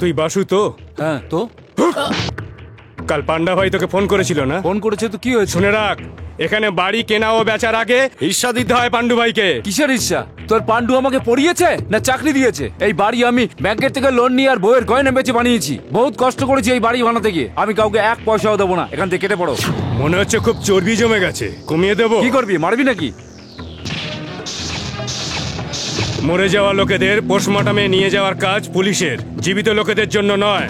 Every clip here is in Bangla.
তুই বাসু তো? হ্যাঁ তো কাল পান্ডা ভাই তোকে ফোন করেছিল না? ফোন করেছে তো কি হয়েছে? শুনে রাখ, এখানে বাড়ি কেনা ও বেচার আগে হিস্সা দিতে হয় পান্ডু ভাইকে। কিসের ইচ্ছা? তোর পান্ডু আমাকে পড়িয়েছে না চাকরি দিয়েছে? এই বাড়ি আমি ব্যাংকের থেকে লোন নিয়ে আর বইয়ের গয়না বেচে বানিয়েছি। বহুত কষ্ট করেছি এই বাড়ি বানাতে গিয়ে। আমি কাউকে এক পয়সাও দেবো না। এখান থেকে কেটে পড়ো। মনে হচ্ছে খুব চর্বি জমে গেছে, কমিয়ে দেবো? কি করবি, মারবি নাকি? মরে যাওয়া লোকেদের পোস্টমর্টমে নিয়ে যাওয়ার কাজ পুলিশের, জীবিত লোকেদের জন্য নয়।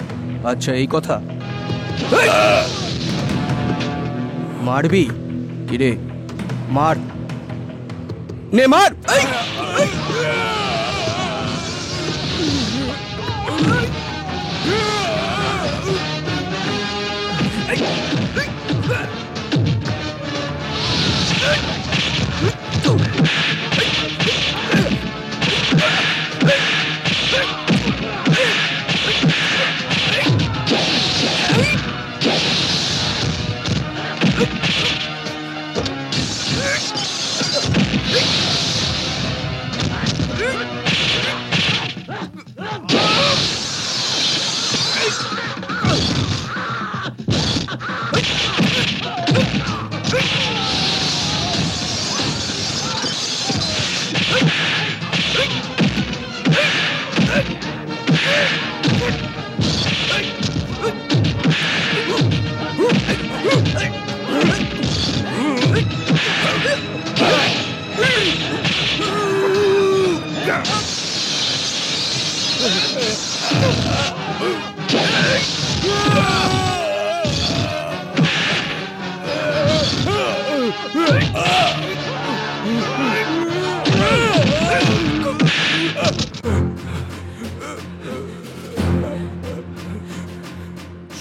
আচ্ছা এই কথা। মারবি? কিরে মার, নে মার।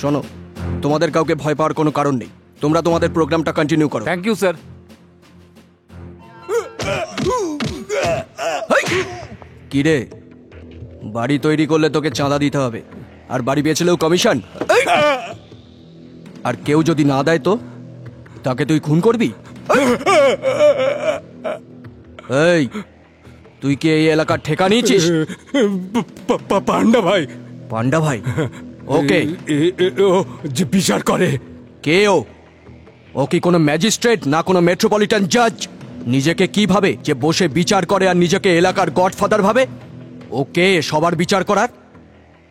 শোনো, তোমাদের কাউকে ভয় পাওয়ার কোনো কারণ নেই। তোমরা তোমাদের প্রোগ্রামটা কন্টিনিউ করো। Thank you sir. কিরে, বাড়ি তৈরি করলে তোকে চাঁদা দিতে হবে, আর বাড়ি বেচলেও কমিশন। আর কেউ যদি না দেয় তো তাকে তুই খুন করবি? এই, তুই কি এই এলাকার ঠেকা নিয়েছিস? পান্ডা ভাই। পান্ডা ভাই? ওকে, ও যে বিচার করে। কে ও? ও কি কোনো ম্যাজিস্ট্রেট না কোনো মেট্রোপলিটন জাজ? নিজেকে কি ভাবে যে বসে বিচার করে আর নিজেকে এলাকার গডফাদার ভাবে? ওকে সবার বিচার করার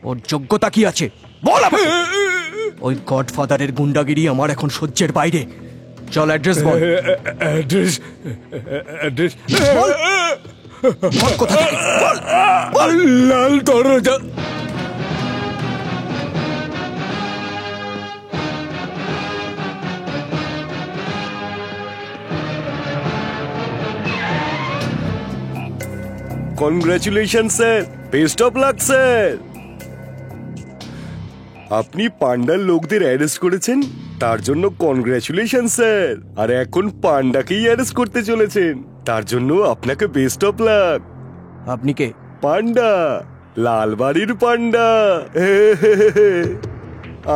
ওর যোগ্যতা কি আছে বল আমাকে। ওই গডফাদারের গুন্ডাগিরি আমার এখন সহ্যের বাইরে। চল অ্যাড্রেস বল। অ্যাড্রেস? অ্যাড্রেস বল, বল কোথা থেকে, বল, বল। লাল দরজা। Congratulation sir, best of luck sir. আপনি পান্ডার লোকদের অ্যারেস্ট করেছেন, তার জন্য কনগ্রাচুলেশন স্যার। আর এখন পান্ডাকেই অ্যারেস্ট করতে চলেছেন, তার জন্য আপনাকে বেস্ট অফ লাক। আপনি কে? পান্ডা, লালবাড়ির পান্ডা।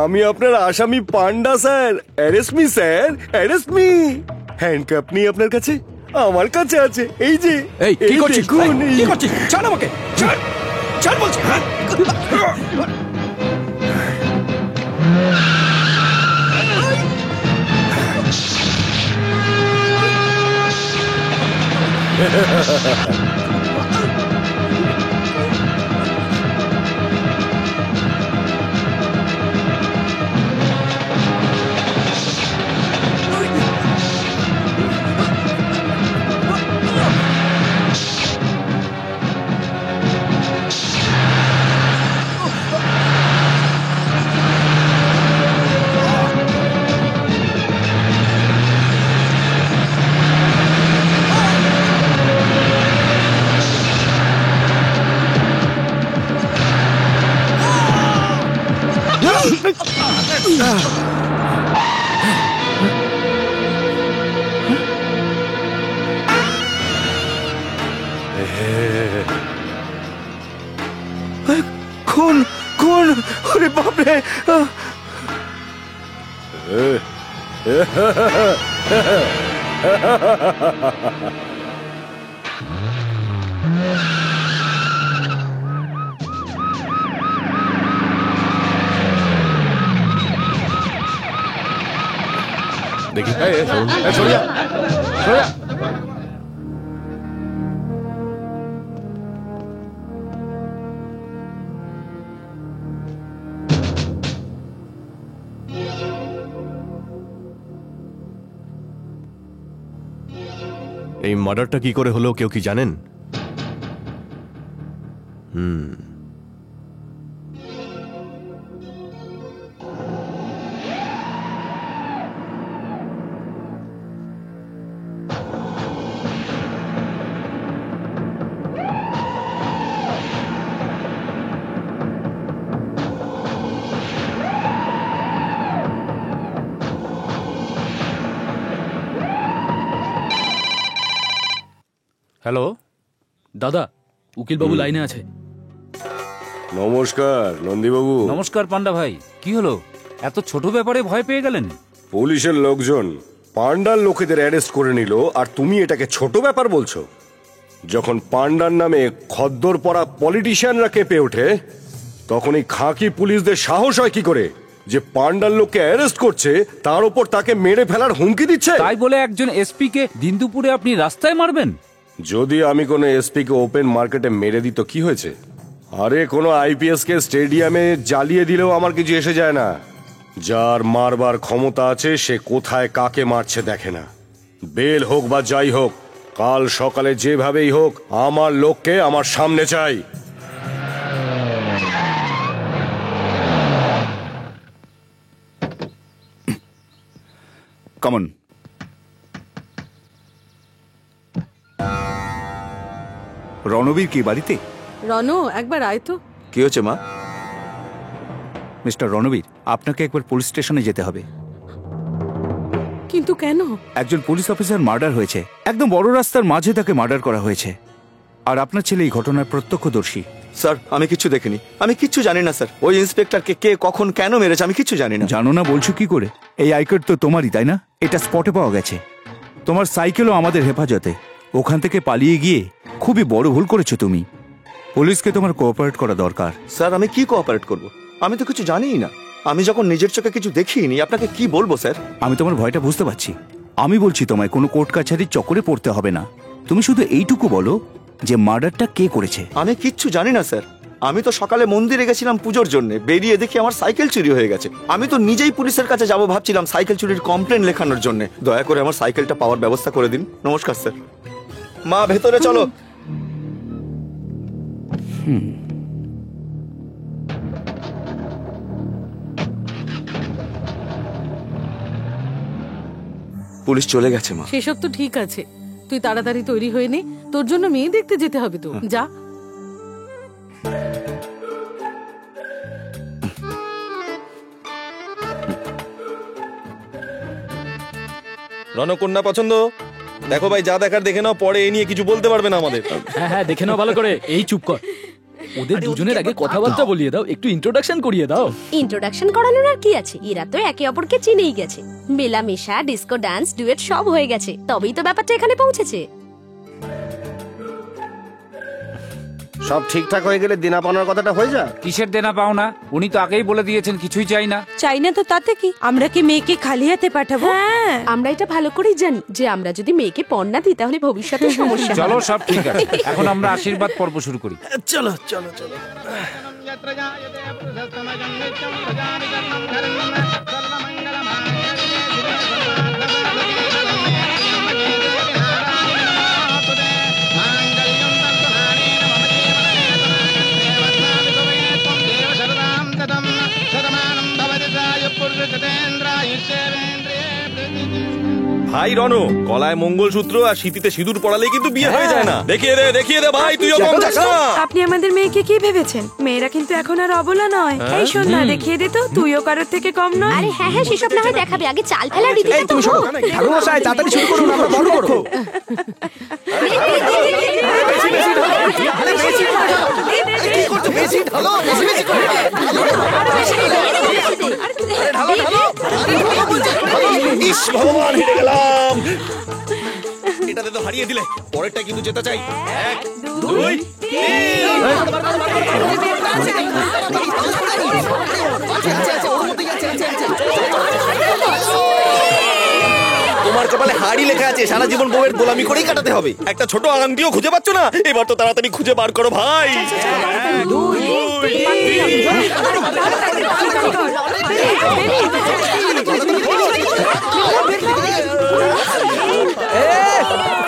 আমি আপনার আসামি Panda sir. Arrest me sir, arrest me. Handcuff নেই আপনার কাছে? আমার কাছে আছে, এই যে। এই কি করছিস? দেখুন, কি করছিস? ছাড় আমাকে, ছাড়, ছাড় বলছি। খুন, খুন, ওরে বাপরে। দেখি সরে যা, সরে যা। এই মার্ডারটা কি করে হলো কেউ কি জানেন? হ্যালো দাদা, উকিলবাবু লাইনে আছে। নমস্কার নন্দীবাবু। নমস্কার পান্ডা ভাই, কি হলো? এত ছোট ব্যাপারে ভয় পেয়ে গেলেন? পুলিশের লোকজন পান্ডার লোকেদের অ্যারেস্ট করে নিল, আর তুমি এটাকে ছোট ব্যাপার বলছো? যখন পান্ডার নামে খদ্দর পরা পলিটিশিয়ানরা কেঁপে ওঠে, তখন এই খাঁকি পুলিশদের সাহস হয় কি করে যে পান্ডার লোককে অ্যারেস্ট করছে, তার উপর তাকে মেরে ফেলার হুমকি দিচ্ছে? তাই বলে একজন এসপি কে দিন দুপুরে আপনি রাস্তায় মারবেন? যদি আমি কোনো এসপি কে ওপেন মার্কেটে মেরে দিত কি হয়েছে? আরে কোনো আইপিএস কে স্টেডিয়ামে জ্বালিয়ে দিলেও আমার কিছু এসে যায় না। যার মারবার ক্ষমতা আছে সে কোথায় কাকে মারছে দেখে না। বেল হোক বা যাই হোক, কাল সকালে যেভাবেই হোক আমার লোককে আমার সামনে চাই। কমন। রণবীর কি বাড়িতে? রনো, একবার আয় তো। কি হচ্ছে মা? মিস্টার রণবীর, আপনাকে একবার পুলিশ স্টেশনে যেতে হবে। কিন্তু কেন? একজন পুলিশ অফিসার মার্ডার হয়েছে, একদম বড় রাস্তার মাঝে তাকে মার্ডার করা হয়েছে। আর আপনার ছেলে এই ঘটনার প্রত্যক্ষদর্শী। স্যার, আমি কিচ্ছু দেখিনি, আমি কিচ্ছু জানি না স্যার। ওই ইন্সপেক্টরকে কে কখন কেন মেরেছে আমি কিচ্ছু জানি না। জানো না বলছো কি করে? এই আই কার্ড তো তোমারই, তাই না? এটা স্পটে পাওয়া গেছে। তোমার সাইকেলও আমাদের হেফাজতে। ওখান থেকে পালিয়ে গিয়ে খুবই বড় ভুল করেছো তুমি। পুলিশকে তোমার কোঅপারেট করা দরকার। স্যার, আমি কি কোঅপারেট করব? আমি তো কিছু জানিই না। আমি যখন নিজের চোখে কিছু দেখিনি আপনাকে কি বলবো স্যার? আমি তোমার ভয়টা বুঝতে পারছি। আমি বলছি তোমায় কোনো কোর্ট কাছারির চক্করে পড়তে হবে না। তুমি শুধু এইটুকু বলো যে মার্ডারটা কে করেছে। আমি কিচ্ছু জানি না স্যার। আমি তো সকালে মন্দিরে গেছিলাম পুজোর জন্য, বেরিয়ে দেখি আমার সাইকেল চুরি হয়ে গেছে। আমি তো নিজেই পুলিশের কাছে যাবো ভাবছিলাম সাইকেল চুরির কমপ্লেন লেখানোর জন্য। দয়া করে আমার সাইকেলটা পাওয়ার ব্যবস্থা করে দিন। নমস্কার স্যার। মা, ভেতরে চলো। পুলিশ চলে গেছে মা। সেসব তো ঠিক আছে, তুই তাড়াতাড়ি তৈরি হয়ে নে, তোর জন্য মেয়ে দেখতে যেতে হবে তো। যা। রণকন্যা পছন্দ? দেখো ভাই, যা দেখার দেখে নাও, পরে এ নিয়ে কিছু বলতে পারবে না আমাদের। হ্যাঁ হ্যাঁ, দেখে নাও ভালো করে। এই চুপ কর, ওদের দুজনের আগে কথাবার্তা বলিয়ে দাও, একটু ইন্ট্রোডাকশন করিয়ে দাও। ইন্ট্রোডাকশন করানোর আর কি আছে? এরা তো একে অপরকে চিনেই গেছে। মেলামেশা, ডিস্কো ডান্স, ডুয়েট সব হয়ে গেছে, তবেই তো ব্যাপারটা এখানে পৌঁছেছে। সব ঠিকঠাক হয়ে গেলে দেনা পাওনার কথাটা হয়ে যা। কিসের দেনা পাও না? উনি তো আগেই বলে দিয়েছেন কিছুই চাই না। চাই না তো তাতে কি? আমরা কি মেয়েকে খালি হাতে পাঠাবো? আমরা এটা ভালো করেই জানি যে আমরা যদি মেয়েকে পণ না দিই তাহলে ভবিষ্যতে সমস্যা হবে। চলো, সব ঠিক আছে। এখন আমরা আশীর্বাদ পর্ব শুরু করি। চলো চলো চলো। ভাই রনো, গলায় মঙ্গলসূত্র আর শীতিতে সিঁদুর পড়ালেই কিন্তু বিয়ে হয়ে যায় না। দেখিয়ে দে ভাই, তুইও কম যাস না। আপনি আমাদের মেয়েকে কি ভেবেছেন? মেয়েরা কিন্তু এখন আর অবলা নয়। এই শোন না, দেখিয়ে দে তো, তুইও কারোর থেকে কম নয়। আরে হ্যাঁ হ্যাঁ, সেসব না হয় দেখাবে, আগে চাল ফেলা রীতি তো হোক। ঠাকুরমশাই, তাড়াতাড়ি শুরু করুন, আমরা বন্ধ করবো। ইস ভগবান, হেরে গেলাম। এটাতে তো হারিয়ে দিলে, পরেরটা কিন্তু যেতে চাই। 1 2 3। তোমার কপালে হাড়ি লেখা আছে, সারা জীবন বউয়ের গোলামি করেই কাটাতে হবে। একটা ছোট আংটিও খুঁজে পাচ্ছ না? এবার তো তাড়াতাড়ি খুঁজে বার করো ভাই।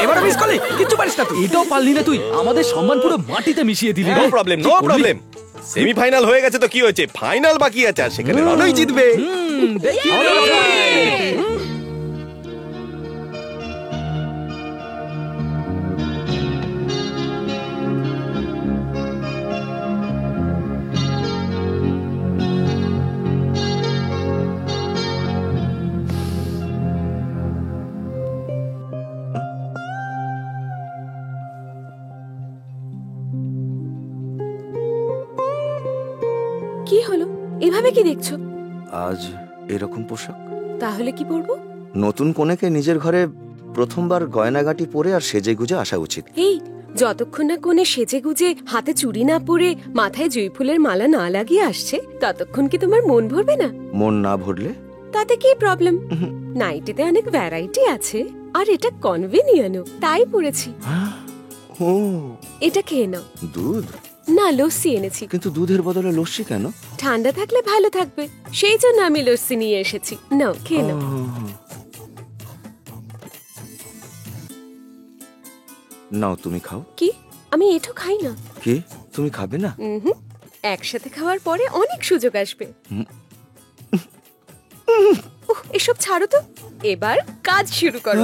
এবার মিস করলি, কিচ্ছু পারিস না তুই। এটাও পারলি না তুই, আমাদের সম্মান পুরো মাটিতে মিশিয়ে দিলি। No problem, no problem. Semifinal হয়ে গেছে তো কি হয়েছে, ফাইনাল বাকি আছে, আর সেখানে রনই জিতবে। কি হলো, এভাবে কি দেখছো? আজ এরকম পোশাক, তাহলে কি পরবো? নতুন কনেকে নিজের ঘরে প্রথমবার গয়নাগাটি পরে আর সেজে গুজে আসা উচিত। এই যতক্ষণ না কোণে সেজে গুজে হাতে চুড়ি না পরে মাথায় জুঁই ফুলের মালা না লাগিয়ে আসছে, ততক্ষণ কি তোমার মন ভরবে না? মন না ভরলে তাতে কি প্রবলেম? নাইটিতে অনেক ভ্যারাইটি আছে, আর এটা কনভেনিয়েন্টও, তাই পরেছি। ও, এটা খেয়ে নাও। দুধ না, লস্যি এনেছি। কিন্তু দুধের বদলে লস্যি কেন? ঠান্ডা থাকলে ভালো থাকবে, সেই জন্য আমি লস্যি নিয়ে এসেছি। নাও, খেয়ে নাও। নাও, তুমি খাও। কি? আমি এঠো খাই না। কি, তুমি খাবে না? একসাথে খাওয়ার পরে অনেক সুযোগ আসবে। এসব ছাড়ো তো, এবার কাজ শুরু করো।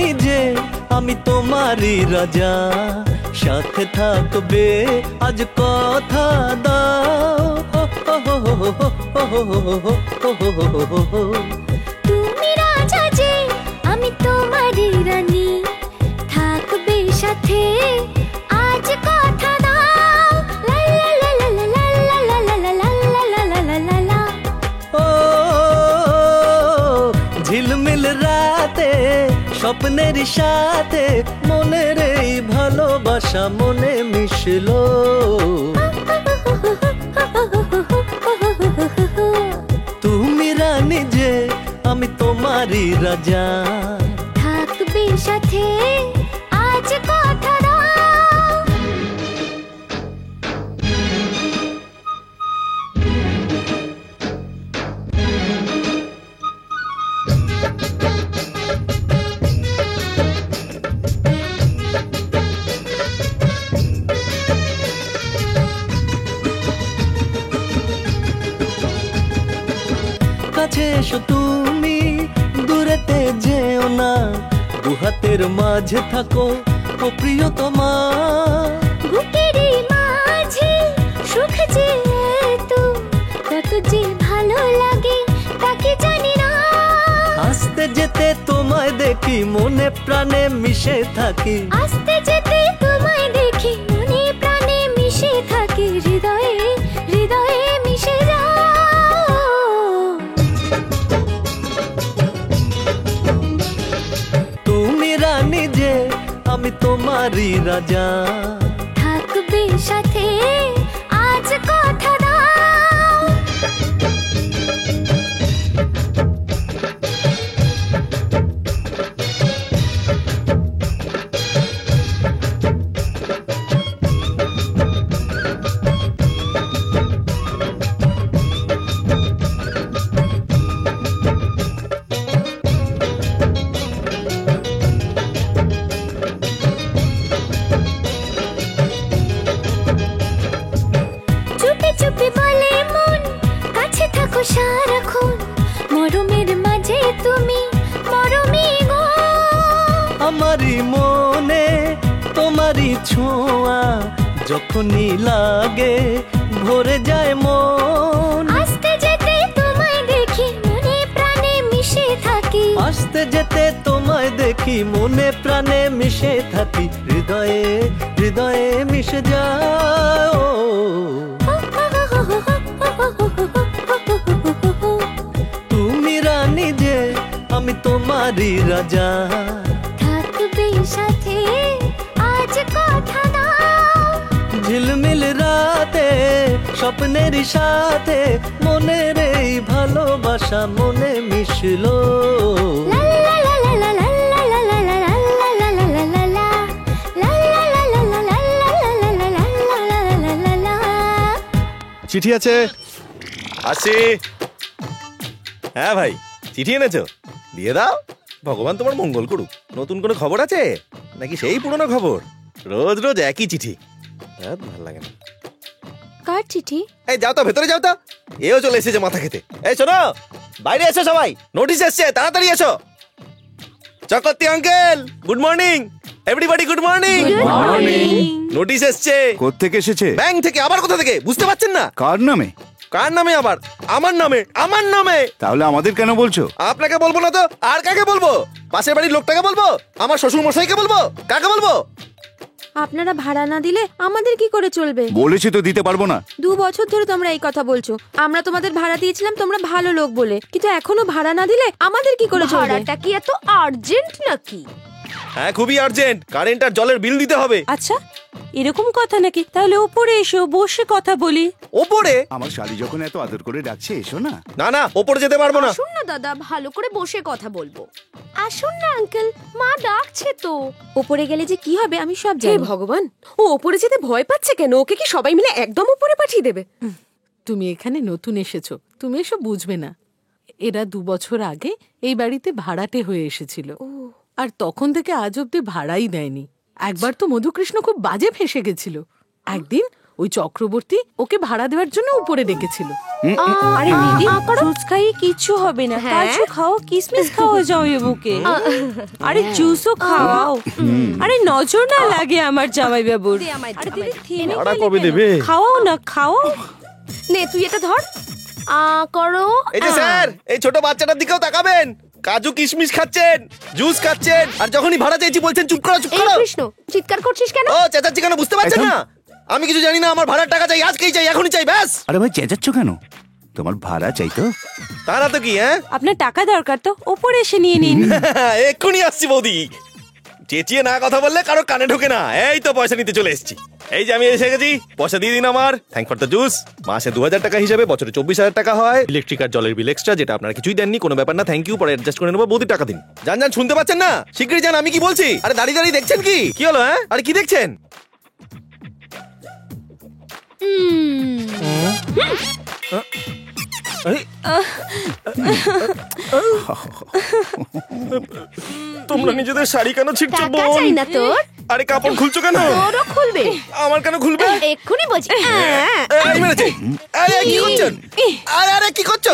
নিজে আমি তোমারই রাজা, সাথে থাকবে আজ কথা দাও। তুমি রাজা যে আমি তোমারই রানী, থাকবে সাথে আজ কথা দাও। লা লা লা লা লা লা লা লা লা লা লা লা লা লা। ও ঝিলমিল রাতে স্বপ্নের সাথে মনের এই ভালোবাসা মনে মিশলো। তুমি রানী যে আমি তোমারই রাজা, থাকবে সাথে আজ কথা দাও। কাছে এসো তুমি, দূরেতে যেও না, দুহাতের মাঝে থাকো ও প্রিয়তমা। বুকেরই মাঝে সুখ যে তো কত যে ভালো লাগে তাকে জানি না। আস্তে যেতে তোমায় দেখি মনে প্রাণে মিশে থাকি, আস্তে যেতে তোমায় দেখি মনে প্রাণে মিশে থাকি, হৃদয়ে হৃদয়ে মিশে যাও। তুমি রানী যে আমি তোমারই রাজা, থাকবে সাথে আজ কথা দাও। চুপি চুপি বলে মন, কাছে থাকো সারাক্ষণ, মরমের মাঝে তুমি মরমি গো। আমারই মনে তোমারই ছোঁয়া যখনই লাগে ভরে যায় মন। আস্তে যেতে তোমায় দেখি মনে প্রাণে মিশে থাকি, আস্তে যেতে তোমায় দেখি মনে প্রাণে মিশে থাকি, হৃদয়ে হৃদয়ে মিশে যায় ও। তুমি রানী যে আমি তোমারই রাজা, থাকবে সাথে আজ কথা দাও। ঝিলমিল রাতে স্বপ্নের সাথে মনের এই ভালোবাসা মনে মিশলো। লা লা লা লা লা লা লা লা লা লা লা লা লা লা লা লা। লা লা লা লা লা লা লা লা লা লা লা লা লা। চিঠি আছে? আসি। হ্যাঁ ভাই, চিঠি এনেছো? দিয়ে দাও, ভগবান তোমার মঙ্গল করুক। নতুন কোনো খবর আছে নাকি সেই পুরনো খবর? রোজ রোজ একই চিঠি, ভালো লাগে না। কার চিঠি? এই যাও তো, ভেতরে যাও তো। এও চলে এসেছে মাথা খেতে। এই শোনো, বাইরে এসো সবাই, নোটিশ এসছে, তাড়াতাড়ি এসো। Chakraborty uncle, good morning. Everybody good morning. Notice এসছে। কোত্থেকে এসেছে? ব্যাংক থেকে। আবার কোথা থেকে বুঝতে পারছেন না? কার নামে? কার নামে আবার? আমার নামে। আমার নামে। তাহলে আমাদের কেন বলছো? আপনাকে বলবো না তো আর কাকে বলবো? পাশের বাড়ির লোকটাকে বলবো? আমার শ্বশুর মশাইকে বলবো? কাকে বলবো? আপনারা ভাড়া না দিলে আমাদের কি করে চলবে? বলেছি তো দিতে পারবো না। 2 বছর ধরে তোমরা এই কথা বলছো। আমরা তোমাদের ভাড়া দিয়েছিলাম তোমরা ভালো লোক বলে, কিন্তু এখনো ভাড়া না দিলে আমাদের কি করে চলবে? ভাড়াটা কি এত আর্জেন্ট নাকি? হ্যাঁ, খুবই আর্জেন্ট। কারেন্ট আর জলের বিল দিতে হবে। আচ্ছা, এরকম কথা নাকি? তাহলে ওপরে এসো, বসে কথা বলি। ওপরে? আমার শালি যখন এত আদর করে ডাকছে, এসো না। না না, ওপরে যেতে পারবো না। আসুন না দাদা, ভালো করে বসে কথা বলবো। আসুন না আঙ্কেল, মা ডাকছে তো। ওপরে গেলে যে কি হবে আমি সব জানি। ভগবান, ও ওপরে যেতে ভয় পাচ্ছে কেন? ওকে কি সবাই মিলে একদম উপরে পাঠিয়ে দেবে? তুমি এখানে নতুন এসেছো, তুমি এসব বুঝবে না। এরা 2 বছর আগে এই বাড়িতে ভাড়াটে হয়ে এসেছিল, আর তখন থেকে আজ অব্দি ভাড়াই দেয়নি। একবার তো মধুকৃষ্ণ খুব বাজে ফেঁসে গেছিল। একদিন ওই চক্রবর্তী ওকে ভাড়া দেওয়ার জন্য উপরে ডেকেছিল। আরে দিদি, জুস খাই কিচ্ছু হবে না। কাজু খাও, কিসমিস খাও, যাও এ বুকে। আরে জুসও খাওয়াও। আরে নজর না লাগে আমার জামাই বাবুর। আরে দিদি থেমে ভাড়া কবে দেবে? খাওয়াও না, খাও। নে তুই এটা ধর। করো। এই যে স্যার, এই ছোট বাচ্চাটার দিকেও তাকাবেন। কাজু কিশমিশ খাচ্ছেন, জুস খাচ্ছেন, আর যখনই ভাড়া চাইছি বলছেন চুপ করো, চুপ করো। কৃষ্ণ, চিৎকার করছিস কেন? ও চেঁচাচ্ছি কেন বুঝতে পারছেন না? আমি কিছু জানি না। আমার ভাড়ার টাকা চাই, আজকেই চাই, এখনই চাই, ব্যাস। আরে ভাই, চেঁচাচ্ছ কেন? তোমার ভাড়া চাই তো। তারা তো কি? হ্যাঁ, আপনার টাকা দরকার তো ওপরে এসে নিয়ে নিন। এক্ষুনি আসছি বৌদি। চেঁচিয়ে না কথা বললে কারো কানে ঢোকে না। এই তো পয়সা নিতে চলে এসেছি। এই যে আমি এসে গেছি, পয়সা দিয়ে দিন আমার। Thank for the juice. মাসে 2000 টাকা হিসাবে বছরে 24,000 টাকা হয়। ইলেকট্রিক আর জলের বিল এক্সট্রা, যেটা আপনারা কিছুই দেননি। কোনো ব্যাপার না, থ্যাংক ইউ, পরে অ্যাডজাস্ট করে নেবো। বৌদি টাকা দিন। যান যান, শুনতে পাচ্ছেন না? শীঘ্রই যান, আমি কি বলছি। আরে দাঁড়িয়ে দাঁড়িয়ে দেখছেন কি? কি হলো? হ্যাঁ, আরে কি দেখছেন? তোমরা নিজেদের শাড়ি কেন ছিটছো বোন? চাই না তোর? আরে কাপড় খুলছো কেন? তোরও খুলবে। আমার কেন খুলবে? এক্ষুনি বলছি। এই মেরেছে। এই কি করছেন? আরে আরে কি করছো?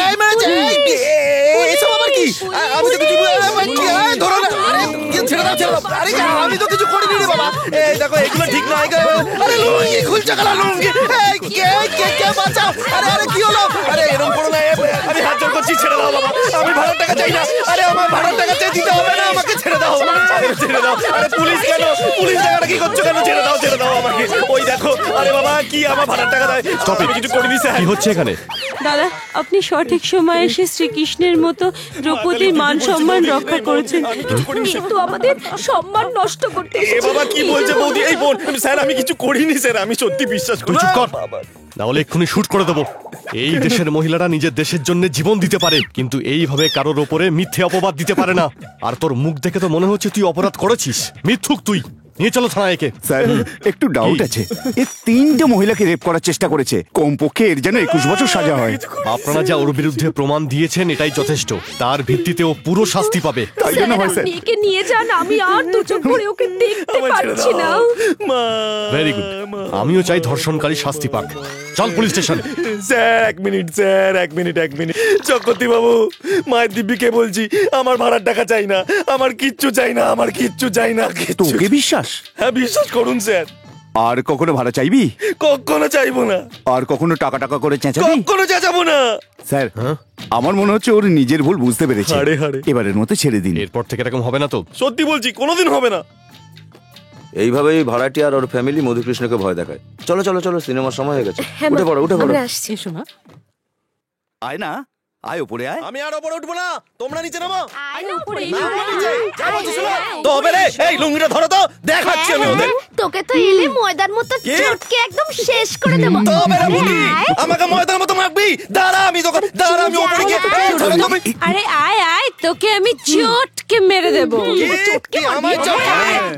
এই মেরেছে। এসব আবার কি? আমি তো কিছু ধরো না। আরে ছেড়ে দাও, ছেড়ে দাও। আরে আমি তো কিছু করিনি রে বাবা। এই দেখো, এগুলো ঠিক নয়। আরে লুঙ্গি খুলছো কেন? লুঙ্গি। এই কে বাঁচাও। আরে আরে কি হলো? আরে এরকম করো না। আমি হাত জোড় করছি, ছেড়ে দাও বাবা। আমি ভাড়ার টাকা চাই না। আরে আমার ভাড়ার টাকা চাই, দিতে হবে না, আমাকে ছেড়ে দাও। আরে ছেড়ে দাও। আরে পুলিশ কেন? পুলিশ টাকাটা কি করছো কেন? ছেড়ে দাও, ছেড়ে দাও আমাকে। ওই দেখো। আরে বাবা, কি আমার ভাড়ার টাকা দেয়? আমি কিছু করিনি স্যার। কি হচ্ছে এখানে? দাদা, আপনি সঠিক সময়ে এসে শ্রীকৃষ্ণের মতো দ্রৌপদীর মান সম্মান রক্ষা করেছেন, কিন্তু আমাদের সম্মান নষ্ট করতে। এ বাবা কি বলছে বৌদি? এই বোন, স্যার আমি কিছু করিনি স্যার, আমি সত্যি বিশ্বাস করি। চুপ কর, না হলে এক্ষুনি শুট করে দেবো। এই দেশের মহিলারা নিজের দেশের জন্য জীবন দিতে পারে, কিন্তু এইভাবে কারোর ওপরে মিথ্যে অপবাদ দিতে পারে না। আর তোর মুখ দেখে তো মনে হচ্ছে তুই অপরাধ করেছিস। মিথ্যুক তুই। নিয়ে চলো থানায় একে। স্যার, একটু ডাউট আছে। এ 3টে মহিলাকে রেপ করার চেষ্টা করেছে। কমপক্ষে এর যেন 21 বছর সাজা হয়। আপনারা যা ওর বিরুদ্ধে প্রমাণ দিয়েছেন এটাই যথেষ্ট। তার ভিত্তিতে ও পুরো শাস্তি পাবে। তাই জন্য হয় স্যার। একে নিয়ে যান, আমি আর 2 চোখ ভরে ওকে দেখতে পাচ্ছি না। Very good. আমিও চাই ধর্ষণকারী শাস্তি পাক। চল পুলিশ স্টেশন। স্যার এক মিনিট, স্যার এক মিনিট। চক্রবর্তী বাবু, মায়ের দিব্যিকে বলছি, আমার ভাড়ার টাকা চাই না, আমার কিচ্ছু চাই না, আমার কিচ্ছু চাই না। তোকে বিশ্বাস? হ্যাঁ বিশ্বাস করুন স্যার। আর কখনো ভাড়া চাইবি? কখনো চাইবো না। আর কখনো টাকা টাকা করে চেঁচাবি? কখনো চেঁচাবো না। স্যার, আমার মনে হচ্ছে ওর নিজের ভুল বুঝতে পেরেছে। হাড়ে হাড়ে। এবারের মতো ছেড়ে দিন। এরপর থেকে এরকম হবে না তো? সত্যি বলছি, কোনোদিন হবে না। এইভাবেই ভাড়াটি আর ওর ফ্যামিলি মধুকৃষ্ণকে ভয় দেখায়। চলো চলো চলো, সিনেমার সময় হয়ে গেছে। হ্যাঁ মা, উঠে পড়ো উঠে পড়ো। আমরা আসছি। এসো মা। আয় না, আয় ওপরে আয়। আমি আর ওপরে উঠবো না, তোমরা নিচে নামো। আয় উপরে, না, আমরা নিচে। যা বলছি শোনো। তবে রে, এই লুঙ্গিটা ধরো তো, দেখাচ্ছি আমি ওদের। তোকে তো এলে ময়দার মতো চটকে একদম শেষ করে দেবো। তবে রে বুড়ি, আমাকে ময়দার মতো মাখবি। দাঁড়া আমি তোকে, দাঁড়া আমি ওপরে গিয়ে ধরো তুমি। আরে আয় আয়, তোকে আমি চটকে মেরে দেবো। চটকে আমায় চটকা।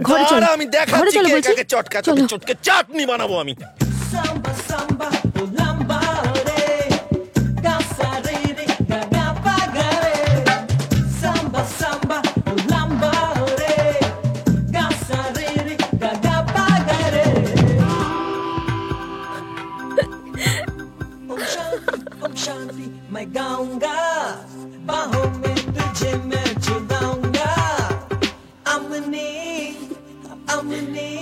ঘরে চলো, আমি দেখাচ্ছি কে কাকে চটকা, তোকে চটকে চাটনি বানাবো আমি। मैं गाऊंगा, बाहों में तुझे मैं छुड़ाऊंगा। अमनी अमनी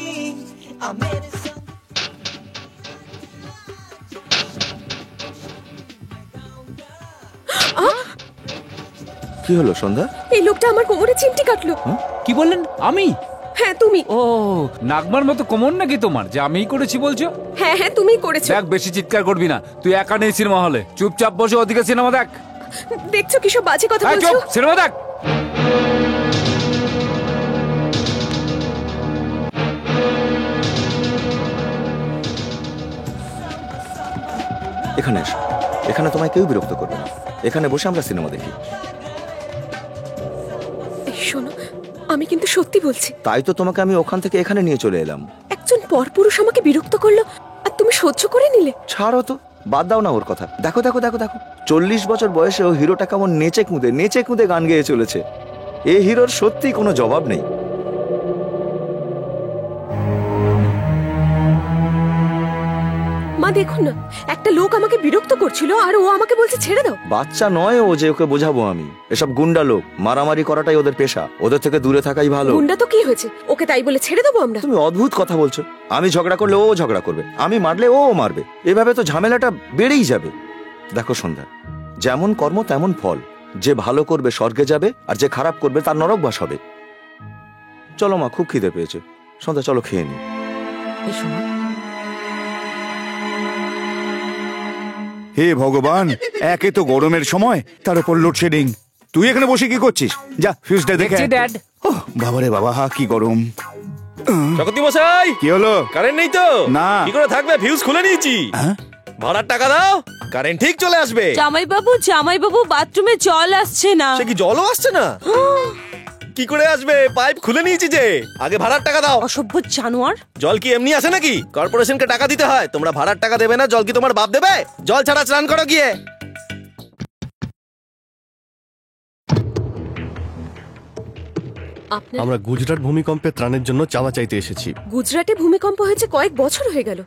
आ मेरे साथ। কি হলো সন্ধ্যা? এই লোকটা আমার কোমরে চিমটি কাটলো। কি বললেন? আমি? হ্যাঁ তুমি। ও, নাগমার মতো কোমর নাকি তোমার যে আমিই করেছি বলছো? হ্যাঁ হ্যাঁ তুমিই করেছো। দেখ, বেশি চিৎকার করবি না। তুই একা নেই সিনেমা হলে, চুপচাপ বসে ওদিকে সিনেমা দেখ। দেখছো কি সব বাজে কথা এই বলছো? চুপ, সিনেমা দেখ। এখানে এসো, এখানে তোমায় কেউ বিরক্ত করবে না। এখানে বসে আমরা সিনেমা দেখি। এই শোনো, আমি কিন্তু সত্যি বলছি। তাই তো তোমাকে আমি ওখান থেকে এখানে নিয়ে চলে এলাম। একজন পরপুরুষ আমাকে বিরক্ত করলো আর তুমি সহ্য করে নিলে। ছাড়ো তো, বাদ দাও না ওর কথা। দেখো দেখো দেখো দেখো, 40 বছর বয়সে ও হিরোটা কেমন নেচে কুঁদে গান গেয়ে চলেছে। এই হিরোর সত্যি কোনো জবাব নেই। মা দেখুন না, একটা লোক আমাকে বিরক্ত করছিল আর ও আমাকে বলছে ছেড়ে দাও। বাচ্চা নয় ও যে ওকে বোঝাবো আমি। এসব গুন্ডা লোক, মারামারি করাটাই ওদের পেশা। ওদের থেকে দূরে থাকাই ভালো। গুন্ডা তো কি হয়েছে, ওকে তাই বলে ছেড়ে দেবো আমরা? তুমি অদ্ভুত কথা বলছো। আমি ঝগড়া করলে ও ঝগড়া করবে, আমি মারলে ও মারবে। এভাবে তো ঝামেলাটা বেড়েই যাবে। দেখো সন্ধ্যা, যেমন কর্ম তেমন ফল। যে ভালো করবে স্বর্গে যাবে, আর যে খারাপ করবে তার নরকবাস হবে। চলো মা, খুব খিদে পেয়েছে। সন্ধ্যা চলো খেয়ে নি। এসো মা। হে ভগবান, একে তো গরমের সময়, তার উপর লোডশেডিং। তুই এখানে বসে কি করছিস? যা ফিউজটা দেখে দেখছি, ড্যাড। বাবারে বাবা, কি গরম। জগতি মশাই, কি হলো? কারেন্ট নেই তো? না। কি করে থাকবে, ফিউজ খুলে নিয়েছি। ভাড়ার টাকা দাও, কারেন্ট ঠিক চলে আসবে। জামাই বাবু বাথরুমে জল আসছে না। সে কি জলও আসছে না? কি করে আসবে, পাইপ খুলে নিয়েছি যে। আগে ভাড়ার টাকা দাও। অসভ্য জানোয়ার। জল কি এমনি আসে নাকি? কর্পোরেশনকে টাকা দিতে হয়। তোমরা ভাড়ার টাকা দেবে না, জল কি তোমার বাপ দেবে? জল ছাড়া স্নান করো গিয়ে। আমরা গুজরাট ভূমিকম্পে ত্রাণের জন্য চাঁদা চাইতে এসেছি। গুজরাটে ভূমিকম্প হয়েছে কয়েক বছর হয়ে গেল,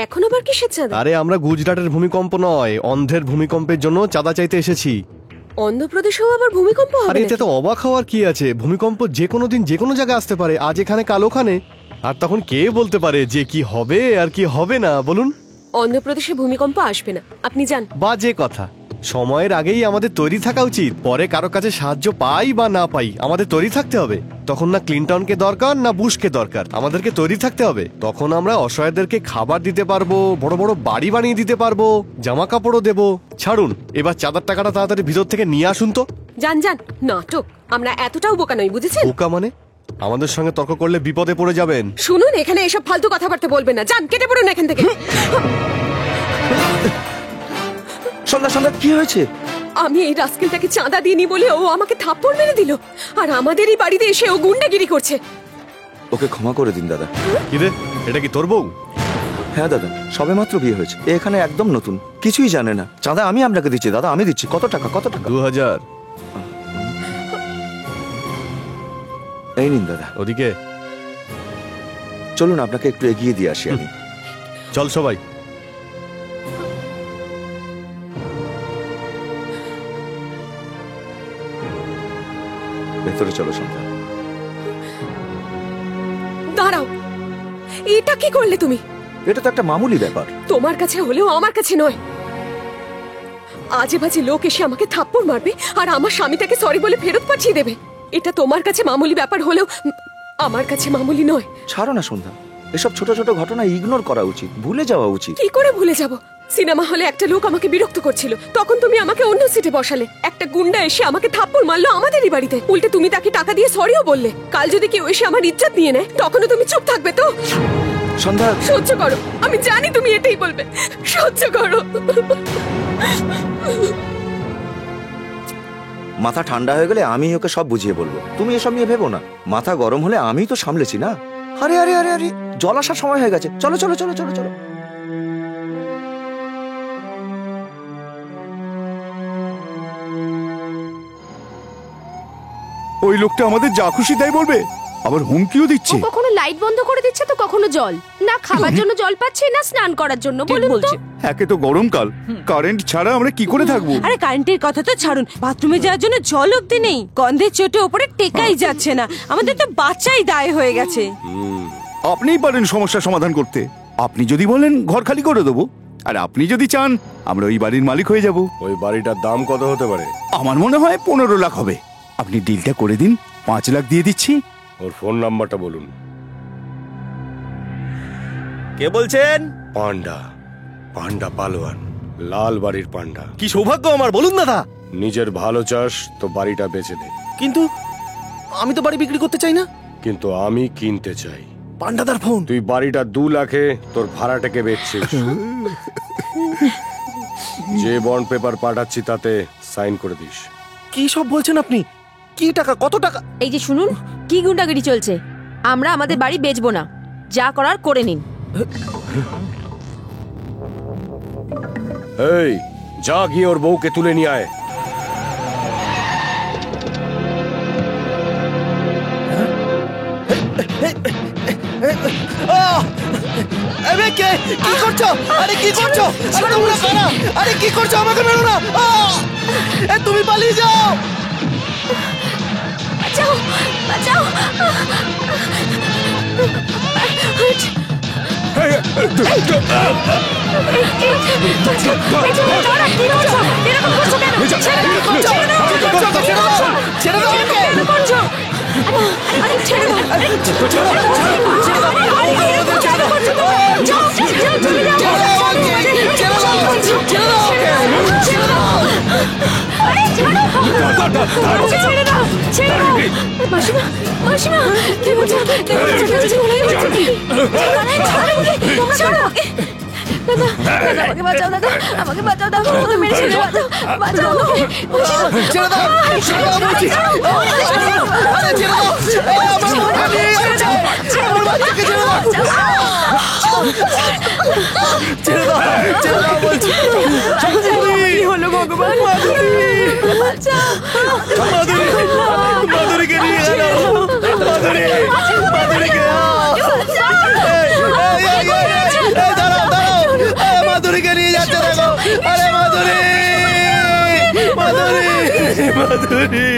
এখন আবার কিসের চাঁদা? আরে আমরা গুজরাটের ভূমিকম্প নয়, অন্ধ্রের ভূমিকম্পের জন্য চাঁদা চাইতে এসেছি। অন্ধ্রপ্রদেশেও আবার ভূমিকম্প আরে হবে? এতে তো অবাক হওয়ার কি আছে? ভূমিকম্প যে কোনো দিন যে কোনো জায়গায় আসতে পারে, আজ এখানে কাল ওখানে। আর তখন কে বলতে পারে যে কি হবে আর কি হবে না, বলুন? অন্ধ্রপ্রদেশে ভূমিকম্প আসবে না, আপনি যান। বাজে কথা। সময়ের আগেই আমাদের তৈরি থাকা উচিত। পরে কারো কাছে সাহায্য পাই বা না পাই, আমাদের তৈরি থাকতে হবে। তখন না ক্লিনটনকে দরকার না বুশকে দরকার, আমাদেরকে তৈরি থাকতে হবে। তখন আমরা অসহায়দেরকে খাবার দিতে পারবো, বড় বড় বাড়ি বানিয়ে দিতে পারবো, জামা কাপড়ও দেবো। ছাড়ুন, এবার চাঁদার টাকাটা তাড়াতাড়ি ভিতর থেকে নিয়ে আসুন তো। যান যান, নাটক। আমরা এতটাও বোকা নই, বুঝেছেন? বোকা মানে? আমাদের সঙ্গে তর্ক করলে বিপদে পড়ে যাবেন। শুনুন, এখানে এসব ফালতু কথাবার্তা বলবেন না। যান, কেটে পড়ুন এখান থেকে। সন্ধ্যা সন্ধ্যা, কি হয়েছে? আমি এই রাস্কেলটাকে চাঁদা দিইনি বলে ও আমাকে থাপ্পড় মেরে দিল, আর আমাদেরই বাড়িতে এসে ও গুন্ডাগিরি করছে। ওকে ক্ষমা করে দিন দাদা। কি রে, এটা কি তোর বউ? হ্যাঁ দাদা, সবেমাত্র বিয়ে হয়েছে। এখানে একদম নতুন, কিছুই জানে না। চাঁদা আমি আপনাকে দিচ্ছি দাদা, আমি দিচ্ছি। কত টাকা? কত টাকা? 2000। এই নিন দাদা। ওদিকে চলুন, আপনাকে একটু এগিয়ে দিয়ে আসি আমি। চল সবাই। ভেতরে চলো সন্ধ্যা। দাঁড়াও, এটা কি করলে তুমি? এটা তো একটা মামুলি ব্যাপার। তোমার কাছে হলেও আমার কাছে নয়। আজে বাজে লোক এসে আমাকে থাপ্পড় মারবে আর আমার স্বামী তাকে সরি বলে ফেরত পাঠিয়ে দেবে। এটা তোমার কাছে মামুলি ব্যাপার হলেও আমার কাছে মামুলি নয়। ছাড়ো না সন্ধ্যা, এসব ছোট ছোট ঘটনা ইগনোর করা উচিত, ভুলে যাওয়া উচিত। কি করে ভুলে যাব? সিনেমা হলে একটা লোক আমাকে বিরক্ত করছিল, তখন তুমি আমাকে অন্য সিটে বসালে। একটা গুন্ডা এসে আমাকে থাপ্পড় মারলো আমাদেরই বাড়িতে, উল্টে তুমি তাকে টাকা দিয়ে সরিও বললে। কাল যদি কেউ এসে আমার ইজ্জত নিয়ে নেয় তখনও তুমি চুপ থাকবে তো? সন্ধ্যা, সহ্য করো, আমি জানি তুমি এটাই বলবে, সহ্য করো। মাথা ঠান্ডা হয়ে গেলে আমি ওকে সব বুঝিয়ে বলবো, তুমি এসব নিয়ে ভেবো না। মাথা গরম হলে আমিই তো সামলেছি না। আরে আরে আরে আরে, জল আসার সময় হয়ে গেছে, চলো চলো চলো চলো চলো। ওই লোকটা আমাদের যা খুশি তাই বলবে, আবার হুমকিও দিচ্ছে। কখনো লাইট বন্ধ করে দিচ্ছে তো কখনো জল। না খাবার জন্য জল পাচ্ছি না স্নান করার জন্য, বলুন তো। একে তো গরমকাল, কারেন্ট ছাড়া আমরা কি করে থাকবো? আরে কারেন্টের কথা তো ছাড়ুন, বাথরুমে যাওয়ার জন্য জল অব্দি নেই। গন্ধের চোটে ওপরে টেকাই যাচ্ছে না। আমাদের তো বাচ্চাই দায় হয়ে গেছে। আপনিই পারেন সমস্যার সমাধান করতে। আপনি যদি বলেন ঘর খালি করে দেবো, আর আপনি যদি চান আমরা ওই বাড়ির মালিক হয়ে যাব। ওই বাড়িটার দাম কত হতে পারে? আমার মনে হয় 15 লাখ হবে। আপনি ডিলটা করে দিন, 5 লাখ দিয়ে দিচ্ছি। ওর ফোন নাম্বারটা বলুন। কে বলছেন? পান্ডা, পান্ডা পালোয়ান, লাল বাড়ির পান্ডা। কি সৌভাগ্য আমার, বলুন দাদা। নিজের ভালো চাস তো বাড়িটা বেচে দে। কিন্তু আমি তো বাড়ি বিক্রি করতে চাই না। কিন্তু আমি কিনতে চাই। পান্ডাদার ফোন। তুই বাড়িটা 2 লাখে তোর ভাড়াটাকে বেচছিস। যে বন্ড পেপার পাঠাচ্ছি তাতে সাইন করে দিস। কি সব বলছেন আপনি? কি টাকা, কত টাকা? এই যে শুনুন, কি গুন্ডাগিরি চলছে। আমরা আমাদের বাড়ি বেচবো না, যা করার করে নিন। এই যা গিয়ে ওর বউকে তুলে নিয়ে আয়। আরে কে, কি করছো? আরে কি করছো? আরে তোমরা কারা? আরে কি করছো? আমাকে মেরো না। এ তুমি পালিয়ে যাও। বাঁচাও, বাঁচাও। আমাকে বাঁচাও দাদা, আমাকে বাঁচাও দাদা, ওকে মেরে ছেড়ে বাঁচাও, বাঁচাও আমাকে। ছেড়ে দাও, ছেড়ে দাও বলছি। আরে ছেড়ে দাও, আমার বাচ্চাকে ছেড়ে দাও, আমার বাচ্চাকে ছেড়ে দাও, ছেড়ে দাও, ছেড়ে দাও বলছি। কি হলো ভগবান? মাধুরী, মাধুরী, মাধুরীকে নিয়ে গেল। মাধুরী, মাধুরীকে দাঁড়াও, দাঁড়াও, মাধুরীকে নিয়ে যাচ্ছে দেখো। আরে মাধুরী, মাধুরী, মাধুরী।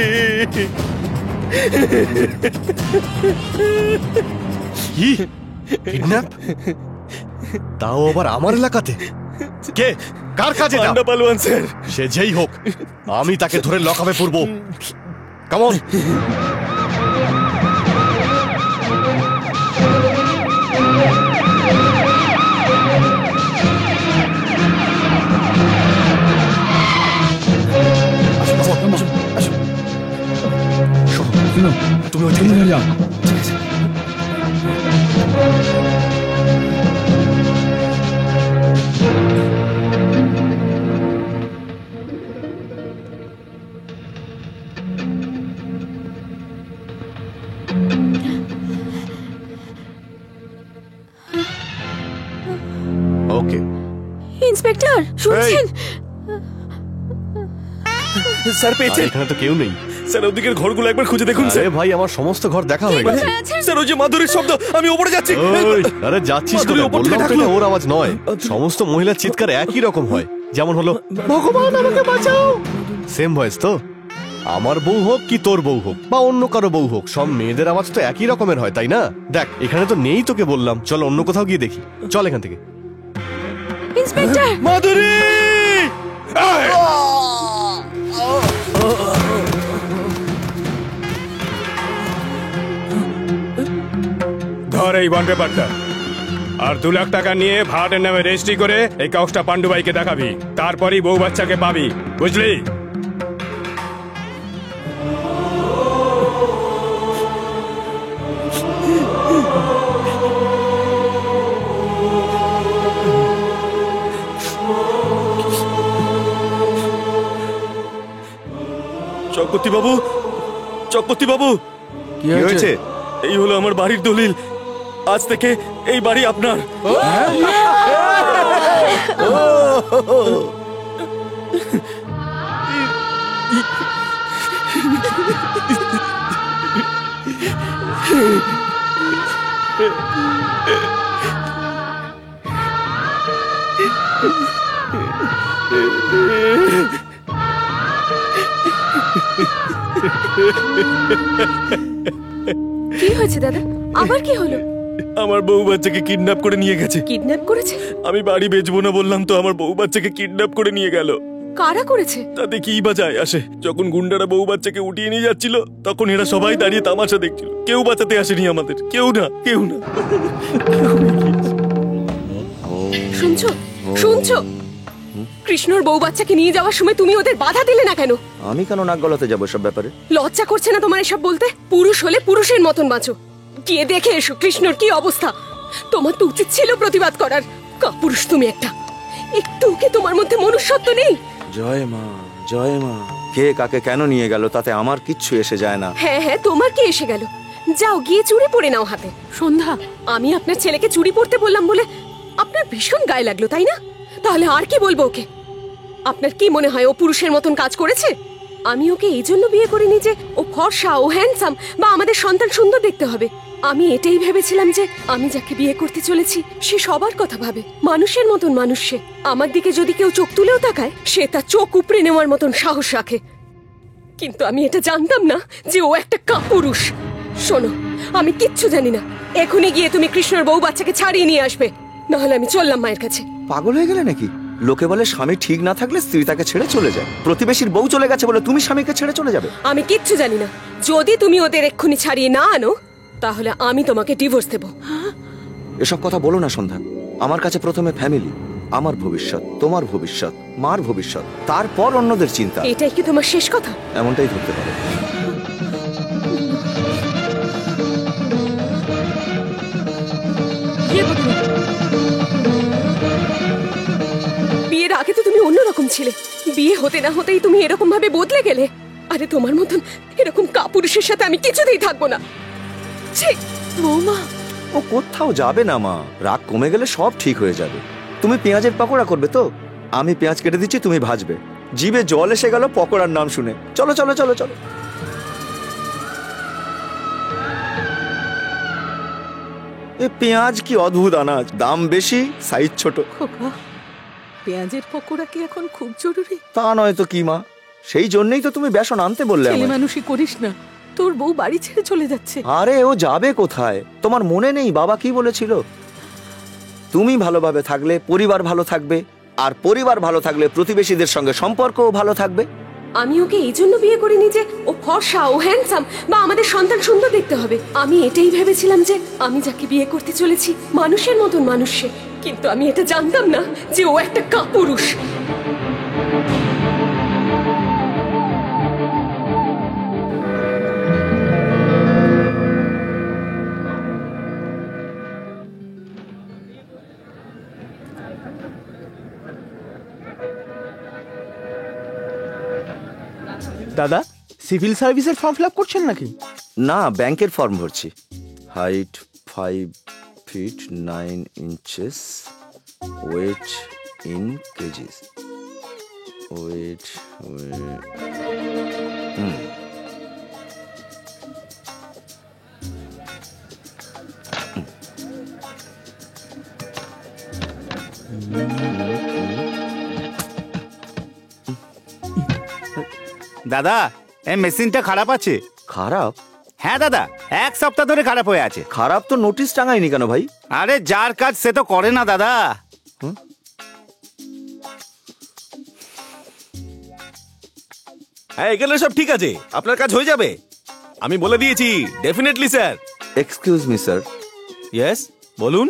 কি কিডন্যাপ? তাও আবার আমার এলাকাতে? কে, কার কাজে? পান্ডা পালোয়ান স্যার। সে যেই হোক, আমি তাকে ধরে লকআপে পুরবো। Come on. তুমি ওই দিকে যাও। ওকে ইন্সপেক্টর, শুনছেন? স্যার পেয়েছেন? এখানে তো কেউ নেই। স্যার ওদিকের ঘরগুলো একবার খুঁজে দেখুন স্যার। আরে ভাই, আমার সমস্ত ঘর দেখা হয়ে গেছে। স্যার ওই যে মাধুরীর শব্দ, আমি উপরে যাচ্ছি। ওই, আরে যাচ্ছিস তো? বললাম তো এটা ওর আওয়াজ নয়। সমস্ত মহিলার চিৎকার একই রকম হয়, যেমন হলো ভগবান আমাকে বাঁচাও, সেম ভয়েস তো। আমার বউ হোক কি তোর বউ হোক বা অন্য কারো বউ হোক, সব মেয়েদের আওয়াজ তো একই রকমের হয়, তাই না? দেখ এখানে তো নেই, তোকে বললাম চল অন্য কোথাও গিয়ে দেখি। চল এখান থেকে। ইন্সপেক্টর মাধুরী, ধর এই বন্ড পেপারটা, আর 2 লাখ টাকা নিয়ে ভাড়াটের নামে রেজিস্ট্রি করে এই কাগজটা পান্ডুবাইকে দেখাবি, তারপরই বউ বাচ্চাকে পাবি, বুঝলি? চক্রবর্তী বাবু, চক্রবর্তী বাবু, কি হয়েছে? এই হলো আমার বাড়ির দলিল। আজ থেকে এই বাড়ি আপনার। কি হয়েছে দাদা? আবার কি হলো? আমার বউ বাচ্চাকে কিডন্যাপ করে নিয়ে গেছে। কিডন্যাপ করেছে? আমি বাড়ি বেচবো না বললাম তো, আমার বউ বাচ্চাকে কিডন্যাপ করে নিয়ে গেল। কারা করেছে? তাতে কি বা যায় আসে? যখন গুন্ডারা বউ বাচ্চাকে উঠিয়ে নিয়ে যাচ্ছিল তখন এরা সবাই দাঁড়িয়ে তামাশা দেখছিল। কেউ বাঁচাতে আসেনি আমাদের, কেউ না, কেউ না। শুনছো, শুনছো? কৃষ্ণর বউ বাচ্চাকে নিয়ে যাওয়ার সময় তুমি ওদের বাধা দিলে না কেন? আমি কেন নাক গলাতে যাবো সব ব্যাপারে? লজ্জা করছে না তোমার এসব বলতে? পুরুষ হলে পুরুষের মতন বাঁচো। গিয়ে দেখে এসো কৃষ্ণর কি অবস্থা। তোমার তো উচিত ছিল প্রতিবাদ করার। কাপুরুষ তুমি একটা। একটু কি তোমার মধ্যে মনুষ্যত্ব নেই? জয় মা, জয় মা। কে কাকে কেন নিয়ে গেল তাতে আমার কিচ্ছু এসে যায় না। হ্যাঁ হ্যাঁ, তোমার কি এসে গেল? যাও গিয়ে চুড়ি পরে নাও হাতে। সন্ধ্যা, আমি আপনার ছেলেকে চুড়ি পরতে বললাম বলে আপনার ভীষণ গায়ে লাগলো, তাই না? তাহলে আর কি বলবো ওকে? আপনার কি মনে হয় ও পুরুষের মতন কাজ করেছে? আমি ওকে এই জন্য বিয়ে করিনি যে ও ফর্সা, ও হ্যান্ডসাম বা আমাদের সন্তান সুন্দর দেখতে হবে। আমি এটাই ভেবেছিলাম যে আমি যাকে বিয়ে করতে চলেছি সে সবার কথা ভাবে, মানুষের মতন মানুষ। সে আমার দিকে যদি কেউ চোখ তুলেও তাকায় সে তার চোখ উপড়ে নেওয়ার মতন সাহস রাখে। কিন্তু আমি এটা জানতাম না যে ও একটা কাপুরুষ। শোনো, আমি কিচ্ছু জানি না। এখনই গিয়ে তুমি কৃষ্ণর বউ বাচ্চাকে ছাড়িয়ে নিয়ে আসবে, নাহলে আমি চললাম মায়ের কাছে। পাগল হয়ে গেলে নাকি? লোকে বলে স্বামী ঠিক না থাকলে স্ত্রী তাকে ছেড়ে চলে যায়। প্রতিবেশীর বউ চলে গেছে বলে তুমি স্বামীকে ছেড়ে চলে যাবে? আমি কিচ্ছু জানি না। যদি তুমি ওদের এক্ষুনি ছাড়িয়ে না আনো তাহলে আমি তোমাকে ডিভোর্স দেব। এসব কথা বলো না সন্ধ্যা। আমার কাছে প্রথমে ফ্যামিলি, আমার ভবিষ্যৎ, তোমার ভবিষ্যৎ, মার ভবিষ্যৎ, তারপর অন্যদের চিন্তা। এটাই কি তোমার শেষ কথা? এমনটাই ধরতে পারো। বিয়ের আগে তো তুমি অন্যরকম ছিলে, বিয়ে হতে না হতেই তুমি এরকম ভাবে বদলে গেলে। আরে তোমার মতন এরকম কাপুরুষের সাথে আমি কিছুতেই থাকবো না। ছি বৌমা। ও কোথাও যাবে না মা, রাগ কমে গেলে সব ঠিক হয়ে যাবে। তুমি পেঁয়াজের পকোড়া করবে তো? আমি পেঁয়াজ কেটে দিচ্ছি, তুমি ভাজবে। জিভে জল এসে গেল পকোড়ার নাম শুনে। চলো চলো চলো চলো। এ পেঁয়াজ কি অদ্ভুত আনাজ, দাম বেশি, সাইজ ছোট। খোকা, পেঁয়াজের পকোড়া কি এখন খুব জরুরি? তা নয় তো কি মা, সেই জন্যই তো তুমি বেসন আনতে বললে ছেলে আমায়। মানুষই করিস না, তোর বউ বাড়ি ছেড়ে চলে যাচ্ছে। আরে ও যাবে কোথায়? তোমার মনে নেই বাবা কি বলেছিল? তুমি ভালোভাবে থাকলে পরিবার ভালো থাকবে, আর পরিবার ভালো থাকলে প্রতিবেশীদের সঙ্গে সম্পর্কও ভালো থাকবে। আমি ওকে এই জন্য বিয়ে করিনি যে ও ফর্সা, ও হ্যান্ডসাম বা আমাদের সন্তান সুন্দর দেখতে হবে। আমি এটাই ভেবেছিলাম যে আমি যাকে বিয়ে করতে চলেছি মানুষের মতন মানুষ সে। কিন্তু আমি এটা জানতাম না যে ও একটা কাপুরুষ। দাদা, সিভিল সার্ভিসের ফর্ম ফিল আপ করছেন নাকি? না, ব্যাংকের ফর্ম ভরছি। Height 5 feet 9 inches, weight in kgs, weight দাদা, এই মেশিনটা খারাপ আছে। খারাপ? হ্যাঁ দাদা, 1 সপ্তাহ ধরে খারাপ হয়ে আছে। খারাপ তো নোটিশ টাঙায়নি কেন ভাই? আরে যার কাজ সে তো করে না দাদা। হ্যাঁ, এখানে সব ঠিক আছে, আপনার কাজ হয়ে যাবে, আমি বলে দিয়েছি। Definitely sir. Excuse me sir. Yes, বলুন।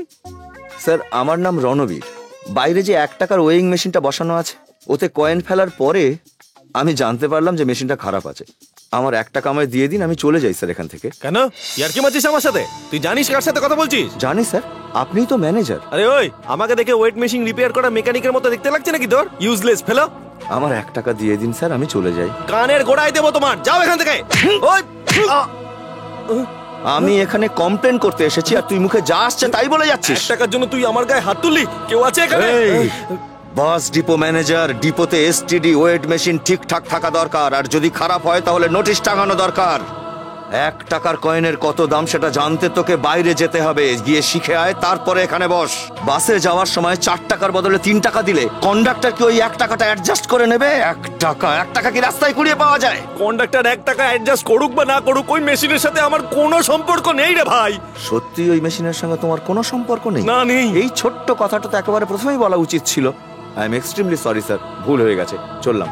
স্যার, আমার নাম রণবীর। বাইরে যে 1 টাকার ওয়েইং মেশিনটা বসানো আছে, ওতে কয়েন ফেলার পরে আমি জানতে পারলাম যে মেশিনটা খারাপ আছে। আমার 1 টাকা আমায় দিয়ে দিন, আমি চলে যাই স্যার এখান থেকে। কেন ইয়ার কি মারছিস আমার সাথে? তুই জানিস কার সাথে কথা বলছিস? জানি স্যার, আপনিই তো ম্যানেজার। আরে ওই, আমাকে দেখে ওয়েট মেশিন রিপেয়ার করা মেকানিকের মতো দেখতে লাগছে নাকি তোর? ইউজলেস ফেলো। আমার 1 টাকা দিয়ে দিন স্যার, আমি চলে যাই। কানের গোড়ায় দেবো তোমার, যাও এখান থেকে। ওই আমি এখানে কমপ্লেন করতে এসেছি আর তুই মুখে যা আসছে তাই বলে যাচ্ছিস। 1 টাকার জন্য তুই আমার গায়ে হাত তুললি? কেউ আছে এখানে? বাস ডিপো ম্যানেজার, ডিপোতে এসটিডি ওয়েট মেশিন ঠিকঠাক থাকা দরকার, আর যদি খারাপ হয় তাহলে নোটিশ টাঙানো দরকার। 1 টাকার কয়েনের কত দাম সেটা জানতে তোকে বাইরে যেতে হবে, গিয়ে শিখে আয়, তারপরে এখানে বস। বাসে যাওয়ার সময় 4 টাকার বদলে 3 টাকা দিলে কন্ডাক্টর কি ওই 1 টাকাটা অ্যাডজাস্ট করে নেবে? 1 টাকা কি রাস্তায় কুড়িয়ে পাওয়া যায়? কন্ডাক্টর 1 টাকা অ্যাডজাস্ট করুক বা না করুক, ওই মেশিনের সাথে আমার কোনো সম্পর্ক নেই রে ভাই। সত্যি ওই মেশিনের সঙ্গে তোমার কোনো সম্পর্ক নেই? না, নেই। এই ছোট্ট কথাটা তো একেবারে প্রথমেই বলা উচিত ছিল। I am extremely sorry sir, ভুল হয়ে গেছে, চললাম।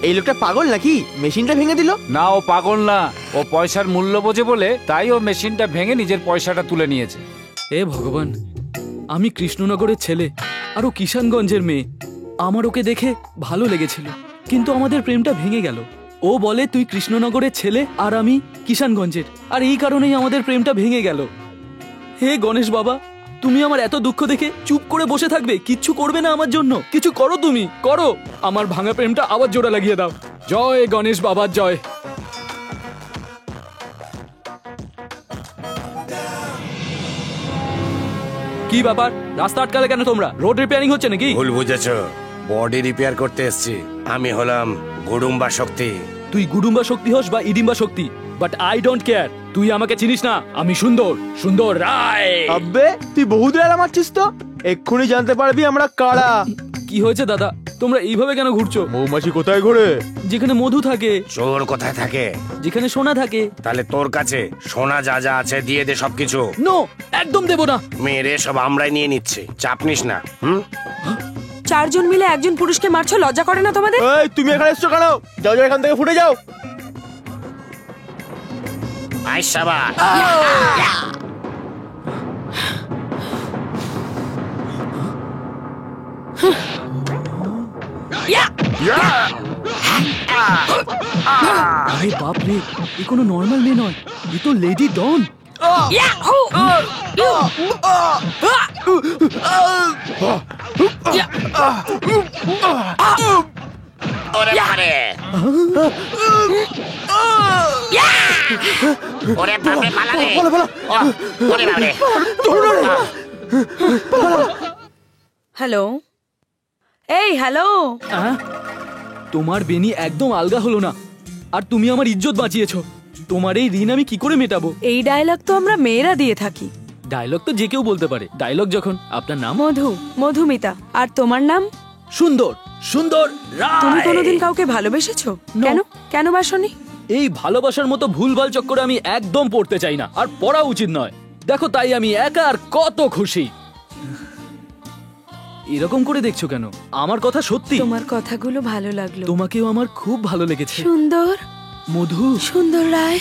এই লোকটা পাগল নাকি? মেশিনটা ভেঙে দিল? না, ও পাগল না, ও পয়সার মূল্য বোঝে বলে তাই ও মেশিনটা ভেঙে নিজের পয়সাটা তুলে নিয়েছে। এ ভগবান, আমি কৃষ্ণনগরের ছেলে আর ও কিষানগঞ্জের মেয়ে। আমার ওকে দেখে ভালো লেগেছিল, কিন্তু আমাদের প্রেমটা ভেঙে গেল। ও বলে তুই কৃষ্ণনগরের ছেলে আর আমি কিষানগঞ্জের, আর এই কারণেই আমাদের প্রেমটা ভেঙে গেল। হে গণেশ বাবা, তুমি আমার এত দুঃখ দেখে চুপ করে বসে থাকবে? কিচ্ছু করবে না আমার জন্য? কিছু করো, তুমি করো, আমার ভাঙা প্রেমটা আবার জোড়া লাগিয়ে দাও। জয় গণেশ বাবার জয়। কি ব্যাপার, রাস্তা আটকালে কেন তোমরা? রোড রিপেয়ারিং হচ্ছে নাকি? ভুল বুঝেছো, বডি রিপেয়ার করতে এসেছি। আমি হলাম গুডুম্বা শক্তি। তুই গুডুম্বা শক্তি হোস বা ইডিম্বা শক্তি, বাট আই ডোন্ট কেয়ার। তুই আমাকে চিনিস না, আমি সুন্দর, সুন্দর রায়। আব্বে, তুই বহু দূরে মারছিস তো, এক্ষুনি জানতে পারবি আমরা কারা। কি হয়েছে দাদা, তোমরা এইভাবে কেন ঘুরছো? মৌমাছি কোথায় ঘোরে? যেখানে মধু থাকে। চোর কোথায় থাকে? যেখানে সোনা থাকে। তাহলে তোর কাছে সোনা যা যা আছে দিয়ে দে সবকিছু। নো, একদম দেব না। মেরে সব আমরাই নিয়ে নিচ্ছে, চাপ নিস না। 4 জন মিলে একজন পুরুষকে মারছো, লজ্জা করে না তোমাদের? এই, তুমি এখানে এসছো কেন? যাও যাও, এখান থেকে ফুটে যাও। আই শাবাশ। আরে বাপ রে, এ কোনো নর্মাল মেয়ে নয়, এ তো লেডি ডন। ওরে বাবারে, ওরে বাবারে, পালা রে। ওরে বাবারে। হ্যালো, এই হ্যালো। তোমার বেনি একদম আলগা হলো না, আর তুমি আমার ইজ্জত বাঁচিয়েছো। তোমার এই ঋণ আমি কি করে মেটাবো? এই ডায়লগ তো আমরা মেয়েরা দিয়ে থাকি। ডায়লগ তো যে কেউ বলতে পারে। ডায়লগ যখন। আপনার নাম? মধুমিতা। আর তোমার নাম? সুন্দর, সুন্দর রায়। তুমি কোনোদিন কাউকে ভালোবেসেছো? কেন কেন বাসনি? এই ভালোবাসার মতো ভুলভাল চক্করে আমি একদম পড়তে চাই না, আর পড়া উচিত নয়। দেখো, তাই আমি একা আর কত খুশি। এরকম করে দেখছো কেন? আমার কথা সত্যি। তোমার কথাগুলো ভালো লাগলো। তোমাকেও আমার খুব ভালো লেগেছে। সুন্দর মধু, সুন্দর রায়,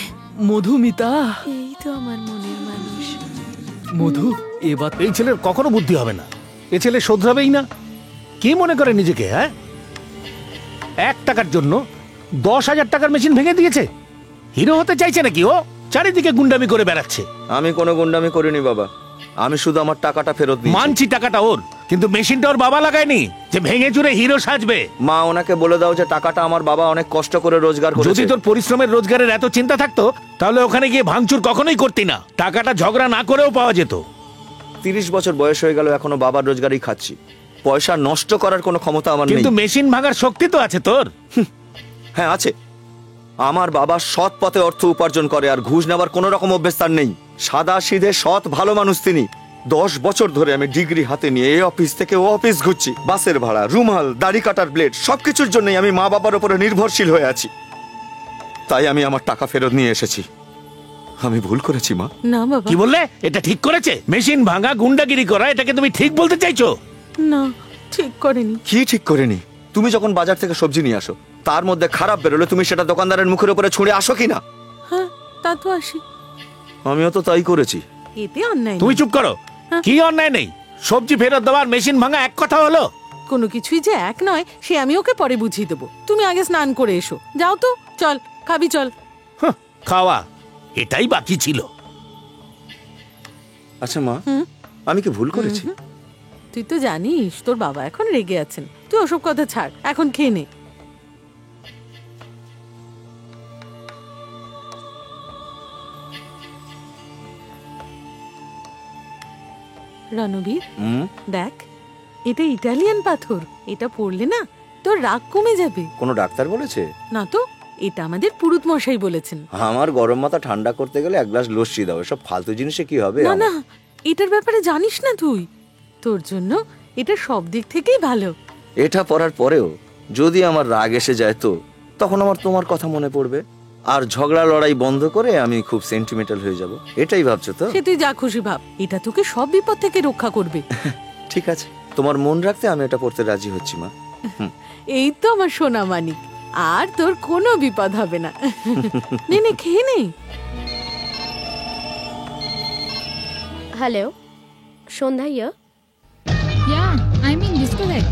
মধুমিতা, এই তো আমার মনের মানুষ। মধু, এবার এই ছেলের কখনো বুদ্ধি হবে না। এ ছেলে শোধরাবেই না। কি মনে করে নিজেকে? হ্যাঁ, 1 টাকার জন্য 10,000 টাকার মেশিন ভেঙে দিয়েছে। হিরো হতে চাইছে নাকি ও? চারিদিকে গুন্ডামি করে বেড়াচ্ছে। আমি কোনো গুন্ডামি করিনি বাবা, আমি শুধু আমার টাকাটা ফেরত দিই। মানছি টাকাটা ওর, কিন্তু মেশিনটা ওর বাবা লাগায়নি যে ভেঙে চুরে হিরো সাজবে। মা, ওনাকে বলে দাও যে টাকাটা আমার বাবা অনেক কষ্ট করে রোজগার করেছে। যদি তোর পরিশ্রমের রোজগারের এত চিন্তা থাকতো তাহলে ওখানে গিয়ে ভাঙচুর কখনোই করতি না। টাকাটা ঝগড়া না করেও পাওয়া যেত। 30 বছর বয়স হয়ে গেল, এখনো বাবার রোজগারই খাচ্ছি। পয়সা নষ্ট করার কোনো ক্ষমতা আমার নেই। কিন্তু মেশিন ভাঙার শক্তি তো আছে তোর। হ্যাঁ আছে। আমার বাবা সৎ পথে অর্থ উপার্জন করে, আর ঘুষ নেওয়ার কোনো রকম অভ্যেস তার নেই। সাদা সিধে সৎ ভালো মানুষ তিনি। 10 বছর ধরে আমি ডিগ্রি হাতে নিয়ে এই অফিস থেকে ও অফিস ঘুরছি। বাসের ভাড়া, রুমাল, দাড়ি কাটার ব্লেড, সবকিছুর জন্যই আমি মা বাবার উপরে নির্ভরশীল হয়ে আছি। তাই আমি আমার টাকা ফেরত নিয়ে এসেছি। আমি ভুল করেছি মা। না বাবা। কি বললে? এটা ঠিক করেছে? মেশিন ভাঙা, গুন্ডাগিরি করা, এটাকে তুমি ঠিক বলতে চাইছো? না, ঠিক করেনি। কি ঠিক করেনি? তুমি যখন বাজার থেকে সবজি নিয়ে আসো, তার মধ্যে খারাপ বেরোলে তুমি সেটা দোকানদারের মুখের উপরে ছুঁড়ে আসো কিনা? হ্যাঁ, তা তো আসি। আমিও তো তাই করেছি। এতে অন্যায় তুমি চুপ করো। কি অন্যায় নেই? সবজি ফেরত দেওয়ার মেশিন ভাঙা এক কথা হলো? কোনো কিছুই যে এক নয় সে আমি ওকে পরে বুঝিয়ে দেবো। তুমি আগে স্নান করে এসো। যাও তো, চল খাবি, চল। খাওয়া এটাই বাকি ছিল। আচ্ছা মা, আমি কি ভুল করেছি? তুই তো জানিস তোর বাবা এখন রেগে আছেন। তুই ওসব কথা ছাড়, এখন খেয়ে নে। রণবীর, দেখ এটা ইটালিয়ান পাথর। এটা পড়লে না তোর রাগ কমে যাবে। কোনো ডাক্তার বলেছে? না তো, এটা আমাদের পুরুত মশাই বলেছেন। আমার গরম মাথা ঠান্ডা করতে গেলে এক গ্লাস লস্যি দাও। এসব ফালতু জিনিসে কি হবে? না না, এটার ব্যাপারে জানিস না তুই। তোর জন্য এটা সব দিক থেকেই ভালো। এটা পড়ার পরেও যদি আমার রাগ এসে যায় তো তখন আমার তোমার কথা মনে পড়বে, আর ঝগড়া লড়াই বন্ধ করে আমি খুব সেন্টিমেন্টাল হয়ে যাব। এটাই ভাবছো তো? সে তুই যা খুশি ভাব, এটা তোকে সব বিপদ থেকে রক্ষা করবে। ঠিক আছে, তোমার মন রাখতে আমি এটা পড়তে রাজি হচ্ছি মা। এই তো আমার সোনা মানিক, আর তোর কোনো বিপদ হবে না। নে নে, খেয়ে নে। Hello, Sandhya yeah? Yeah, I'm in disconnect.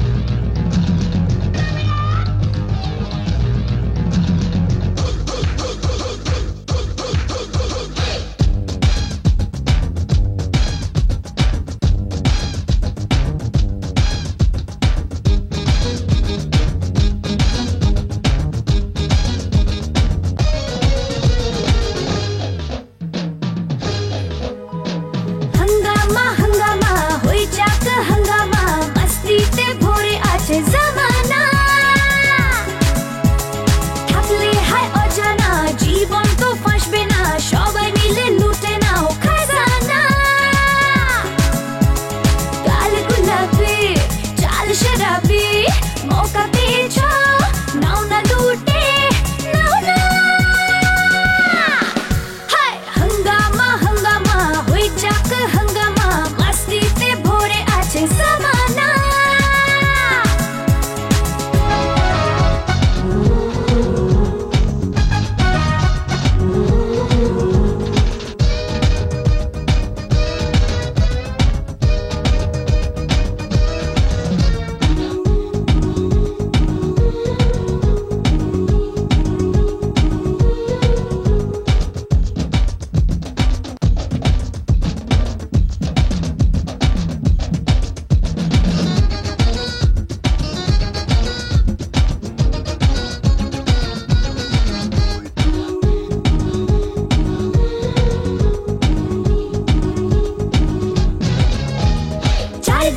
हंगामा हंगामा होई जाक हंगामा, मस्तीते भरे আছে জামানা। থাকলে হায় অজানা, জীবন তো ফাঁসবে না, সবাই মিলে লুটে নাও খাজানা। গাল গোলাপি, চাল শরাবি, মৌকা পেয়েছো, নাও না লুটে, নাও না। হায় হঙ্গামা হঙ্গামা হয়ে যাক হঙ্গামা, মস্তিতে ভরে আছে জামানা।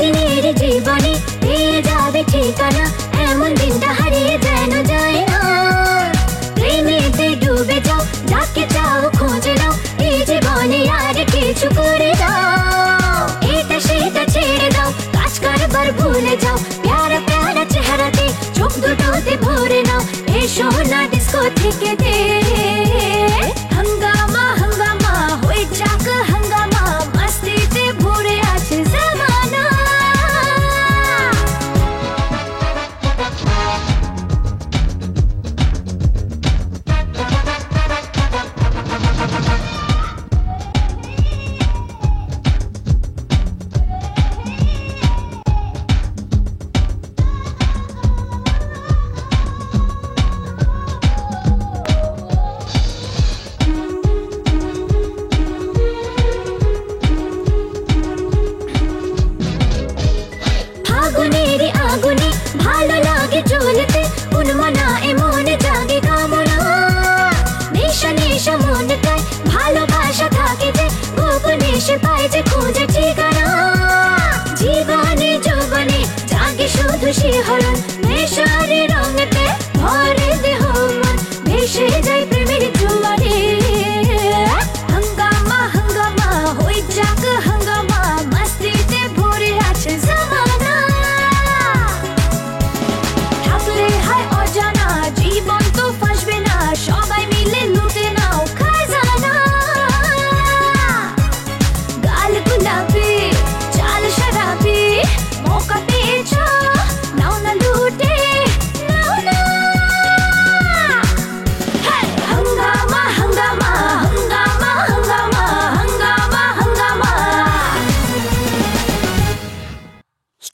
দিনের জীবনে পেয়ে যাবে ঠিকানা, এমন দিনটা হারিয়ে যেন যায় না। প্রেমেতে ডুবে যাও, যাকে চাও খুঁজে নাও, এই জীবনে আর কিছু করে দাও। এটা সেটা ছেড়ে দাও, কাজ কারবার ভুলে যাও, প্যারা প্যারা চেহারাতে চোখ দুটোতে ভরে নাও। এসো না ডিস্কো থেকে দে হঙ্গামা হঙ্গামা হয়ে যাক হঙ্গামা, মস্তিতে ভরে আছে জামানা। ফাগুনেরই আগুনে ভালো লাগে জ্বলতে, উন্মনা এমন জাগে কামনা। নেশা নেশা মনটায় ভালোবাসা থাকে যে, গোপনে সে পায় যে খুঁজে ঠিকানা।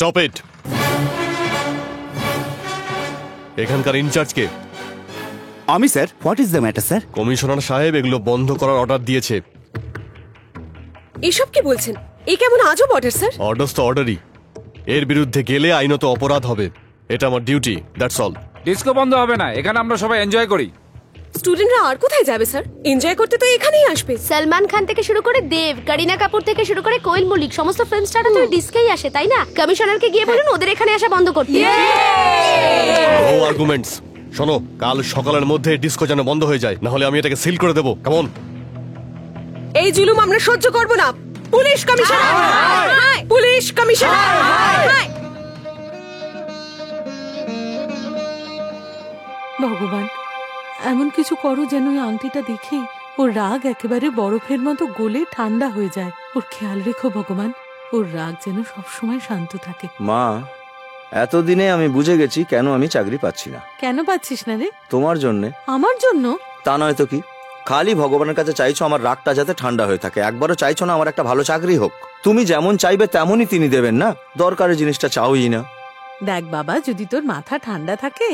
Stop it. এখানকার ইনচার্জ কে? আমি sir. What is the matter sir? Commissioner সাহেব এগুলো বন্ধ করার অর্ডার দিয়েছে। এসব কি বলছেন? এই কেমন আজব অর্ডার স্যার? অর্ডার তো অর্ডারই, এর বিরুদ্ধে গেলে আইনত অপরাধ হবে। এটা আমার ডিউটি, দ্যাটস অল। ডিস্কো বন্ধ হবে না, এখানে আমরা সবাই এনজয় করি। স্টুডেন্টরা আর কোথায় যাবে স্যার? এনজয় করতে তো এখানেই আসবে। সলমান খান থেকে শুরু করে দেব, করিনা কাপুর থেকে শুরু করে কোয়েল মল্লিক, সমস্ত ফিল্ম স্টাররা তো ডিস্কেই আসে, তাই না? কমিশনারকে গিয়ে বলুন ওদের এখানে আসা বন্ধ করতে। No arguments. শোনো, কাল সকালের মধ্যে ডিস্কো যেন বন্ধ হয়ে যায়, না হলে আমি এটাকে সিল করে দেবো। কেমন? এই জুলুম আমরা সহ্য করব না। Police commissioner, police commissioner. ভগবান, এমন কিছু করো যেন ওই আংটিটা দেখে ওর রাগ একেবারে বরফের মতো গলে ঠান্ডা হয়ে যায়। ওর খেয়াল রেখো ভগবান, ওর রাগ যেন সবসময় শান্ত থাকে। মা, এতদিনে আমি বুঝে গেছি কেন আমি চাকরি পাচ্ছি না। কেন পাচ্ছিস না রে? তোমার জন্যে। আমার জন্য? তা নয় তো কি, খালি ভগবানের কাছে চাইছো আমার রাগটা যাতে ঠান্ডা হয়ে থাকে, একবারও চাইছো না আমার একটা ভালো চাকরি হোক। তুমি যেমন চাইবে তেমনই তিনি দেবেন না, দরকারি জিনিসটা চাওই না। দেখ বাবা, যদি তোর মাথা ঠান্ডা থাকে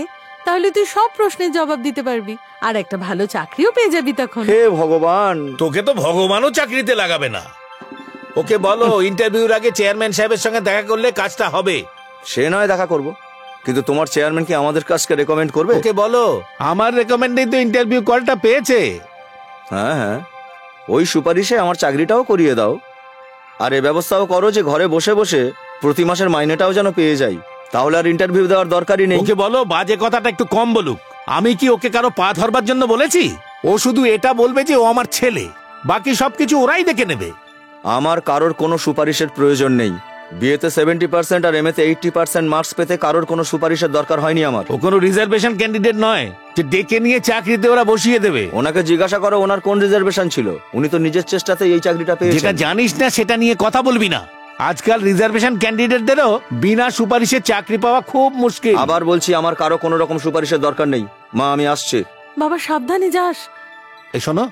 তাহলে তুই সব প্রশ্নের জবাব দিতে পারবি, আর একটা ভালো চাকরিও পেয়ে যাবি তখন। হে ভগবান! তোকে তো ভগবানও চাকরিতে লাগাবে না। ওকে বলো ইন্টারভিউর আগে চেয়ারম্যান সাহেবের সঙ্গে দেখা করলে কাজটা হবে। সে নয় দেখা করব, কিন্তু তোমার চেয়ারম্যান কি আমাদের কাজকে রেকমেন্ড করবে? ওকে বলো আমার রেকমেন্ডেই তো ইন্টারভিউ কলটা পেয়েছে। হ্যাঁ হ্যাঁ, ওই সুপারিশে আমার চাকরিটাও করিয়ে দাও, আর এ ব্যবস্থাও করো যে ঘরে বসে বসে প্রতি মাসের মাইনেটাও যেন পেয়ে যাই, তাহলে আর ইন্টারভিউ দেওয়ার দরকারই নেই। ওকে বলো বাজে কথাটা একটু কম বলুক। আমি কি ওকে কারো পা ধরবার জন্য বলেছি? ও শুধু এটা বলবে যে ও আমার ছেলে, বাকি সবকিছু ওরাই দেখে নেবে। আমার কারোর কোনো সুপারিশের প্রয়োজন নেই। বিয়েতে 70% আর এমএতে 80% মার্কস পেতে কারোর কোনো সুপারিশের দরকার হয়নি আমার। ও কোনো রিজার্ভেশন ক্যান্ডিডেট নয় যে ডেকে নিয়ে চাকরিতে ওরা বসিয়ে দেবে। ওনাকে জিজ্ঞাসা করো ওনার কোন রিজার্ভেশন ছিল, উনি তো নিজের চেষ্টাতে এই চাকরিটা পেয়েছেন। যেটা জানিস না সেটা নিয়ে কথা বলবি না। আজকাল রিজার্ভেশন ক্যান্ডিডেটদেরও বিনা সুপারিশে চাকরি পাওয়া খুব মুশকিল। আবার বলছি আমার কারো কোনো রকম সুপারিশের দরকার নেই। মা, আমি আসছি। বাবা সাবধানে যাস। এই শোনো,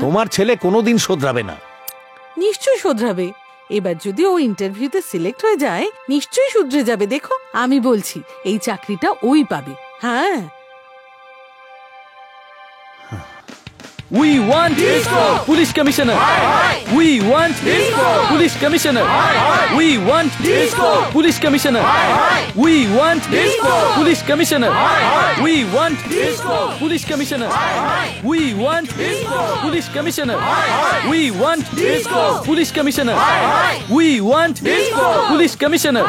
তোমার ছেলে কোনোদিন শোধরাবে না। নিশ্চয়ই শোধরাবে। এবার যদি ও ইন্টারভিউতে সিলেক্ট হয়ে যায় নিশ্চয়ই শুধরে যাবে। দেখো আমি বলছি এই চাকরিটা ওই পাবে। হ্যাঁ। We want disco, police commissioner. We want disco, police commissioner. We want disco, police commissioner. We want disco, police commissioner. We want disco, police commissioner. We want disco, police commissioner. We want disco, police commissioner. We want disco, police commissioner.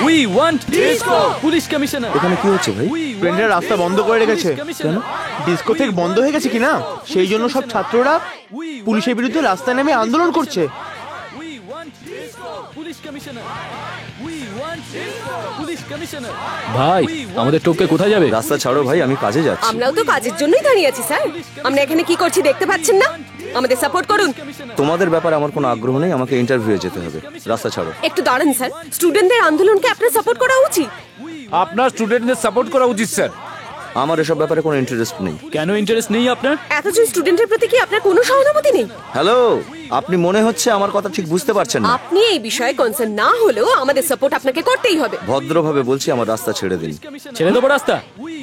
We want disco, police commissioner. এখানে কি হচ্ছে ভাই? ট্রেনটা রাস্তা বন্ধ করে রেখেছে। কেন? ডিস্কো থেকে বন্ধ হয়ে গেছে কিনা, সেই জন্য সব ছাত্ররা পুলিশের বিরুদ্ধে রাস্তায় নেমে আন্দোলন করছে। ভাই আমাদের টোপকে কোথায় যাবে? রাস্তা ছাড়ো ভাই, আমি কাজে যাচ্ছি। আমরাও তো কাজের জন্যই দাঁড়িয়ে আছি স্যার। আমরা এখানে কি করছি দেখতে পাচ্ছেন না? আমাদের সাপোর্ট করুন। তোমাদের ব্যাপারে আমার কোনো আগ্রহ নেই, আমাকে ইন্টারভিউ যেতে হবে। রাস্তা ছাড়ো। একটু দাঁড়ান স্যার, স্টুডেন্টদের আন্দোলনকে আপনার সাপোর্ট করা উচিত। আপনার স্টুডেন্টদের সাপোর্ট করা উচিত স্যার। আমার এসব ব্যাপারে কোনো ইন্টারেস্ট নেই। কেন ইন্টারেস্ট নেই আপনার? এতজন স্টুডেন্টের প্রতি কি আপনার কোনো সহানুভূতি নেই? হ্যালো, আপনি মনে হচ্ছে আমার কথা ঠিক বুঝতে পারছেন না। আপনি এই বিষয়ে কনসার্ন না হলেও আমাদের সাপোর্ট আপনাকে করতেই হবে। ভদ্রভাবে বলছি, আমার রাস্তা ছেড়ে দিন। ছেড়ে দেবো রাস্তা?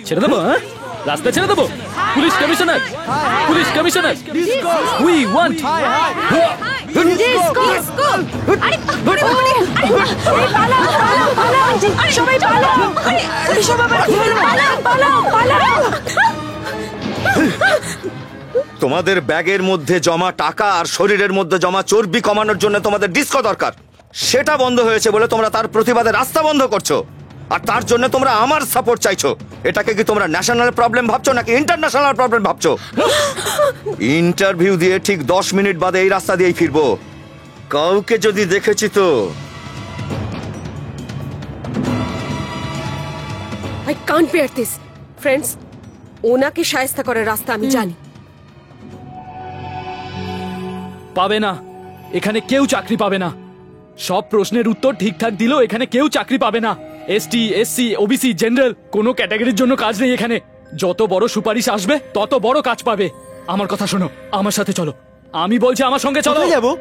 ছেড়ে দেবো? হ্যাঁ, রাস্তা ছেড়ে দেবো? Police commissioner, police commissioner, we want disco. আরে আরে আরে পালাও পালাও পালাও, সবাই পালাও। আরে সবাই পালাও পালাও পালাও। তোমাদের ব্যাগের মধ্যে জমা টাকা আর শরীরের মধ্যে জমা চর্বি কমানোর জন্য তোমাদের ডিস্কো দরকার। সেটা বন্ধ হয়েছে বলে তোমরা তার প্রতিবাদে রাস্তা বন্ধ করছো, আর তার জন্য তোমরা আমার সাপোর্ট চাইছো। এটাকে কি তোমরা ন্যাশনাল প্রবলেম ভাবছো নাকি ইন্টারন্যাশনাল প্রবলেম ভাবছো? ইন্টারভিউ দিয়ে ঠিক 10 মিনিট বাদে এই রাস্তা দিয়েই ফিরবো। কাউকে যদি দেখেছি তো। I can't bear this. Friends, ওনাকে শায়েস্তা করার রাস্তা আমি জানি। পাবে না, এখানে কেউ চাকরি পাবে না। সব প্রশ্নের উত্তর ঠিকঠাক দিলেও এখানে কেউ চাকরি পাবে না। এসটি, এসসি, ওবিসি, জেনারেল কোনো ক্যাটাগরির জন্য কাজ নেই এখানে। যত বড় সুপারিশ আসবে তত বড় কাজ পাবে। আমার কথা শোনো, আমার সাথে চলো। আমি বলছি আমার সঙ্গে চলো। কোথায় যাবো?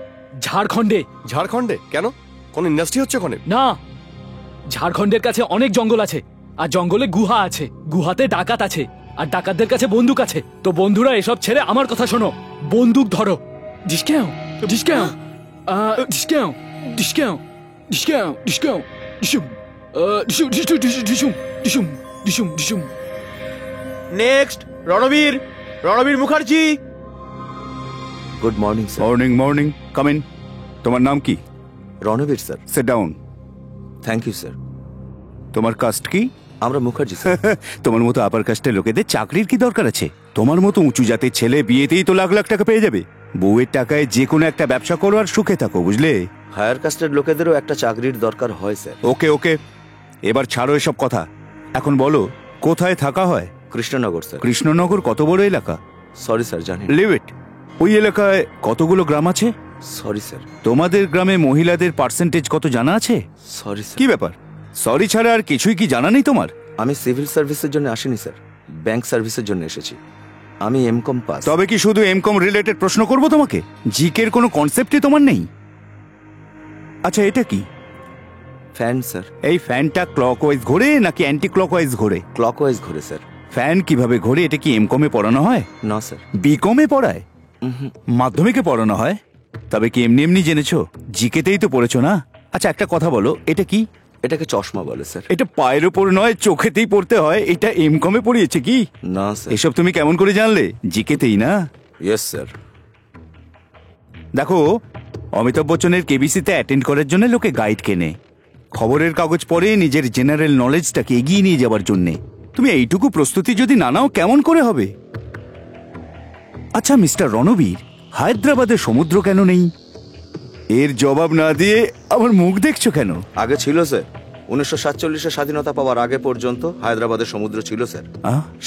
ঝাড়খণ্ডে। ঝাড়খণ্ডে কেন? কোন ইন্ডাস্ট্রি হচ্ছে ওখানে? না, ঝাড়খণ্ডের কাছে অনেক জঙ্গল আছে, আর জঙ্গলে গুহা আছে, গুহাতে ডাকাত আছে, আর ডাকাতদের কাছে বন্দুক আছে। তো বন্ধুরা এসব ছেড়ে আমার কথা শোনো, বন্দুক ধরো। ডিসকাউ ডিসকাউ ডিসকাউ ডিসকাউ ডিসকাউ ডিসকাউ ডিসুম ডিসুম ডিসুম ডিসুম ডিসুম ডিসুম ডিসুম। Next Ranbir, Ranbir Mukherjee. Good morning sir. Morning morning, come in. তোমার নাম কি? Ranbir sir. Sit down. Thank you sir. তোমার কাস্ট কি? আমরা মুখার্জি স্যার। তোমার মতো আপার কাস্টের লোকেদের চাকরির কি দরকার আছে? তোমার মতো উঁচু জাতের ছেলে বিয়েতেই তো লাখ লাখ টাকা পেয়ে যাবে। বউয়ের টাকায় যে কোনো একটা ব্যবসা করো আর সুখে থাকো, বুঝলে? হায়ার কাস্টের লোকেদেরও একটা চাকরির দরকার হয় স্যার। ওকে ওকে, এবার ছাড়ো এসব কথা। এখন বলো কোথায় থাকা হয়? কৃষ্ণনগর স্যার। কৃষ্ণনগর কত বড় এলাকা? সরি স্যার, জানি। Leave it. ওই এলাকায় কতগুলো গ্রাম আছে? Sorry sir. তোমাদের গ্রামে মহিলাদের পার্সেন্টেজ কত জানা আছে? Sorry sir. কি ব্যাপার, সরি ছাড়া আর কিছুই কি জানা নেই তোমার? আমি সিভিল সার্ভিসের জন্য আসিনি স্যার, ব্যাংক সার্ভিসের জন্য এসেছি। আমি এমকম পাস। তবে কি শুধু এমকম রিলেটেড প্রশ্ন করব তোমাকে? জিকের কোনো কনসেপ্টই তোমার নেই? আচ্ছা, এটা কি? Fan sir. এই ফ্যানটা ক্লকওয়াইজ ঘোরে নাকি অ্যান্টি ক্লকওয়াইজ ঘোরে? ক্লকওয়াইজ ঘোরে স্যার। ফ্যান কিভাবে ঘোরে এটা কি এমকমে পড়ানো হয়? না স্যার। বিকমে পড়ায়? মাধ্যমিকে পড়ানো হয়? তবে কি এমনি এমনি জেনেছো? জিকেতেই তো পড়েছো না? আচ্ছা, একটা কথা বলো, এটা কি? এটাকে চশমা বলে স্যার। এটা পায়ের ওপর নয়, চোখেতেই পড়তে হয়। এটা এমকমে পড়িয়েছে কি? না স্যার। এসব তুমি কেমন করে জানলে? জিকেতেই না? Yes sir. দেখো, অমিতাভ বচ্চনের কেবিসিতে অ্যাটেন্ড করার জন্য লোকে গাইড কেনে, খবরের কাগজ পড়ে নিজের জেনারেল নলেজটাকে এগিয়ে নিয়ে যাওয়ার জন্যে। তুমি এইটুকু প্রস্তুতি যদি না নাও কেমন করে হবে? আচ্ছা মিস্টার রণবীর, হায়দ্রাবাদে সমুদ্র কেন নেই? এর জবাব না দিয়ে আমার মুখ দেখছো কেন? আগে ছিল স্যার। 1947-এ স্বাধীনতা পাওয়ার আগে পর্যন্ত হায়দ্রাবাদের সমুদ্র ছিল স্যার।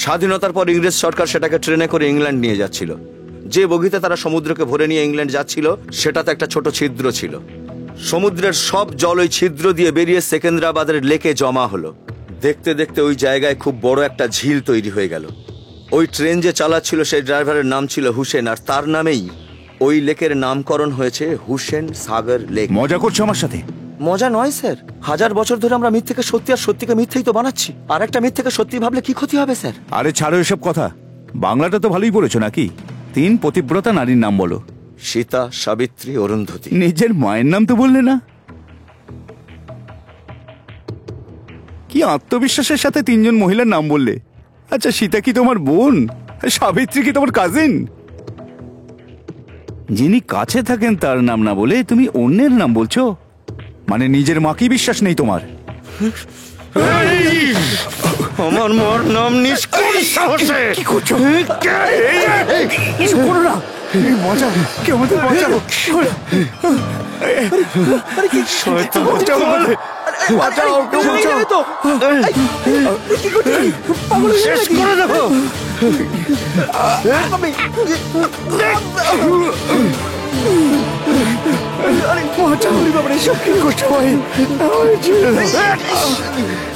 স্বাধীনতার পর ইংরেজ সরকার সেটাকে ট্রেনে করে ইংল্যান্ড নিয়ে যাচ্ছিল। যে বগিতে তারা সমুদ্রকে ভরে নিয়ে ইংল্যান্ড যাচ্ছিল সেটাতে একটা ছোট ছিদ্র ছিল। সমুদ্রের সব জল ওই ছিদ্র দিয়ে বেরিয়ে সেকেন্দ্রাবাদের লেকে জমা হলো। দেখতে দেখতে ওই জায়গায় খুব বড় একটা ঝিল তৈরি হয়ে গেল। ওই ট্রেন যে চালাচ্ছিল সেই ড্রাইভারের নাম ছিল হুসেন, আর তার নামেই ওই লেকের নামকরণ হয়েছে হুসেন সাগর লেক। মজা করছো আমার সাথে? মজা নয় স্যার, 1000 বছর ধরে আমরা মিথ্যেকে সত্যি আর সত্যিকে মিথ্যেই তো বানাচ্ছি। আর একটা মিথ্যেকে সত্যি ভাবলে কি ক্ষতি হবে স্যার? আরে ছাড়ো এসব কথা। বাংলাটা তো ভালোই পড়েছো নাকি? 3 পতিব্রতা নারীর নাম বলো। সীতা, সাবিত্রী, অরুন্ধতী। নিজের মায়ের নাম তো বললে না? কি আত্মবিশ্বাসের সাথে 3 জন মহিলার নাম বললে। আচ্ছা, সীতা কি তোমার বোন? সাবিত্রী কি তোমার কাজিন? যিনি কাছে থাকেন তার নাম না বলে তুমি অন্যের নাম বলছো? মানে নিজের মাকেই বিশ্বাস নেই তোমার? আমার মার নাম নিষ্কুল সাহসে। কি করছো? কিছু করো না, বাঁচাও, কেউ আমাদের বাঁচাও। শয়তান, বাঁচাও আমাদের, বাঁচাও, কেউ বাঁচাও। শেষ করে দেবো।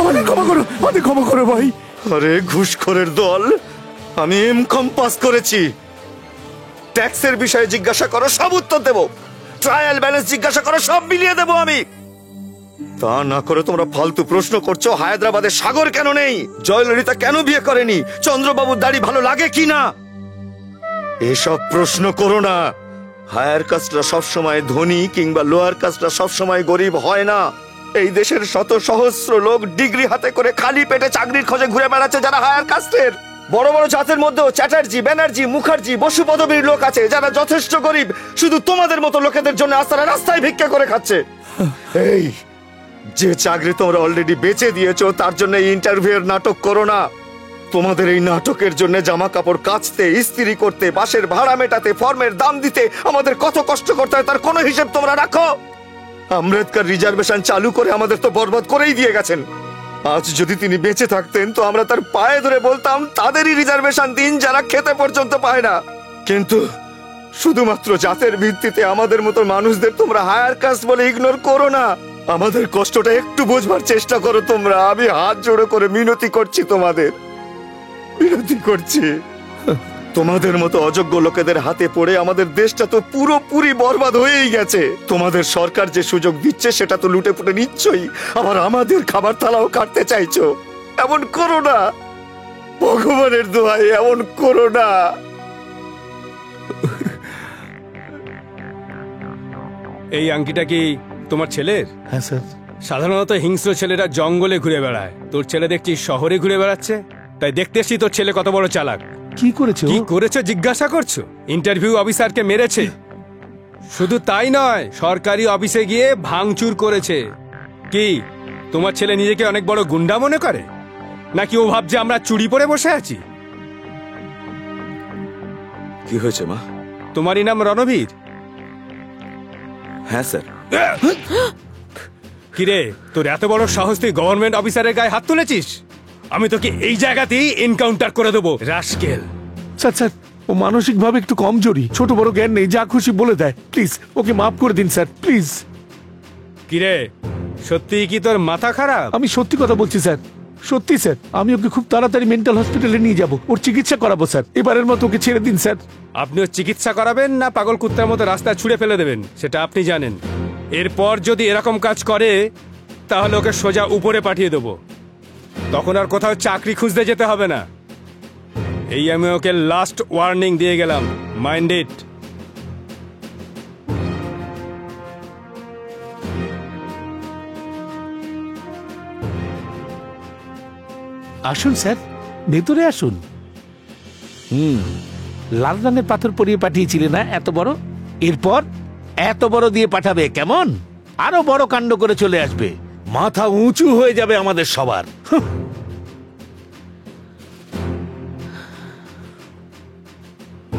আমাদের ক্ষমা করো, আমাদের ক্ষমা করো ভাই। আরে ঘুষখোরের দল, আমি এমকম পাস করেছি। ট্যাক্সের বিষয়ে জিজ্ঞাসা করো, সব উত্তর দেবো। ট্রায়াল ব্যালেন্স জিজ্ঞাসা করো, সব মিলিয়ে দেবো আমি। তা না করে তোমরা ফালতু প্রশ্ন করছো। হায়দ্রাবাদে সাগর কেন নেই? জয়ললিতা কেন বিয়ে করেনি? চন্দ্রবাবুর দাড়ি ভালো লাগে কি না? এসব প্রশ্ন করো না। হায়ার কাস্টরা সবসময় ধনী কিংবা লোয়ার কাস্টরা সবসময় গরিব হয় না। এই দেশের শত সহস্র লোক ডিগ্রি হাতে করে খালি পেটে চাকরির খোঁজে ঘুরে বেড়াচ্ছে যারা হায়ার কাস্টের। বড় বড় জাতের মধ্যেও চ্যাটার্জি, ব্যানার্জি, মুখার্জি, বসু পদবীর লোক আছে যারা যথেষ্ট গরিব, শুধু তোমাদের মতো লোকেদের জন্য আস্তারা রাস্তায় ভিক্ষা করে খাচ্ছে। এই যে চাকরি তোমরা অলরেডি বেচে দিয়েছো তার জন্য ইন্টারভিউয়ের নাটক করো না। তোমাদের এই নাটকের জন্য জামা কাপড় কাচতে, ইস্ত্রি করতে, বাসের ভাড়া মেটাতে, ফর্মের দাম দিতে আমাদের কত কষ্ট করতে হয় তার কোনো হিসেব তোমরা রাখো? আম্বেদকর রিজার্ভেশন চালু করে আমাদের তো বরবাদ করেই দিয়ে গেছেন। আজ যদি তিনি বেঁচে থাকতেন তো আমরা তার পায়ে ধরে বলতাম তাদেরই রিজার্ভেশন দিন যারা খেতে পর্যন্ত পায় না। কিন্তু শুধুমাত্র জাতের ভিত্তিতে আমাদের মতো মানুষদের তোমরা হায়ার কাস্ট বলে ইগনোর করো না। আমাদের কষ্টটা একটু বোঝবার চেষ্টা করো তোমরা। আমি হাত জোড়ো করে মিনতি করছি, তোমাদের মিনতি করছি। তোমাদের মতো অযোগ্য লোকেদের হাতে পড়ে আমাদের দেশটা তো পুরোপুরি বরবাদ হয়েই গেছে। তোমাদের সরকার যে সুযোগ দিচ্ছে সেটা তো লুটে পুটে নিচ্ছই, আবার আমাদের খাবার থালাও কাটতে চাইছো। এমন করো না, ভগবানের দোহাই এমন করো না। এই আংটিটা কি তোমার ছেলের? হ্যাঁ স্যার। সাধারণত হিংস্র ছেলেরা জঙ্গলে ঘুরে বেড়ায়, তোর ছেলে দেখছি শহরে ঘুরে বেড়াচ্ছে। তাই দেখতে এসছি তোর ছেলে কত বড় চালাক। কি করেছে? কি করেছে জিজ্ঞাসা করছো? ইন্টারভিউ অফিসারকে মেরেছে। শুধু তাই নয়, সরকারি অফিসে গিয়ে ভাঙচুর করেছে। কি তোমার ছেলে নিজেকে অনেক বড় গুন্ডা মনে করে, নাকি ও ভাবছে আমরা চুরি পরে বসে আছি? কি হয়েছে মা? তোমারই নাম রণবীর? হ্যাঁ স্যার। কিরে, তোর এত বড় সাহস, তুই গভর্নমেন্ট অফিসারের গায়ে হাত তুলেছিস? আমি তোকে এই জায়গাতেই এনকাউন্টার করে দেবো, রাস্কেল। স্যার স্যার, ও মানসিকভাবে একটু কমজোরি, ছোট বড় জ্ঞান নেই, যা খুশি বলে দেয়। প্লিজ ওকে মাফ করে দিন স্যার, প্লিজ। কিরে, সত্যি কি তোর মাথা খারাপ? আমি সত্যি কথা বলছি স্যার, সত্যি স্যার। আমি ওকে খুব তাড়াতাড়ি মেন্টাল হসপিটালে নিয়ে যাব, ওর চিকিৎসা করাবো স্যার। এবারের মতো ওকে ছেড়ে দিন স্যার। আপনি ওর চিকিৎসা করাবেন না পাগল কুত্তার মতো রাস্তায় ছুঁড়ে ফেলে দেবেন সেটা আপনি জানেন। এরপর যদি এরকম কাজ করে তাহলে ওকে সোজা উপরে পাঠিয়ে দেবো, তখন আর কোথাও চাকরি খুঁজতে যেতে হবে না। এই আমি ওকে লাস্ট ওয়ার্নিং দিয়ে গেলাম, মাইন্ড ইট। আসুন স্যার, ভেতরে আসুন। লাল রঙের পাথর পরিয়ে পাঠিয়েছিলে না এত বড়, এরপর এত বড় দিয়ে পাঠাবে কেমন? আরো বড় কাণ্ড করে চলে আসবে, মাথা উঁচু হয়ে যাবে আমাদের সবার।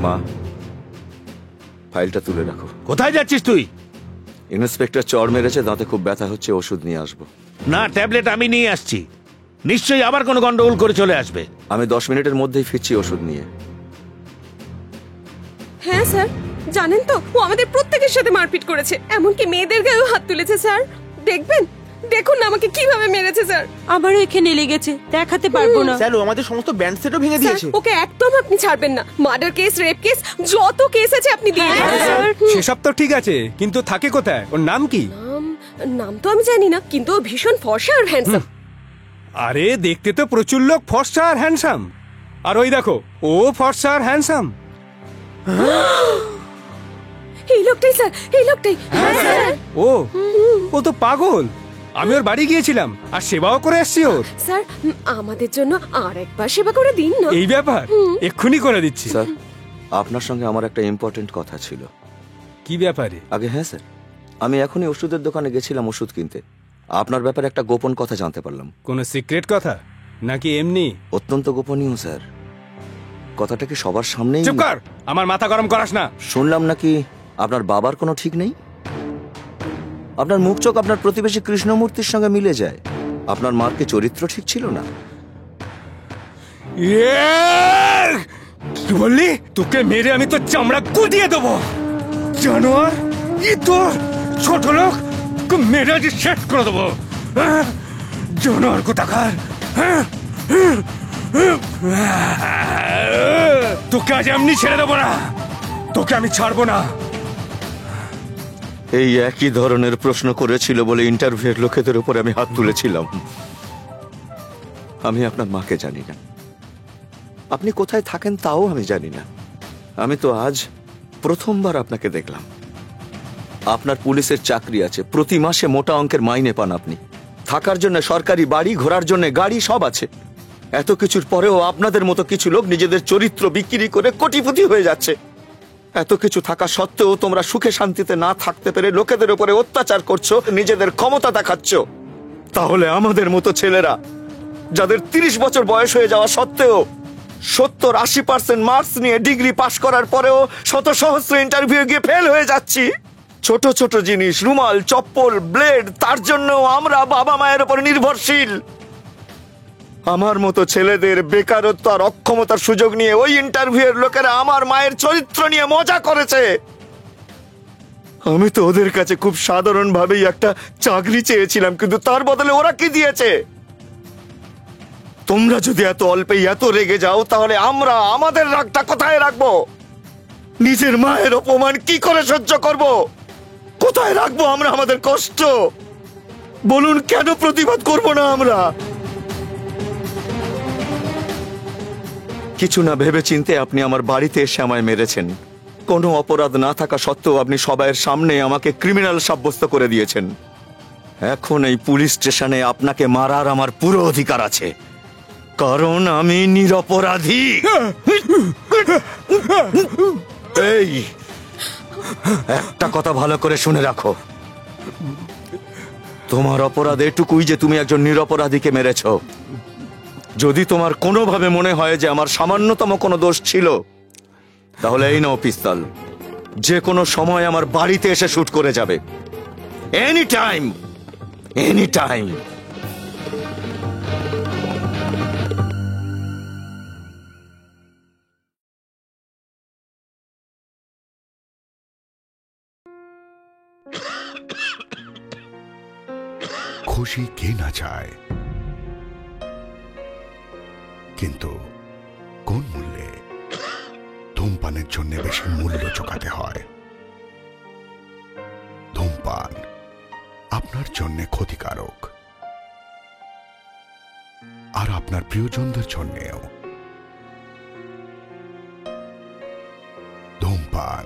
মা, ফাইলটা তুলে রাখো। কোথায় যাচ্ছিস তুই? ইন্সপেক্টর চড় মেরেছে, দাঁতে খুব ব্যথা হচ্ছে, ওষুধ নিয়ে আসবো। না, ট্যাবলেট আমি নিয়ে আসছি, নিশ্চয়ই আবার কোনো গন্ডগোল করে চলে আসবে। আমি 10 মিনিটের মধ্যেই ফিরছি ওষুধ নিয়ে। হ্যাঁ স্যার, জানেন তো ও আমাদের প্রত্যেকের সাথে মারপিট করেছে, এমনকি মেয়েদের গায়েও হাত তুলেছে। স্যার দেখবেন, দেখুন না আমাকে কিভাবে মেরেছে। স্যার আবারও এখানে লেগেছে, দেখাতে পারবো না। স্যার ও আমাদের সমস্ত ব্যান্ড সেটও ভেঙে দিয়েছে। ওকে একদম আপনি ছাড়বেন না। মার্ডার কেস, রেপ কেস, যত কেস আছে আপনি দিয়ে দিন। সেসব তো ঠিক আছে, কিন্তু থাকে কোথায়? ওর নাম কি? নাম তো আমি জানি না, কিন্তু ও ভীষণ ফর্সা আর হ্যান্ডসাম। আরে দেখতে তো প্রচুর লোক ফর্সা আর হ্যান্ডসাম, আর ওই দেখো ও ফর্সা আর হ্যান্ডসাম। এই লোকটাই স্যার, এই লোকটাই। ও তো পাগল। আমি ওর বাড়ি গিয়েছিলাম আর সেবাও করে এসছি ওর। স্যার আমাদের জন্য আর একবার সেবা করে দিন না। এই ব্যাপার এক্ষুনি করে দিচ্ছি। স্যার আপনার সঙ্গে আমার একটা ইম্পর্টেন্ট কথা ছিল। কি ব্যাপারে? আগে হ্যাঁ স্যার, আমি এখনই ওষুধের দোকানে গেছিলাম ওষুধ কিনতে। আপনার ব্যাপারে একটা গোপন কথা জানতে পারলাম। কোনো সিক্রেট কথা নাকি এমনি? অত্যন্ত গোপনীয় স্যার। কথাটা কি সবার সামনেই? চুপ কর, আমার মাথা গরম করাস না। শুনলাম নাকি আপনার বাবার কোনো ঠিক নেই। আপনার মুখ চোখ আপনার প্রতিবেশী কৃষ্ণমূর্তির সঙ্গে মিলে যায়। আপনার মার কি চরিত্র ঠিক ছিল না? কি বললি? তোকে মেরে আমি তো চামড়া গুটিয়ে দেবো জানোয়ার। কি তোর ছোট লোক, মেরে আজ শেষ করে দেবো জানোয়ার কোথাকার। তোকে আজ এমনি ছেড়ে দেবো না, তোকে আমি ছাড়বো না। এই একই ধরনের প্রশ্ন করেছিল বলে ইন্টারভিউয়ের লোকেদের উপরে আমি হাত তুলেছিলাম। আমি আপনার মাকে জানি না, আপনি কোথায় থাকেন তাও আমি জানি না। আমি তো আজ প্রথমবার আপনাকে দেখলাম। আপনার পুলিশের চাকরি আছে, প্রতি মাসে মোটা অঙ্কের মাইনে পান আপনি, থাকার জন্য সরকারি বাড়ি, ঘোরার জন্য গাড়ি, সব আছে। এত কিছুর পরেও আপনাদের মতো কিছু লোক নিজেদের চরিত্র বিক্রি করে কোটিপতি হয়ে যাচ্ছে। এত কিছু থাকা সত্ত্বেও তোমরা সুখে শান্তিতে না থাকতে পেরে লোকেদের উপরে অত্যাচার করছো, নিজেদের ক্ষমতা দেখাচ্ছ। তাহলে আমাদের মতো ছেলেরা যাদের 30 বছর বয়স হয়ে যাওয়া সত্ত্বেও 70-80% মার্কস নিয়ে ডিগ্রি পাশ করার পরেও শত সহস্র ইন্টারভিউ গিয়ে ফেল হয়ে যাচ্ছি। ছোট ছোট জিনিস, রুমাল, চপ্পল, ব্লেড, তার জন্য আমরা বাবা মায়ের উপর নির্ভরশীল। আমার মতো ছেলেদের বেকারত্ব আর অক্ষমতার সুযোগ নিয়ে ওই ইন্টারভিউয়ের লোকেরা আমার মায়ের চরিত্র নিয়ে মজা করেছে। আমি তো ওদের কাছে খুব সাধারণভাবেই একটা চাকরি চেয়েছিলাম, কিন্তু তার বদলে ওরা কি দিয়েছে? তোমরা যদি এত অল্পেই এত রেগে যাও তাহলে আমরা আমাদের রাগটা কোথায় রাখবো? নিজের মায়ের অপমান কি করে সহ্য করব? কোথায় রাখবো আমরা আমাদের কষ্ট? বলুন, কেন প্রতিবাদ করব না আমরা? কিছু না ভেবে চিন্তে আপনি আমার বাড়িতে এসে আমায় মেরেছেন। কোনো অপরাধ না থাকা সত্ত্বেও আপনি সবাইয়ের সামনে আমাকে ক্রিমিনাল সাব্যস্ত করে দিয়েছেন। এখন এই পুলিশ স্টেশনে আপনাকে মারার আমার পুরো অধিকার আছে, কারণ আমি নিরপরাধী। এই একটা কথা ভালো করে শুনে রাখো, তোমার অপরাধ এটুকুই যে তুমি একজন নিরপরাধীকে মেরেছ। যদি তোমার কোনোভাবে মনে হয় যে আমার সামান্যতম কোনো দোষ ছিল, তাহলে এই নাও পিস্তল। যে কোনো সময় আমার বাড়িতে এসে শুট করে যাবে। Any time, any time. খুশি কে না চায়, কিন্তু কোন মূল্যে? ধূমপানের জন্য বেশি মূল্য চোকাতে হয়। ধূমপান আপনার জন্য ক্ষতিকারক, আর আপনার প্রিয়জনদের জন্যেও। ধূমপান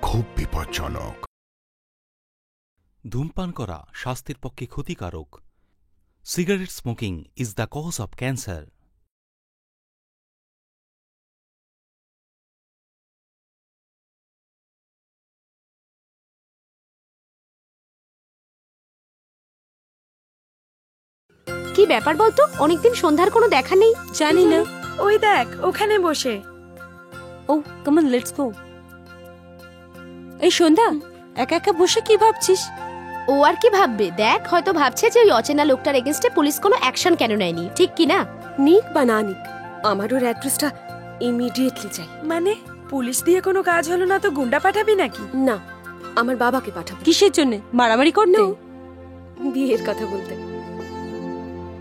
খুব বিপজ্জনক। ধূমপান করা স্বাস্থ্যের পক্ষে ক্ষতিকারক। Cigarette smoking is the cause of cancer. কি ব্যাপার বলতো? অনেকদিন সন্ধ্যার কোনো দেখা নেই। জানি না। ওই দেখ ওখানে বসে। ও কাম অন, লেটস গো। এই সন্ধ্যা, একা একা বসে কি ভাবছিস? ও আর কি ভাববে, দেখ হয়তো ভাবছে যে ওই অচেনা লোকটার এগেইনস্টে পুলিশ কোনো অ্যাকশন কেন নেয়নি। ঠিক কি না? নিক বা না নিক, আমার ওর অ্যাড্রেসটা ইমিডিয়েটলি চাই। মানে পুলিশ দিয়ে কোনো কাজ হলো না তো গুন্ডা পাঠাবি নাকি? না, আমার বাবাকে পাঠাবো। কিসের জন্য? মারামারি করতে? বিয়ের কথা বলতে।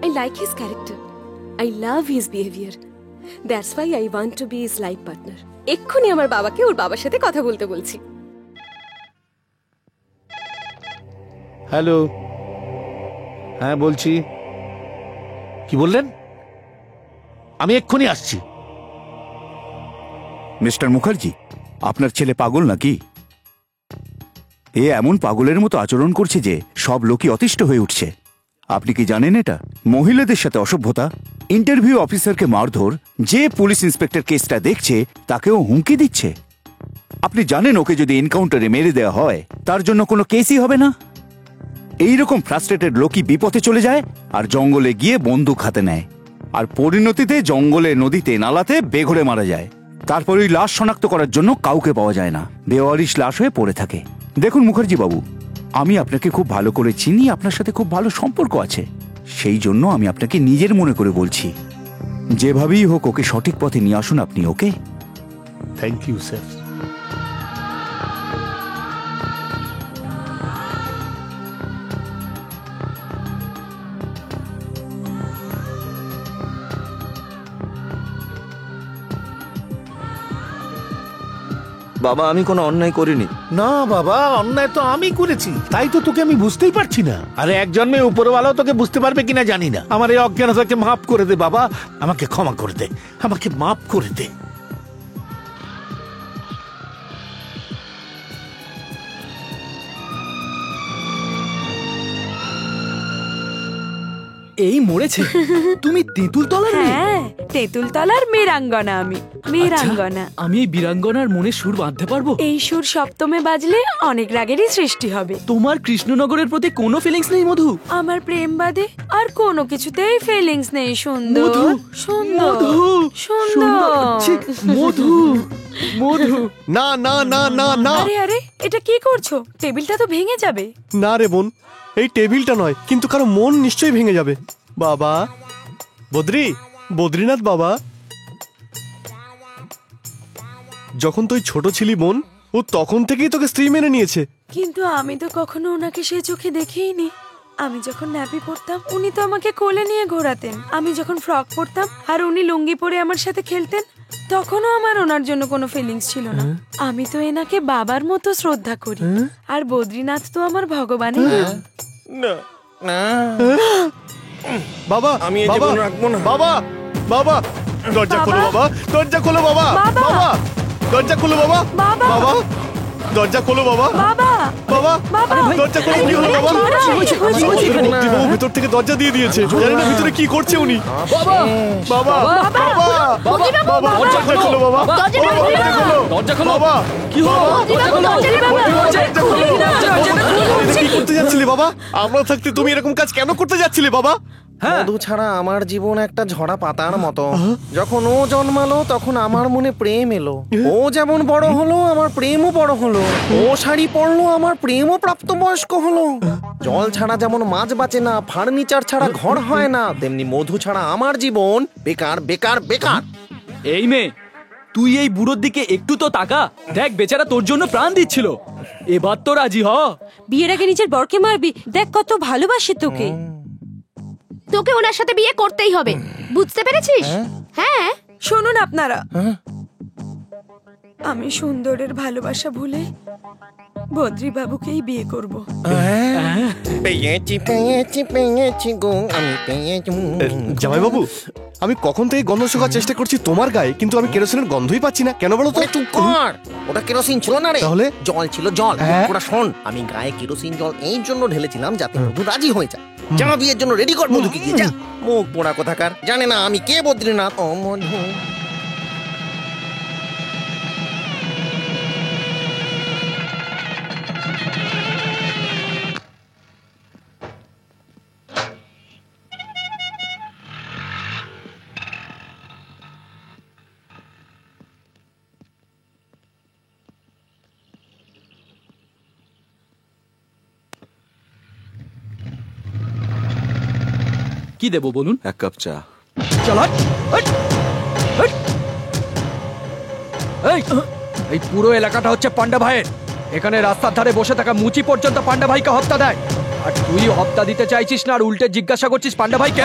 I like his character. I love his behavior. That's why I want to be his life partner. এক্ষুনি আমার বাবাকে ওর বাবার সাথে কথা বলতে বলছি। হ্যালো, হ্যাঁ বলছি। কি বললেন? আমি এক্ষুনি আসছি। মিস্টার মুখার্জি, আপনার ছেলে পাগল নাকি? এ এমন পাগলের মতো আচরণ করছে যে সব লোকই অতিষ্ঠ হয়ে উঠছে। আপনি কি জানেন এটা মহিলাদের সাথে অসভ্যতা? ইন্টারভিউ অফিসারকে মারধর, যে পুলিশ ইন্সপেক্টর কেসটা দেখছে তাকেও হুমকি দিচ্ছে। আপনি জানেন ওকে যদি এনকাউন্টারে মেরে দেওয়া হয় তার জন্য কোনো কেসই হবে না। এইরকম ফ্রাস্ট্রেটেড লোকই বিপথে চলে যায় আর জঙ্গলে গিয়ে বন্দুক হাতে নেয়, আর পরিণতিতে জঙ্গলে, নদীতে, নালাতে বেঘরে মারা যায়। তারপর ওই লাশ শনাক্ত করার জন্য কাউকে পাওয়া যায় না, বেওয়ারিশ লাশ হয়ে পড়ে থাকে। দেখুন মুখার্জি বাবু, আমি আপনাকে খুব ভালো করে চিনি, আপনার সাথে খুব ভালো সম্পর্ক আছে। সেই জন্য আমি আপনাকে নিজের মনে করে বলছি, যেভাবেই হোক ওকে সঠিক পথে নিয়ে আসুন আপনি। ওকে? Thank you sir. বাবা, আমি কোনো অন্যায় করিনি। না বাবা, অন্যায় তো আমি করেছি, তাই তো তোকে আমি বুঝতেই পারছি না। আরে এক জন্মে উপরওয়ালাও তোকে বুঝতে পারবে কিনা জানি না। আমার এই অজ্ঞানতাকে মাফ করে দে বাবা, আমাকে ক্ষমা করে দে, আমাকে মাফ করে দে। এই মরেছে? তুমি তেঁতুল তলার মেয়ে? হ্যাঁ, তেঁতুল তলার মেয়েরাঙ্গনা। আমি মেয়েরাঙ্গনা। আমি এই বীরাঙ্গনার মনে সুর বাঁধতে পারবো? এই সুর সপ্তমে বাজলে অনেক রাগেরই সৃষ্টি হবে। তোমার কৃষ্ণনগরের প্রতি কোনো ফিলিংস নেই মধু? আমার প্রেম বাদে আর কোনো কিছুতেই ফিলিংস নেই। সুন্দর সুন্দর সুন্দর মধু মধু। না না না না না। আরে আরে, এটা কি করছো? টেবিলটা তো ভেঙে যাবে। না রে বোন, এই টেবিলটা নয়, কিন্তু কারো মন নিশ্চয়ই ভেঙে যাবে। বাবা বদ্রীনাথ বাবা, যখন তুই ছোট ছিলি বোন, ও তখন থেকেই তোকে স্ত্রী মেনে নিয়েছে। কিন্তু আমি তো কখনো ওনাকে সে চোখে দেখিনি। আমি যখন ন্যাপি পরতাম উনি তো আমাকে কোলে নিয়ে ঘোরাতেন, আমি যখন ফ্রক পরতাম আর উনি লুঙ্গি পরে আমার সাথে খেলতেন তখনও আমার ওনার জন্য কোনো ফিলিংস ছিল না। আমি তো এনাকে বাবার মতো শ্রদ্ধা করি, আর বদ্রীনাথ তো আমার ভগবানই না না বাবা আমি এই জীবন রাখবো না। বাবা বাবা দরজা খোলো বাবা, দরজা খোলো বাবা, বাবা দরজা খোলো বাবা, বাবা দরজা খোলো বাবা, বাবা দরজা খোলো। কি হলো বাবা? বদ্রীবাবু ভেতর থেকে দরজা দিয়ে দিয়েছে, জানি না ভিতরে কি করছে উনি। বাবা বাবা বাবা দরজা খোলো বাবা, দরজা খোলো বাবা। কি হলো? কি করতে যাচ্ছিলে বাবা? আমরা থাকতে তুমি এরকম কাজ কেন করতে যাচ্ছিলে বাবা? মধু ছাড়া আমার জীবন একটা ঝরা পাতার মতো। যখন ও জন্মালো তখন আমার মনে প্রেম এলো, ও যেমন বড় হলো আমার প্রেমও বড় হলো, ও শাড়ি পরলো আমার প্রেমও প্রাপ্তবয়স্ক হলো। জল ছাড়া যেমন মাছ বাঁচে না, ফার্নিচার ছাড়া ঘর হয় না, তেমনি মধু ছাড়া আমার জীবন বেকার বেকার বেকার। এই মেয়ে, তুই এই বুড়োর দিকে একটু তো তাকা, দেখ বেচারা তোর জন্য প্রাণ দিচ্ছিল, এবার তো রাজি হ। বিয়ের আগে নিজের বরকে মারবি, দেখ কত ভালোবাসে তোকে। তোকে ওনার সাথে বিয়ে করতেই হবে, বুঝতে পেরেছিস? হ্যাঁ শুনুন আপনারা, আমি সুন্দরের ভালোবাসা ভুলে বদ্রী বাবুকেই বিয়ে করব। পেয়েছি পেয়েছি পেয়েছি গো, আমি পেয়েছি। জামাই বাবু, আমি কখন থেকে গন্ধ শোকার চেষ্টা করছি তোমার গায়ে, কিন্তু আমি কেরোসিনের গন্ধই পাচ্ছি না, কেন বলো তো? চুপ কর, ওটা কেরোসিন ছিল না রে, তাহলে জল ছিল জল। ওটা শোন, আমি গায়ে কেরোসিন জল এই জন্য ঢেলেছিলাম যাতে মধু রাজি হয়ে যায়। যা বিয়ের জন্য রেডি কর মধুকে গিয়ে, যা। মুখ পোড়া কোথাকার, জানে না আমি কে বদ্রীনাথ। ও মধু কি দেবো বলুন? এক কাপ চা। এই পুরো এলাকাটা হচ্ছে পান্ডা ভাইয়ের, এখানে রাস্তার ধারে বসে থাকা মুচি পর্যন্ত পান্ডা ভাইকে হপ্তা দেয়, আর তুই হপ্তা দিতে চাইছিস না আর উল্টে জিজ্ঞাসা করছিস পান্ডা ভাইকে।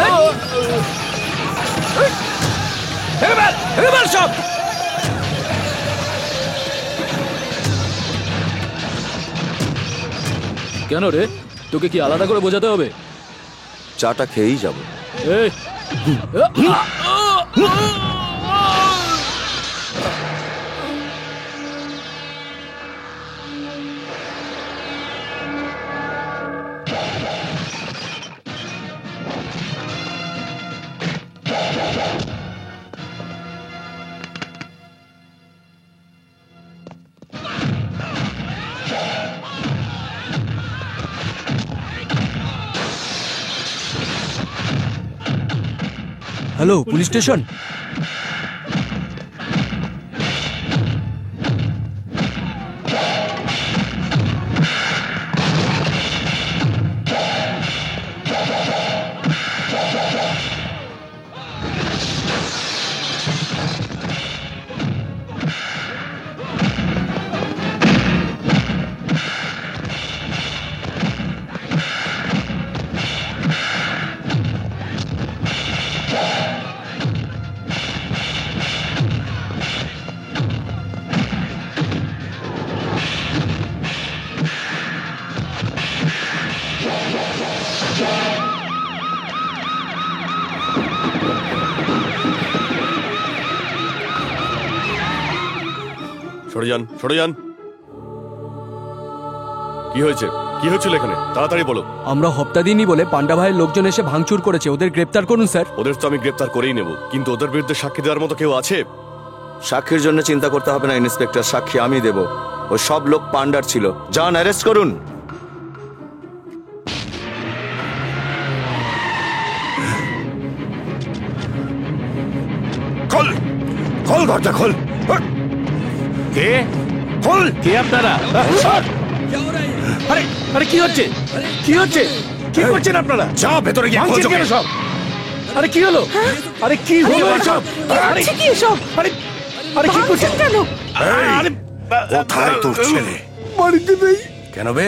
সব কেন রে, তোকে কি আলাদা করে বোঝাতে হবে? চাটা খেয়েই যাবো। এই হ্যালো, পুলিশ স্টেশন। সরে যান, সরে যান। কি হয়েছে? কি হয়েছিল এখানে? তাড়াতাড়ি বলো। আমরা হপ্তা দিইনি বলে পান্ডা ভাইয়ের লোকজন এসে ভাঙচুর করেছে, ওদের গ্রেপ্তার করুন স্যার। ওদের তো আমি গ্রেপ্তার করেই নেব, কিন্তু ওদের বিরুদ্ধে সাক্ষী দেওয়ার মতো কেউ আছে? সাক্ষীর জন্য চিন্তা করতে হবে না ইন্সপেক্টর, সাক্ষী আমি দেব। ওই সব লোক পান্ডার ছিল, যান অ্যারেস্ট করুন। খোল, খোল ঘরটা খোল। কে? খোল। কে আপনারা? আরে আরে কি হচ্ছে? কি হচ্ছে? কি করছেন আপনারা? যা ভেতরে গিয়ে খোঁজো কেন সব? আরে কি হলো? আরে কি হলো এসব? আরে কি এসব? আরে আরে কি করছেন কেন? আরে কোথায় তোর ছেলে? বাড়িতে নেই। কেন বে?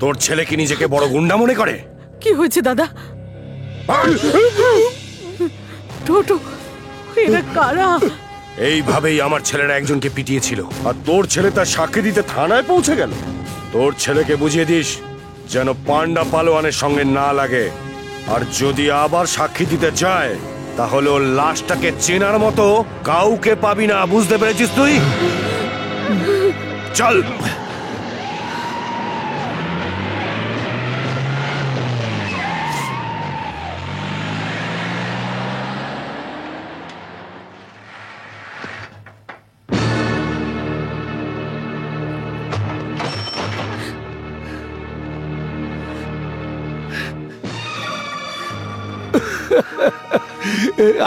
তোর ছেলে কি নিজেকে বড় গুন্ডা মনে করে? কি হয়েছে দাদা? টোটো, এরা কারা? এইভাবেই আমার ছেলেরা একজনকে পিটিয়েছিল, আর তোর ছেলে তার সাক্ষী দিতে থানায় পৌঁছে গেল। তোর ছেলেকে বুঝিয়ে দিস যেন পান্ডা পালোয়ানের সঙ্গে না লাগে, আর যদি আবার সাক্ষী দিতে যায় তাহলে ওর লাশটাকে চেনার মতো কাউকে পাবি না, বুঝতে পেরেছিস তুই? চল।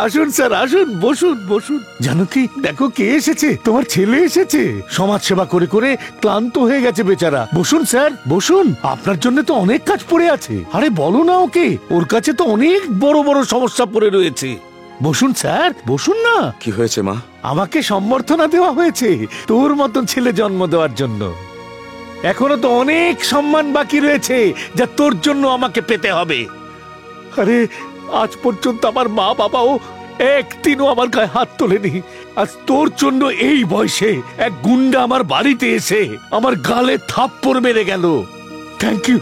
আসুন স্যার, আসুন, বসুন বসুন। জানো কি, দেখো কে এসেছে, তোমার ছেলে এসেছে। সমাজ সেবা করে করে ক্লান্ত হয়ে গেছে বেচারা। বসুন স্যার, বসুন। আপনার জন্য তো অনেক কাজ পড়ে আছে। আরে বলো না ওকে, ওর কাছে তো অনেক বড় বড় সমস্যা পড়ে রয়েছে। বসুন স্যার, বসুন না। কি হয়েছে মা? আমাকে সম্বর্ধনা দেওয়া হয়েছে তোর মতন ছেলে জন্ম দেওয়ার জন্য। এখনো তো অনেক সম্মান বাকি রয়েছে যা তোর জন্য আমাকে পেতে হবে। আরে আজ পর্যন্ত আমার মা বাবাও একদিনও আমার গায়ে হাত তোলেনি। আজ তোর জন্য এই বয়সে এক গুন্ডা আমার বাড়িতে এসে আমার গালে থাপ্পড় মেরে গেল। Thank you,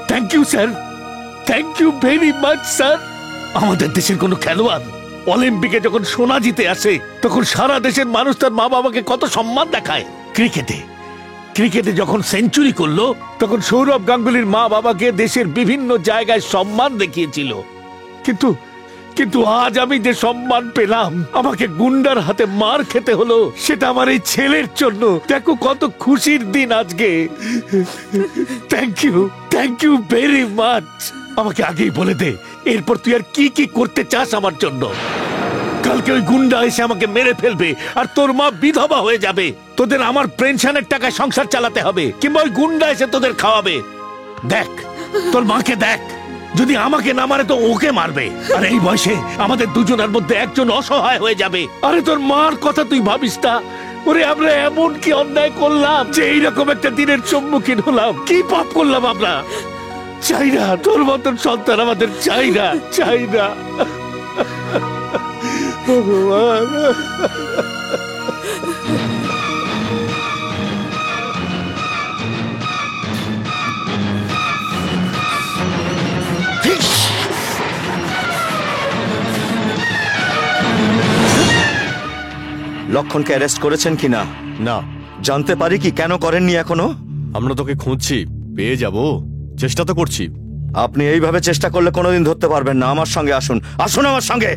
thank you sir, thank you very much sir. আমাদের দেশের কোনো খেলোয়াড় অলিম্পিকে যখন সোনা জিতে আসে তখন সারা দেশের মানুষ তার মা বাবাকে কত সম্মান দেখায়। ক্রিকেটে যখন সেঞ্চুরি করলো তখন সৌরভ গাঙ্গুলির মা বাবাকে দেশের বিভিন্ন জায়গায় সম্মান দেখিয়েছিল। কিন্তু আজ আমি যে সম্মান পেলাম, আমাকে গুন্ডার হাতে মার খেতে হলো, সেটা আমার এই ছেলের জন্য। দেখো কত খুশির দিন আজকে। Thank you very much. আমাকে আগেই বলে দে, এরপর তুই আর কি কি করতে চাস আমার জন্য। কালকে ওই গুন্ডা এসে আমাকে মেরে ফেলবে আর তোর মা বিধবা হয়ে যাবে। তোদের আমার পেনশনের টাকায় সংসার চালাতে হবে, কিংবা ওই গুন্ডা এসে তোদের খাওয়াবে। দেখ তোর মাকে দেখ, যদি আমাকে না মারে তো ওকে মারবে। আর এই বয়সে আমাদের দুজনের মধ্যে একজন অসহায় হয়ে যাবে। আরে তোর মার কথা তুই ভাবিস না। ওরে আমরা এমন কি অন্যায় করলাম যে এইরকম একটা দিনের সম্মুখীন হলাম? কি পাপ করলাম আমরা? চাই না তোর মতন সন্তান আমাদের, চাই না, চাই না। ভগবান, লক্ষণকে অ্যারেস্ট করেছেন কিনা? না। জানতে পারি কি কেন করেননি এখনো? আমরা তোকে খুঁজছি, পেয়ে যাব, চেষ্টা তো করছি। আপনি এইভাবে চেষ্টা করলে কোনোদিন ধরতে পারবেন না। আমার সঙ্গে আসুন, আসুন আমার সঙ্গে।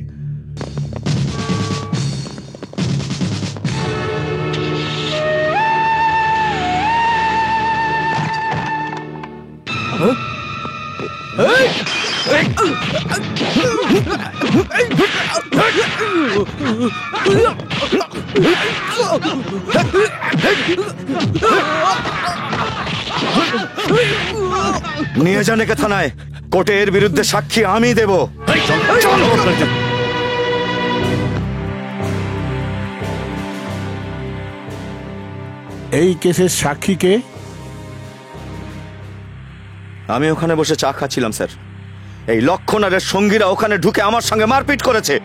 নিয়ে যান একে থানায়। কোর্টে এর বিরুদ্ধে সাক্ষী আমি দেব। এই কেসের সাক্ষী কে? আমি ওখানে বসে চা খাচ্ছিলাম স্যার। এই লক্ষণ আর এর সঙ্গীরা ওখানে ঢুকে আমার সঙ্গে মারপিট করেছে।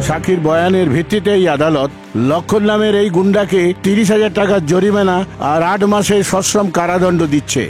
সাক্ষীর বয়ানের ভিত্তিতেই আদালত লক্ষণ নামের এই গুন্ডাকে 30,000 টাকার জরিমানা আর 8 মাসের সশ্রম কারাদণ্ড দিচ্ছে।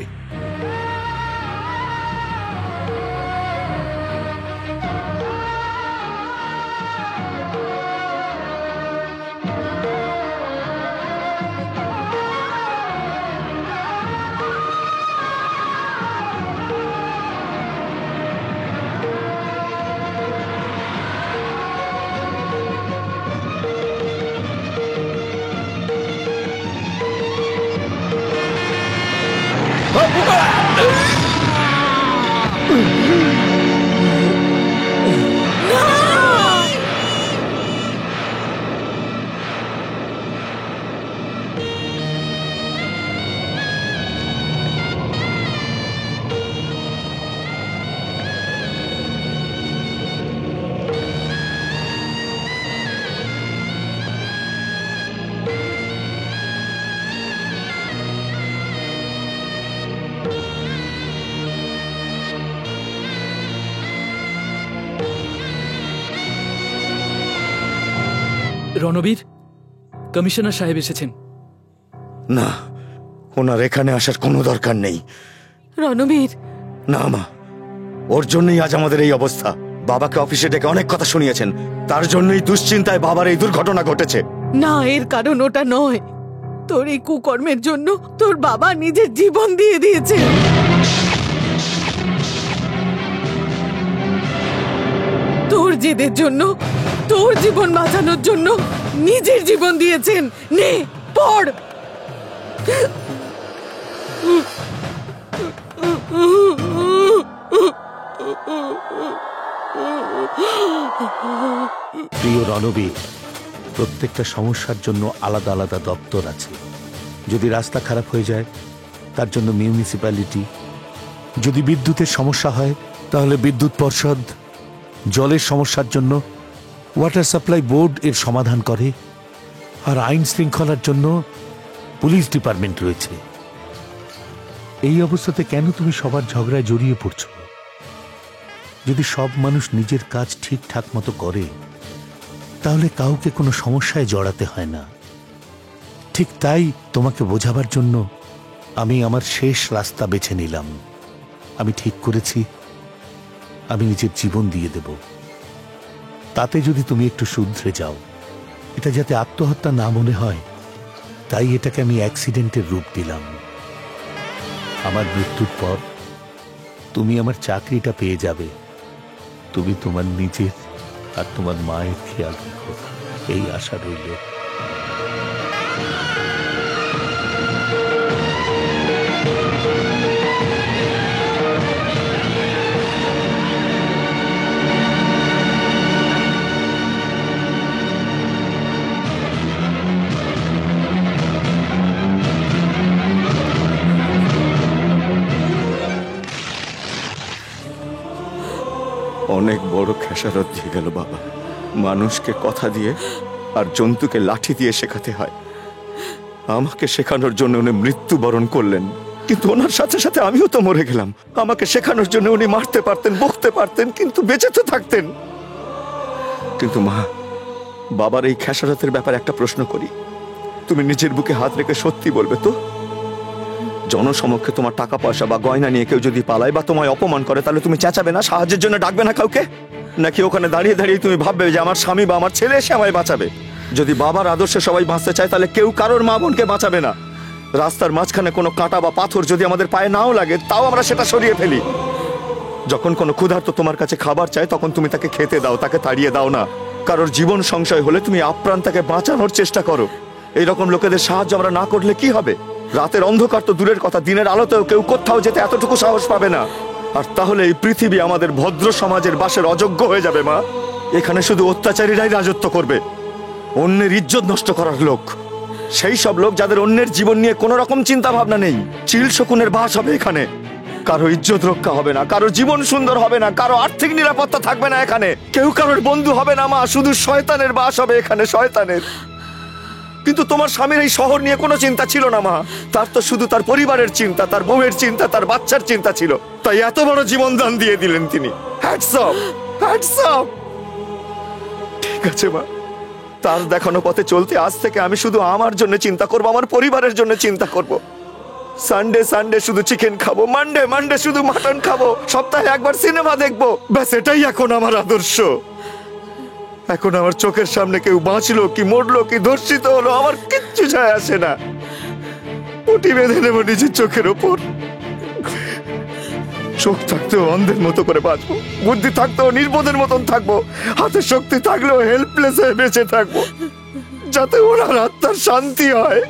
রণবীর, কমিশনার সাহেব এসেছেন। না, ওনার এখানে আসার কোনো দরকার নেই। রণবীর, না মা, ওর জন্যই আজ আমাদের এই অবস্থা। বাবাকে অফিসে ডেকে অনেক কথা শুনিয়েছেন, তার জন্যই দুশ্চিন্তায় বাবার এই দুর্ঘটনা ঘটেছে। না, এর কারণ ওটা নয়। তোর এই কুকর্মের জন্য তোর বাবা নিজের জীবন দিয়ে দিয়েছে। তোর জেদের জন্য, তোর জীবন বাঁচানোর জন্য নিজের জীবন দিয়েছেন। নে পড়। প্রিয় রণবীর, প্রত্যেকটা সমস্যার জন্য আলাদা আলাদা দপ্তর আছে। যদি রাস্তা খারাপ হয়ে যায় তার জন্য মিউনিসিপ্যালিটি, যদি বিদ্যুতের সমস্যা হয় তাহলে বিদ্যুৎ পর্ষদ, জলের সমস্যার জন্য ওয়াটার সাপ্লাই বোর্ড এর সমাধান করে, আর আইন শৃঙ্খলার জন্য পুলিশ ডিপার্টমেন্ট রয়েছে। এই অবস্থাতে কেন তুমি সবার ঝগড়ায় জড়িয়ে পড়ছো? যদি সব মানুষ নিজের কাজ ঠিকঠাক মতো করে তাহলে কাউকে কোনো সমস্যায় জড়াতে হয় না। ঠিক তাই তোমাকে বোঝাবার জন্য আমি আমার শেষ রাস্তা বেছে নিলাম। আমি ঠিক করেছি আমি নিজের জীবন দিয়ে দেব। তাতে যদি তুমি একটু শুধরে যাও, এটা যাতে আত্মহত্যা না মনে হয়, তাই এটাকে আমি অ্যাক্সিডেন্টের রূপ দিলাম। আমার মৃত্যুর পর তুমি আমার চাকরিটা পেয়ে যাবে। তুমি তোমার নিজের আর তোমার মায়ের খেয়াল রাখো, এই আশা রইল। অনেক বড় খেসারত দিয়ে গেল বাবা। মানুষকে কথা দিয়ে আর জন্তুকে লাঠি দিয়ে শেখাতে হয়। আমাকে শেখানোর জন্য উনি মৃত্যুবরণ করলেন, কিন্তু ওনার সাথে সাথে আমিও তো মরে গেলাম। আমাকে শেখানোর জন্য উনি মারতে পারতেন, বকতে পারতেন, কিন্তু বেঁচে তো থাকতেন। কিন্তু মা, বাবার এই খেসারতের ব্যাপারে একটা প্রশ্ন করি। তুমি নিজের বুকে হাত রেখে সত্যি বলবে তো, জনসমক্ষে তোমার টাকা পয়সা বা গয়না নিয়ে কেউ যদি পালায় বা তোমায় অপমান করে, তাহলে তুমি চেঁচাবে না, সাহায্যের জন্য ডাকবে না কাউকে? নাকি ওখানে দাঁড়িয়ে দাঁড়িয়ে তুমি ভাববে যে আমার স্বামী বা আমার ছেলে এসে আমায় বাঁচাবে? যদি বাবার আদর্শে সবাই বাঁচতে চায়, তাহলে কেউ কারোর মা বোনকে বাঁচাবে না। রাস্তার মাঝখানে কোনো কাঁটা বা পাথর যদি আমাদের পায়ে নাও লাগে, তাও আমরা সেটা সরিয়ে ফেলি। যখন কোনো ক্ষুধার্ত তোমার কাছে খাবার চায়, তখন তুমি তাকে খেতে দাও, তাকে তাড়িয়ে দাও না। কারোর জীবন সংশয় হলে তুমি আপ্রাণ তাকে বাঁচানোর চেষ্টা করো। এইরকম লোকেদের সাহায্য আমরা না করলে কি হবে? রাতের অন্ধকার তো দূরের কথা, দিনের আলোতেও কেউ কোথাও যেতে এতটুকু সাহস পাবে না। আর তাহলে এই পৃথিবী আমাদের ভদ্র সমাজের বাসের অযোগ্য হয়ে যাবে মা। এখানে শুধু অত্যাচারীরাই রাজত্ব করবে, অন্যের ইজ্জত নষ্ট করার লোক, সেই সব লোক যাদের অন্যের জীবন নিয়ে কোনো রকম চিন্তা ভাবনা নেই। চিল শকুনের বাস হবে এখানে। কারো ইজ্জত রক্ষা হবে না, কারো জীবন সুন্দর হবে না, কারো আর্থিক নিরাপত্তা থাকবে না এখানে। কেউ কারোর বন্ধু হবে না মা, শুধু শয়তানের বাস হবে এখানে, শয়তানের। কিন্তু তোমার স্বামীর এই শহর নিয়ে কোনো চিন্তা ছিল না মা। তার তো শুধু তার পরিবারের চিন্তা, তার বউয়ের চিন্তা, তার বাচ্চার চিন্তা ছিল। তাই এত বড় জীবন দান দিয়ে দিলেন তিনি। Hats off, hats off. ঠিক আছে মা, তার দেখানো পথে চলতে আজ থেকে আমি শুধু আমার জন্য চিন্তা করব, আমার পরিবারের জন্য চিন্তা করব। সানডে সানডে শুধু চিকেন খাবো, মানডে মানডে শুধু মাটন খাবো, সপ্তাহে একবার সিনেমা দেখবো, ব্যাস এটাই এখন আমার আদর্শ। এখন আমার চোখের সামনে কেউ বাঁচলো কি মরলো কি ধর্ষিত হলো, আমার কিচ্ছু যায় আসে না। উঠি বেঁধে নেবো নিজের চোখের ওপর। চোখ থাকতেও অন্ধের মতো করে বাঁচবো, বুদ্ধি থাকতেও নির্বোধের মতন থাকবো, হাতে শক্তি থাকলেও হেল্পলেস হয়ে বেঁচে থাকবো, যাতে ওনার আত্মার শান্তি হয়।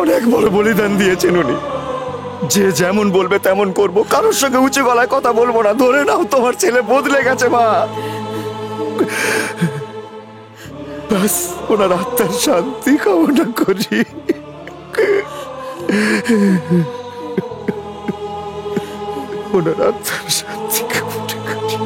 অনেক বড় বলিদান দিয়েছেন উনি। যে যেমন বলবে তেমন করব, কারোর সঙ্গে উঁচু গলায় কথা বলবো না। ধরে নাও তোমার ছেলে বদলে গেছে মা, ব্যাস ওনার আত্মার শান্তি কামনা করি। ওনার আত্মার শান্তি কামনা করি।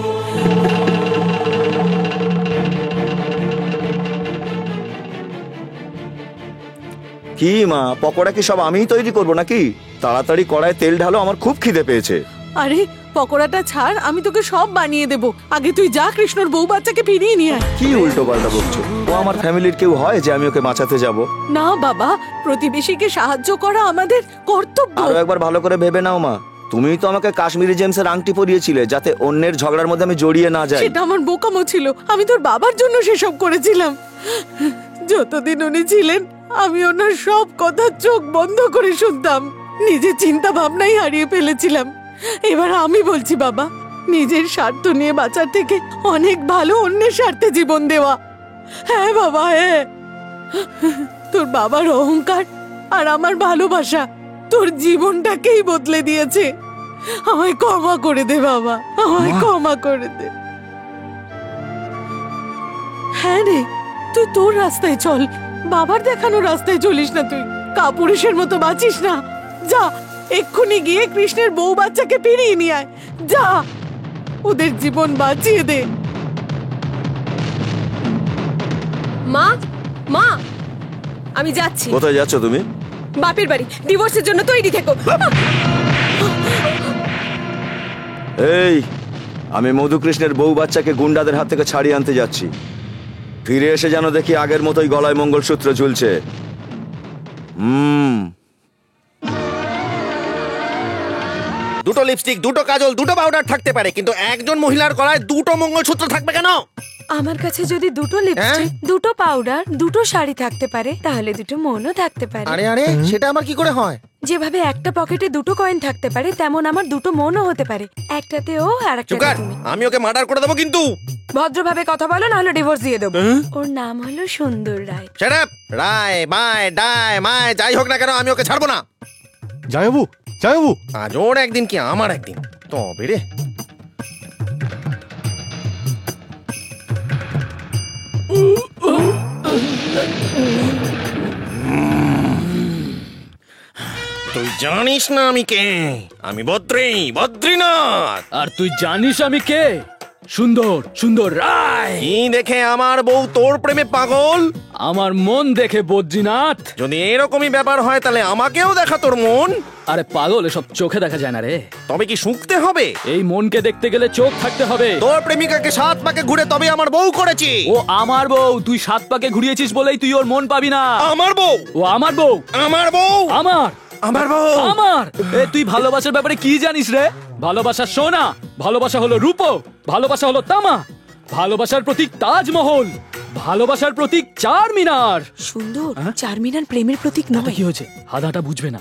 কি মা, পকোড়া কি সব আমিই তৈরি করবো নাকি? তাড়াতাড়ি কড়ায় তেল ঢালো, আমার খুব খিদে পেয়েছে। আরে পকোড়াটা ছাড়, আমি তোকে সব বানিয়ে দেবো। আগে তুই যা কৃষ্ণর বউ বাচ্চাকে ফিরিয়ে নিয়ে আয়। কি উল্টো পাল্টা বকছো? ও আমার ফ্যামিলির কেউ হয় যে আমি ওকে বাঁচাতে যাব? না বাবা, প্রতিবেশীকে সাহায্য করা আমাদের কর্তব্য। আরো একবার ভালো করে ভেবে নাও মা। তুমিই তো আমাকে কাশ্মীরি জেমসের আংটি পরিয়েছিলে যাতে অন্যের ঝগড়ার মধ্যে আমি জড়িয়ে না যাই। সেটা আমার বোকামো ছিল, আমি তোর বাবার জন্য সেসব করেছিলাম। যতদিন উনি ছিলেন আমি ওনার সব কথা চোখ বন্ধ করে শুনতাম, নিজের চিন্তা ভাবনাই হারিয়ে ফেলেছিলাম। এবার আমি বলছি বাবা, নিজের স্বার্থ নিয়ে বাঁচার থেকে অনেক ভালো অন্যের স্বার্থে জীবন দেওয়া। হ্যাঁ বাবা, হ্যাঁ। তোর বাবার অহংকার আর আমার ভালোবাসা তোর জীবনটাকেই বদলে দিয়েছে। আমায় ক্ষমা করে দে বাবা, আমায় ক্ষমা করে দে। হ্যাঁ রে, তুই তোর রাস্তায় চল, বাবার দেখানো রাস্তায় চলিস না। তুই কাপুরুষের মতো বাঁচিস না। যা, এক্ষুনি গিয়ে কৃষ্ণের বউ বাচ্চাকে ফিরিয়ে নিয়ে আয়। যা, ওদের জীবন বাঁচিয়ে দে। মা, মা, আমি যাচ্ছি। কোথায় যাচ্ছ তুমি? বাপের বাড়ি, ডিভোর্সের জন্য তৈরি থেকো। এই, আমি মধুকৃষ্ণের বউ বাচ্চাকে গুন্ডাদের হাত থেকে ছাড়িয়ে আনতে যাচ্ছি। ফিরে এসে যেন দেখি আগের মতোই গলায় মঙ্গলসূত্র ঝুলছে। দুটো লিপস্টিক, দুটো কাজল, দুটো পাউডার থাকতে পারে, কিন্তু একজন মহিলার গলায় দুটো মঙ্গলসূত্র থাকবে কেন? আমার কাছে যদি দুটো লিপস্টিক, দুটো পাউডার, দুটো শাড়ি থাকতে পারে, তাহলে দুটো মনও থাকতে পারে। আরে আরে, সেটা আবার কি করে হয়? যেভাবে একটা পকেটে দুটো কয়েন থাকতে পারে, তেমন আমার দুটো মনও হতে পারে। একটাতে ও আর একটাতে তুমি। আমি ওকে মার্ডার করে দেবো কিন্তু। ভদ্রভাবে কথা বলো, না হলে ডিভোর্স দিয়ে দেবো। ওর নাম হলো সুন্দর রায়। Shut up! রায় মায় ডায় মায় যাই হোক না কেন, আমি ওকে ছাড়বো না। জামাইবাবু, জামাইবাবু, আজ ওর একদিন কি আমার একদিন, তবে রে। তুই জানিস না আমি কে? আমি বদ্রীনাথ। আর তুই জানিস আমি কে? সুন্দর রায়। কি দেখে আমার বউ তোর প্রেমে পাগল? আমার মন দেখে বদ্রীনাথ। যদি এরকমই ব্যাপার হয় তাহলে আমাকেও দেখা তোর মন। আরে পাগল, এসব চোখে দেখা যায় না রে। তবে কি শুঁকতে হবে? এই মনকে দেখতে গেলে চোখ থাকতে হবে। তোর প্রেমিকাকে 7 পাকে ঘুরে তবে আমার বউ করেছি। ও আমার বউ, তুই 7 পাকে ঘুরিয়েছিস বলেই তুই ওর মন পাবি না। আমার বউ, ও আমার বউ, আমার বউ, আমার বউ, আমার। তুই ভালোবাসার ব্যাপারে কি জানিস রে? ভালোবাসা সোনা, ভালোবাসা হলো রূপো, ভালোবাসা হলো তামা, ভালোবাসার প্রতীক তাজমহল, ভালোবাসার প্রতীক চারমিনার। সুন্দর, চারমিনার প্রেমের প্রতীক নয়। কি হয়েছে? হাদাটা বুঝবে না।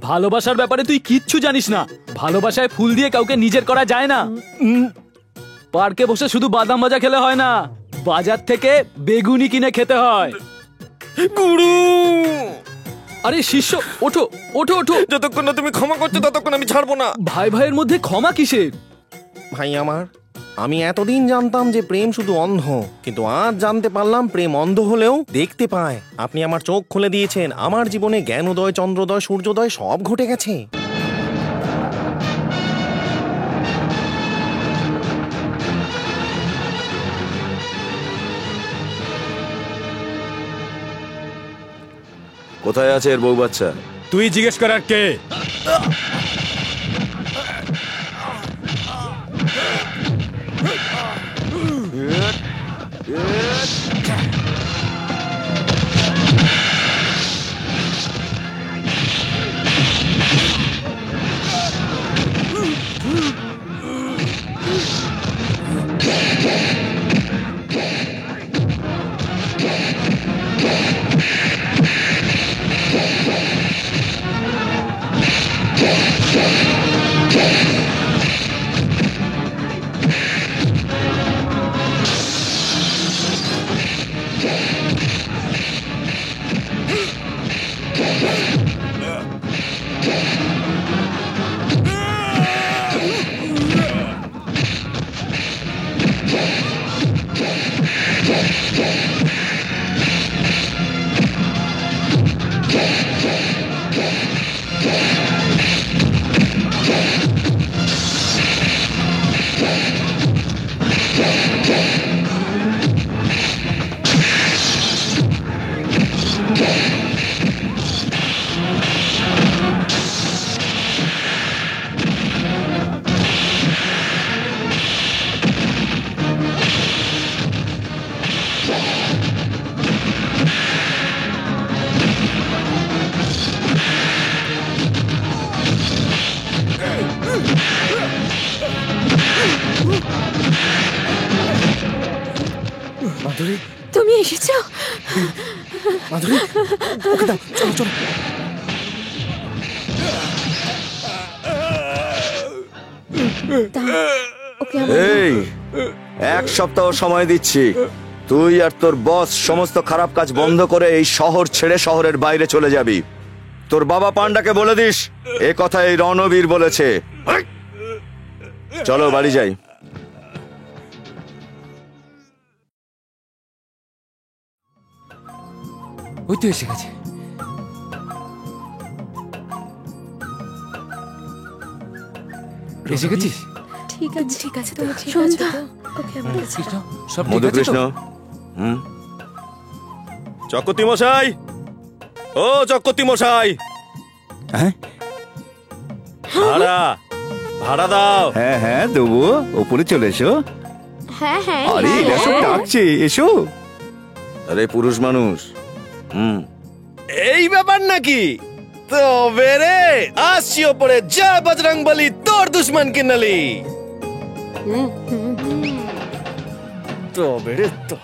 ভালোবাসার ব্যাপারে তুই কিচ্ছু জানিস না। ভালোবাসায় ফুল দিয়ে কাউকে নিজের করা যায় না। পার্কে বসে শুধু বাদাম ভাজা খেলে হয় না, বাজার থেকে বেগুনি কিনে খেতে হয়। গুরু, আরে শিষ্য, ওঠো ওঠো ওঠো। যতক্ষণ না তুমি ক্ষমা করছো ততক্ষণ আমি ছাড়বো না। ভাই ভাইয়ের মধ্যে ক্ষমা কিসের? ভাই আমার, আমি এতদিন জানতাম যে প্রেম শুধু অন্ধ, কিন্তু আজ জানতে পারলাম প্রেম অন্ধ হলেও দেখতে পায়। আপনি আমার চোখ খুলে দিয়েছেন। আমার জীবনে জ্ঞানোদয়, চন্দ্রোদয়, সূর্যোদয় সব ঘটে গেছে। কোথায় আছে এর বউ বাচ্চা? তুই জিজ্ঞেস করার কে? মাধুরী, তুমি এসেছো? মাধুরী, ওকে দাও, চলো চলো। এই 1 সপ্তাহ সময় দিচ্ছি, তুই আর তোর বস সমস্ত খারাপ কাজ বন্ধ করে এই শহর ছেড়ে শহরের বাইরে চলে যাবি। তোর বাবা পান্ডাকে বলে দিস এ কথা এই রণবীর বলেছে। চলো বাড়ি যাই। ওই তো এসে গেছে। এসে গেছিস? ঠিক আছে ঠিক আছে, তুমি ঠিক শোন আছো তো। তো? ওকে আমার কাছে দাও। সব ঠিক আছে তো? মধুকৃষ্ণ, চক্রবর্তী মশাই, ও চক্রবর্তী মশাই, ভাড়া ভাড়া দাও। হ্যাঁ হ্যাঁ দেবো, ওপরে চলে এসো। হ্যাঁ হ্যাঁ আরে এরা সব ডাকছে, এসো। আরে পুরুষ মানুষ। এই ব্যাপার নাকি? তবে রে আসছি ওপরে, যা বজরং বলি তোর দুশ্মন কিনালি। তবে রে তো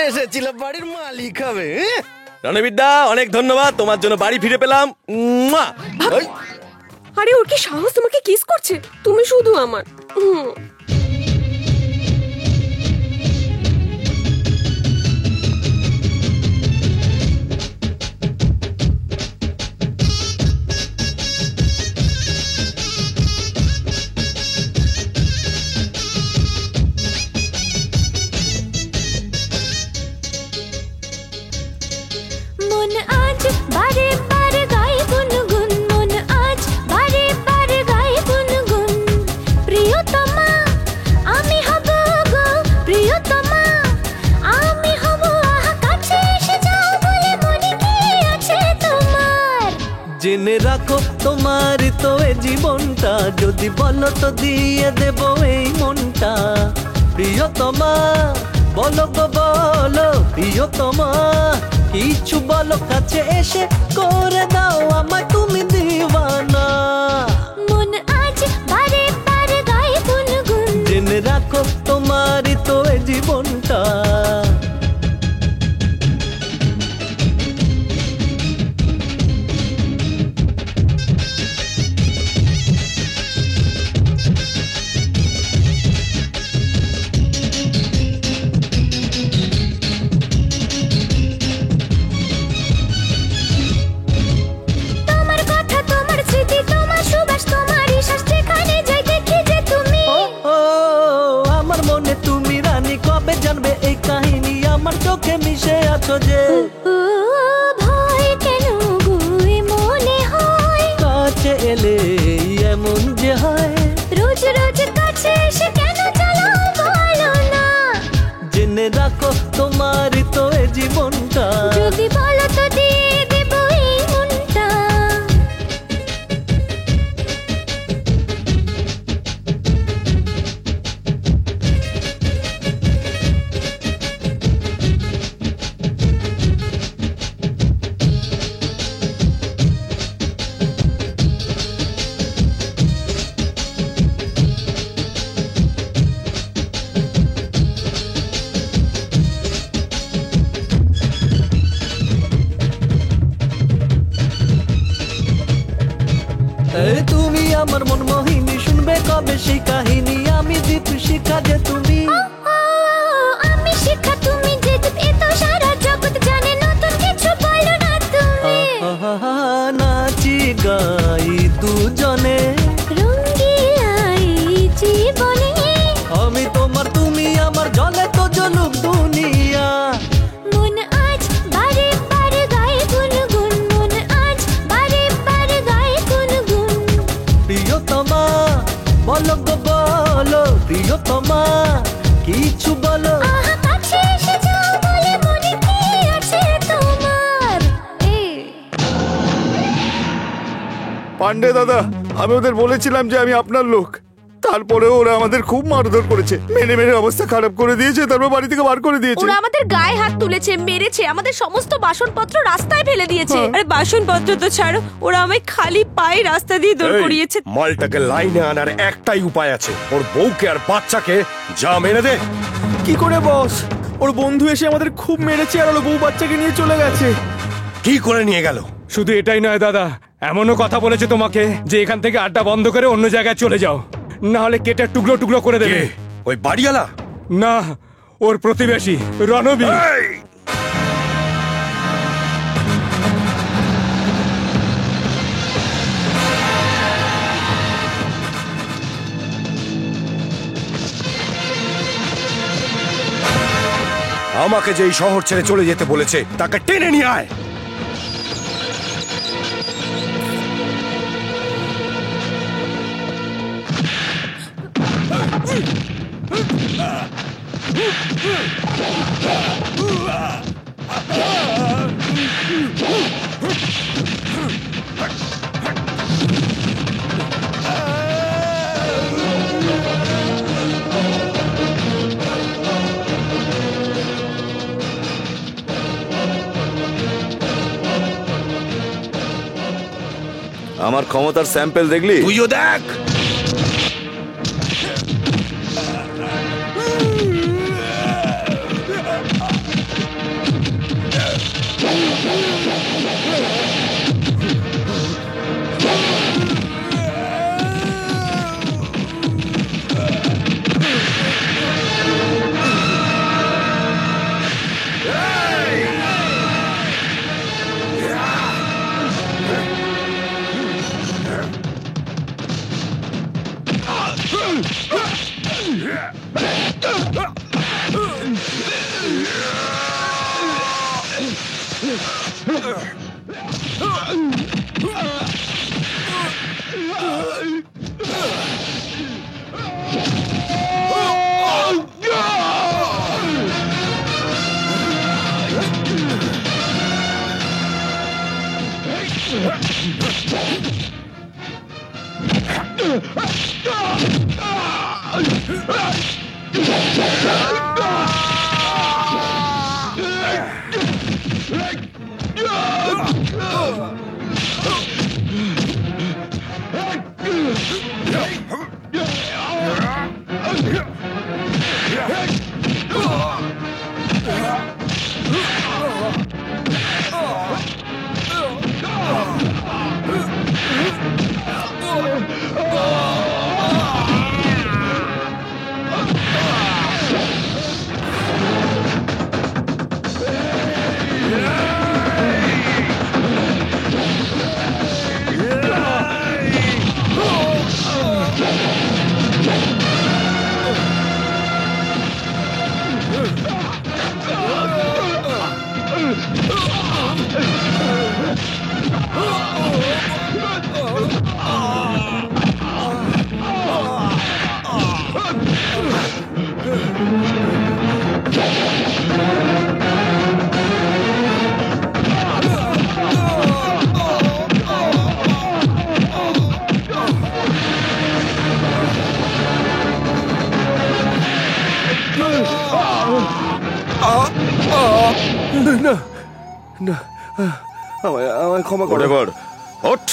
এসেছিলাম বাড়ির মালিক হবে। রণবিদ্যা, অনেক ধন্যবাদ, তোমার জন্য বাড়ি ফিরে পেলাম। আরে ওর কি সাহস তোমাকে কিস করছে? তুমি শুধু আমার। মন আজ বারে বারে গায়ে গুনগুন, মন আজ বারে বারে গায়ে গুনগুন। প্রিয়তমা আমি হব গো, প্রিয়তমা আমি হব, আহা কাছে এসে যাও বলে মনে কি আছে তোমার। জেনে রাখো তোমার তো এ জীবনটা, যদি বলো তো দিয়ে দেব এই মনটা। প্রিয়তমা বলো গো বলো, প্রিয়তমা কিছু বলো, কাছে এসে করে দাও আমায় তুমি দিওয়ানা। মন আজ বারে বারে গায়ে গুনগুন, জেনে রাখো তোমার তো এ জীবনটা। তোমার কথা তোমার স্মৃতি তোমার সুবাস তোমারই শ্বাস, যেখানে যাই দেখি যে তুমি। ও আমার মনে তুমি রানী, কবে জানবে এই কাহিনী, আমার চোখে মিশে আছো যে। ও ভয় কেন গো মনে হয়, কাছে এলে এমন যে হয়, রোজ রোজ কাছে এসে কেন চালাও বলো না। জেনে রাখো তোমার তো এ জীবনটা। যদি বলো তো দিয়ে দেব এই মনটা। এই তুমি আমার মন মোহিনী, শুনবে কবে সেই কাহিনী, আমি দীপ শিখা যে তুমি। আমি শিখা তুমি যে দীপ, এ তো সারা জগৎ জানে, নতুন কিছু বলো না তুমি। নাচি গাই দুজনে বলো গো বলো প্রিয়তমা কিছু বলো। আহা কাছে এসে যাও বলে মনে কি আছে তোমার। পান্ডে দাদা, আমি ওদের বলেছিলাম যে আমি আপনার লোক, তারপরেও ওরা আমাদের খুব মারধর করেছে, মেরে মেরে অবস্থা খারাপ করে দিয়েছে, তারপর বাড়ি থেকে বার করে দিয়েছে। ওরা আমাদের গায়ে হাত তুলেছে, মেরেছে, আমাদের সমস্ত বাসনপত্র রাস্তায় ফেলে দিয়েছে। আরে বাসনপত্র তো ছাড়ো, ওরা আমায় খালি পায়ে রাস্তা দিয়ে দৌড় করিয়েছে। মালটাকে লাইনে আনার একটাই উপায় আছে, ওর বউকে আর বাচ্চাকে যা মেরে দে। কি করে বস? ওর বন্ধু এসে আমাদের খুব মেরেছে আর ওর বউ বাচ্চাকে নিয়ে চলে গেছে। কি করে নিয়ে গেল? শুধু এটাই নয় দাদা, এমনও কথা বলেছে তোমাকে যে এখান থেকে আড্ডা বন্ধ করে অন্য জায়গায় চলে যাও, না হলে কেটে টুকরো টুকরো করে দেবে। ওই বাড়িওয়ালা? না, ওর প্রতিবেশী রণবীর। আমাকে যে এই শহর ছেড়ে চলে যেতে বলেছে তাকে টেনে নিয়ে আয়। আমার ক্ষমতার স্যাম্পল দেখলি? তুইও দেখ। না না, আমায় ক্ষমা করে কর। ওঠ,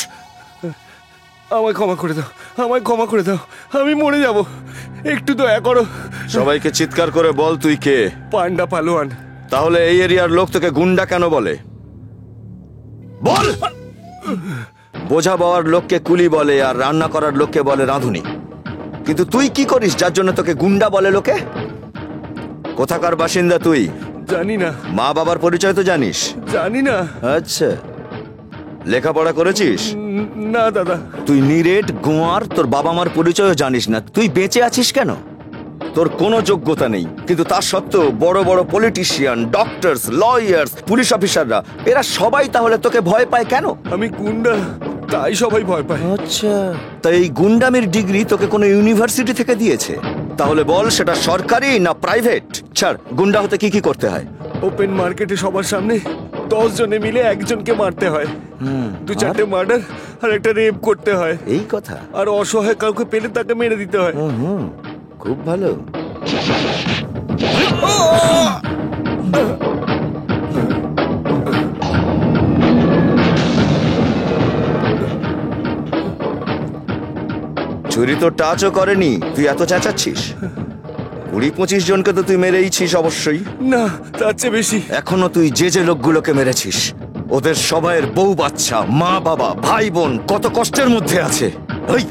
আমায় ক্ষমা করে দাও, আমায় ক্ষমা করে দাও, আমি মরে যাব, একটু দয়া করো। সবাইকে চিৎকার করে বল তুই কে? পান্ডা পালোয়ান। তাহলে এই এরিয়ার লোক তোকে গুন্ডা কেন বলে? বল। বোঝা বাওয়ার লোককে কুলি বলে আর রান্না করার লোককে বলে রাঁধুনি, কিন্তু তুই কি করিস যার জন্য তোকে গুন্ডা বলে লোকে? কোথাকার বাসিন্দা তুই? জানি না। মা বাবার পরিচয় তো জানিস? জানি না। আচ্ছা, লেখাপড়া করেছিস? না দাদা। তুই নিরেট গোয়ার, তোর বাবা মার পরিচয়ও জানিস না, তুই বেঁচে আছিস কেন? তোর কোনো যোগ্যতা নেই, কিন্তু তার সত্ত্বেও বড় বড় পলিটিশিয়ান, ডক্টরস, লয়ার্স, পুলিশ অফিসাররা এরা সবাই তাহলে তোকে ভয় পায় কেন? আমি গুন্ডা তাই সবাই ভয় পায়। আচ্ছা, তাই এই গুন্ডামির ডিগ্রি তোকে কোনো ইউনিভার্সিটি থেকে দিয়েছে? তাহলে বল সেটা সরকারি না প্রাইভেট? ছাড়, গুন্ডা হতে কি কি করতে হয়? ওপেন মার্কেটে সবার সামনে 10 জনে মিলে একজনকে মারতে হয়, 2-4টে মার্ডার আর একটা রেপ করতে হয়। এই কথা। আর অসহায় কাউকে পেলে তাকে মেরে দিতে হয়। খুব ভালো। চুরি তো টাচও করেনি, তুই এত চেঁচাচ্ছিস। 20-25 জনকে তো তুই মেরেইছিস অবশ্যই। না, তার চেয়ে বেশি। এখনো তুই যে যে লোকগুলোকে মেরেছিস ওদের সবাইয়ের বউ বাচ্চা, মা বাবা, ভাই বোন কত কষ্টের মধ্যে আছে। ওই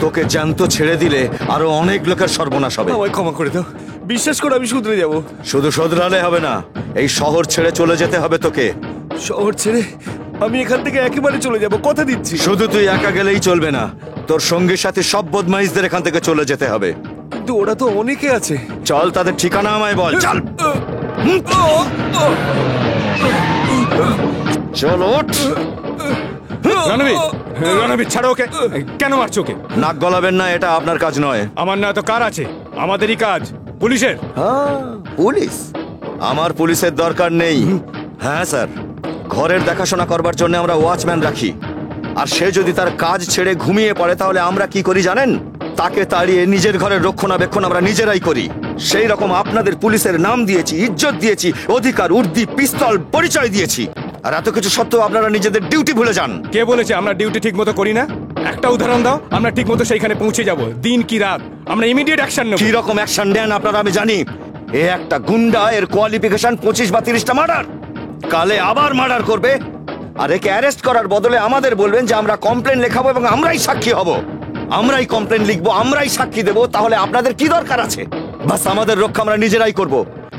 তোকে জ্যান্ত ছেড়ে দিলে আরো অনেক লোকের সর্বনাশ হবে। আমায় ক্ষমা করে দাও, বিশ্বাস করে আমি শুধরে যাব। শুধু শোধরালে হবে না, এই শহর ছেড়ে চলে যেতে হবে তোকে। শহর ছেড়ে আমি এখান থেকে একেবারে চলে যাব, কথা দিচ্ছি। শুধু তুই একা গেলেই চলবে না, তোর সঙ্গী সাথী সব বদমাইশদের এখান থেকে চলে যেতে হবে। কিন্তু ওরা তো অনেকে আছে। চল, তাদের ঠিকানা আমায় বল। চল চল, ওঠ। রণবীর ছাড়ো ওকে। কেন মারছো ওকে? নাক গলাবেন না, এটা আপনার কাজ নয়। আমার না তো কার আছে, আমাদেরই কাজ, পুলিশের। পুলিশ? আমার পুলিশের দরকার নেই। হ্যাঁ স্যার, ঘরের দেখাশোনা করবার জন্য আমরা ওয়াচম্যান রাখি, আর সে যদি তার কাজ ছেড়ে ঘুমিয়ে পড়ে তাহলে আমরা কি করি জানেন? তাকে তাড়িয়ে নিজের ঘরের রক্ষণাবেক্ষণ আমরা নিজেরাই করি। সেই রকম আপনাদের পুলিশের নাম দিয়েছি, ইজ্জত দিয়েছি, অধিকার, উর্দি, পিস্তল, পরিচয় দিয়েছি, আর এত কিছু সত্ত্বেও আপনারা নিজেদের ডিউটি ভুলে যান। কে বলেছে আমরা ডিউটি ঠিক মতো করি না? একটা উদাহরণ দাও, আমরা ঠিক মতো সেইখানে পৌঁছে যাব। দিন কি রাত আমরা ইমিডিয়েট অ্যাকশন নেব। কি রকম অ্যাকশন নেন আপনারা আমি জানি। এ একটা গুন্ডা, এর কোয়ালিফিকেশন 25 বা 30টা মার্ডার। কালে আবার মার্ডার করবে, আর একে অ্যারেস্ট করার বদলে আমাদের বলবেন যে আমরা কমপ্লেন লেখাবো এবং আমরাই সাক্ষী হব। আমরাই কমপ্লেন লিখবো, আমরাই সাক্ষী দেবো। তাহলে আপনাদের কি দরকার আছে? বাস আমাদের রক্ষা আমরা নিজেরাই করব।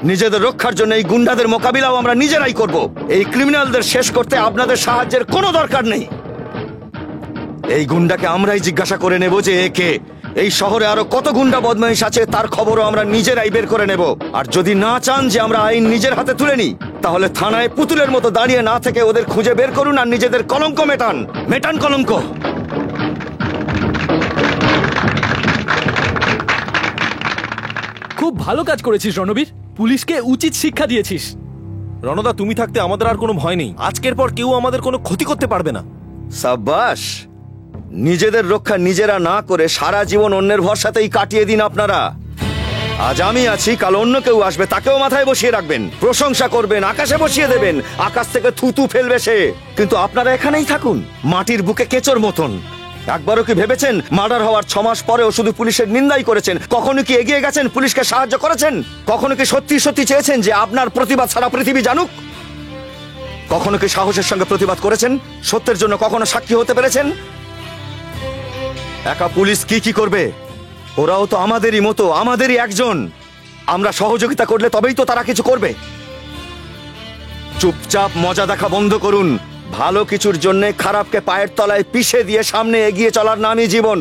নিজেদের রক্ষার জন্য এই গুন্ডাদের মোকাবিলাও আমরা নিজেরাই করব। এই ক্রিমিনালদের শেষ করতে আপনাদের সাহায্যের কোনো দরকার নেই। এই গুন্ডাকে আমরাই জিজ্ঞাসা করে নেব যে একে। এই শহরে আরো কত গুন্ডা বদমাইশ আছে তার খবরও আমরা নিজেরাই বের করে নেব। আর যদি না চান যে আমরা আইন নিজের হাতে তুলে নিই, তাহলে থানায় পুতুলের মতো দাঁড়িয়ে না থেকে ওদের খুঁজে বের করুন আর নিজেদের কলঙ্ক মেটান। মেটান কলঙ্ক। খুব ভালো কাজ করেছিস রণবীর, পুলিশকে উচিত শিক্ষা দিয়েছিস। রণদা, তুমি থাকতে আমাদের আর কোনো ভয় নেই। আজকের পর কেউ আমাদের কোনো ক্ষতি করতে পারবে না। সাব্বাস। নিজেদের রক্ষা নিজেরা না করে সারা জীবন অন্যের ভরসাতেই কাটিয়ে দিন আপনারা। আজ আমি আছি, কাল অন্য কেউ আসবে, তাকেও মাথায় বসিয়ে রাখবেন, প্রশংসা করবেন, আকাশে বসিয়ে দেবেন, আকাশ থেকে থুতু ফেলবে সে। কিন্তু আপনারা এখানেই থাকুন মাটির বুকে কেচোর মতন। একবারও কি ভেবেছেন মার্ডার হওয়ার 6 মাস পরেও শুধু পুলিশের নিন্দাই করেছেন? কখনো কি এগিয়ে গেছেন, পুলিশকে সাহায্য করেছেন? কখনো কি সত্যি সত্যি চেয়েছেন যে আপনার প্রতিবাদ সারা পৃথিবী জানুক? কখনো কি সাহসের সঙ্গে প্রতিবাদ করেছেন? সত্যের জন্য কখনো সাক্ষী হতে পেরেছেন? একা পুলিশ কি কি করবে? ওরাও তো আমাদেরই মতো, আমাদেরই একজন। আমরা সহযোগিতা করলে তবেই তো তারা কিছু করবে। চুপচাপ মজা দেখা বন্ধ করুন। ভালো কিছুর জন্য খারাপকে পায়ের তলায় পিষে দিয়ে সামনে এগিয়ে চলার নামই জীবন।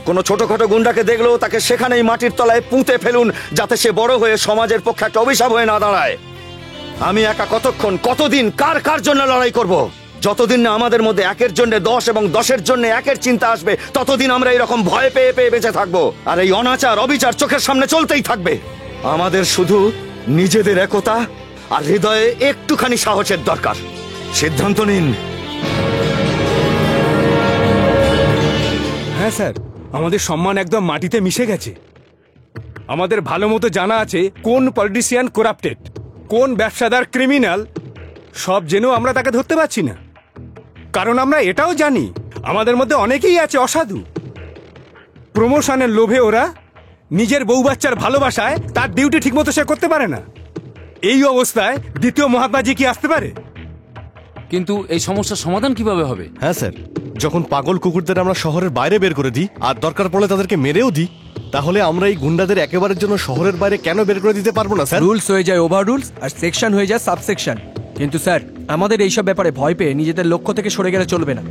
কোনো ছোটখাটো গুন্ডাকে দেখলেও তাকে সেখানেই মাটির তলায় পুঁতে ফেলুন, যাতে সে বড় হয়ে সমাজের পক্ষে একটা অভিশাপ হয়ে না দাঁড়ায়। আমি একা কতক্ষণ, কতদিন, কার কার জন্য লড়াই করব? যতদিন না আমাদের মধ্যে 1-এর জন্য 10 এবং 10-এর জন্য 1-এর চিন্তা আসবে, ততদিন আমরা এরকম ভয় পেয়ে পেয়ে বেঁচে থাকবো। আর এই অনাচার, অবিচার চোখের সামনে চলতেই থাকবে। আমাদের শুধু নিজেদের একতা আর হৃদয়ে একটুখানি সাহসের দরকার। সিদ্ধান্ত নিন। হ্যাঁ স্যার, আমাদের সম্মান একদম মাটিতে মিশে গেছে। আমাদের ভালো মতো জানা আছে কোন পলিটিশিয়ান করাপ্টেড, কোন ব্যবসাদার ক্রিমিনাল। সব জেনেও আমরা তাকে ধরতে পারছি না, কারণ আমরা এটাও জানি আমাদের মধ্যে অনেকেই আছে অসাধু। প্রমোশনের লোভে ওরা নিজের বউ বাচ্চার ভালোবাসায় তার ডিউটি ঠিকমতো সে করতে পারে না। এই অবস্থায় দ্বিতীয় মহাত্মাজি কি আসতে পারে? কিন্তু এই সমস্যার সমাধান কিভাবে হবে? হ্যাঁ স্যার, যখন পাগল কুকুরদের আমরা শহরের বাইরে বের করে দিই আর দরকার পড়লে তাদেরকে মেরেও দিই, তাহলে আমরা এই গুন্ডাদের একেবারের জন্য শহরের বাইরে কেন বের করে দিতে পারবো না স্যার? রুলস হয়ে যায় ওভার রুলস আর সেকশন হয়ে যায় সাবসেকশন। কিন্তু স্যার, আমাদের এইসব ব্যাপারে ভয় পেয়ে নিজেদের লক্ষ্য থেকে সরে গেলে চলবে না।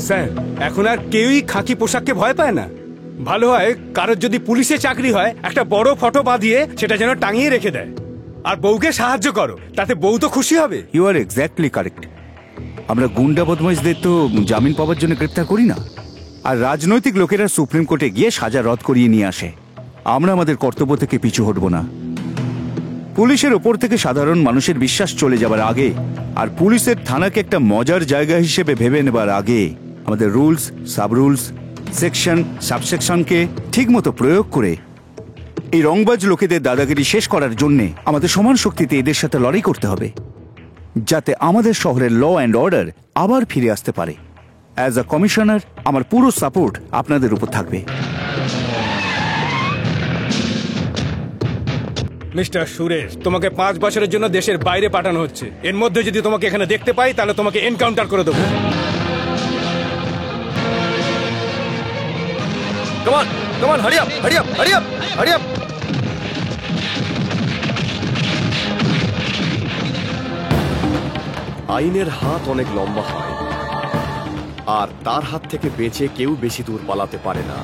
স্যার, এখন আর কেউই খাকি পোশাককে ভয় পায় না। ভালো হয় কারোর যদি পুলিশে চাকরি হয়, একটা বড় ফটো বাঁধিয়ে সেটা যেন টাঙিয়ে রেখে দেয়। আর বউকে সাহায্য করো, তাতে বউ তো খুশি হবে। You are exactly correct. আমরা গুন্ডা বদমাইশদের তো জামিন পাওয়ার জন্য গ্রেপ্তার করি না, আর রাজনৈতিক লোকেরা সুপ্রিম কোর্টে গিয়ে সাজা রদ করিয়ে নিয়ে আসে। আমরা আমাদের কর্তব্য থেকে পিছু হটব না। পুলিশের ওপর থেকে সাধারণ মানুষের বিশ্বাস চলে যাবার আগে আর পুলিশের থানাকে একটা মজার জায়গা হিসেবে ভেবে নেবার আগে আমাদের রুলস, সাব রুলস, সেকশন, সাবসেকশনকে ঠিকমতো প্রয়োগ করে এই রংবাজ লোকেদের দাদাগিরি শেষ করার জন্যে আমাদের সমান শক্তিতে এদের সাথে লড়াই করতে হবে, যাতে আমাদের শহরের ল অ্যান্ড অর্ডার আবার ফিরে আসতে পারে। অ্যাজ আ কমিশনার আমার পুরো সাপোর্ট আপনাদের উপর থাকবে। মিস্টার সুরেশ, তোমাকে 5 বছরের জন্য দেশের বাইরে পাঠানো হচ্ছে। এর মধ্যে যদি তোমাকে এখানে দেখতে পাই তাহলে তোমাকে এনকাউন্টার করে দেবো। Come on, hurry up. আইনের হাত অনেক লম্বা হয়, আর তার হাত থেকে বেঁচে কেউ বেশি দূর পালাতে পারে না।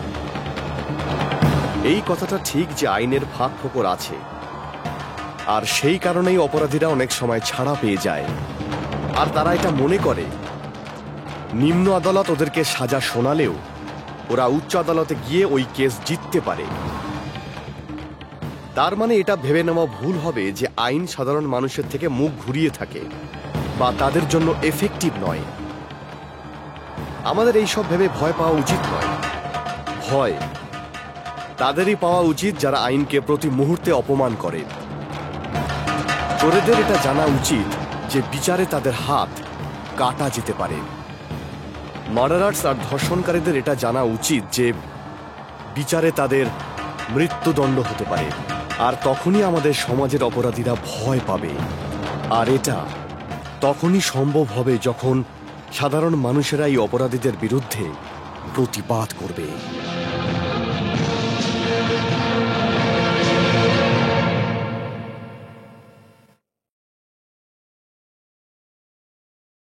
এই কথাটা ঠিক যে আইনের ফাঁক ফোকর আছে, আর সেই কারণেই অপরাধীরা অনেক সময় ছাড়া পেয়ে যায়। আর তারা এটা মনে করে নিম্ন আদালত ওদেরকে সাজা শোনালেও ওরা উচ্চ আদালতে গিয়ে ওই কেস জিততে পারে। তার মানে এটা ভেবে নেওয়া ভুল হবে যে আইন সাধারণ মানুষের থেকে মুখ ঘুরিয়ে থাকে বা তাদের জন্য এফেক্টিভ নয়। আমাদের এইসব ভেবে ভয় পাওয়া উচিত নয়। ভয় তাদেরই পাওয়া উচিত যারা আইনকে প্রতি মুহূর্তে অপমান করে। চোরেদের এটা জানা উচিত যে বিচারে তাদের হাত কাটা যেতে পারে। মার্ডারার্স আর ধর্ষণকারীদের এটা জানা উচিত যে বিচারে তাদের মৃত্যুদণ্ড হতে পারে। আর তখনই আমাদের সমাজের অপরাধীরা ভয় পাবে। আর এটা তখনই সম্ভব হবে যখন সাধারণ মানুষেরা এই অপরাধীদের বিরুদ্ধে প্রতিবাদ করবে।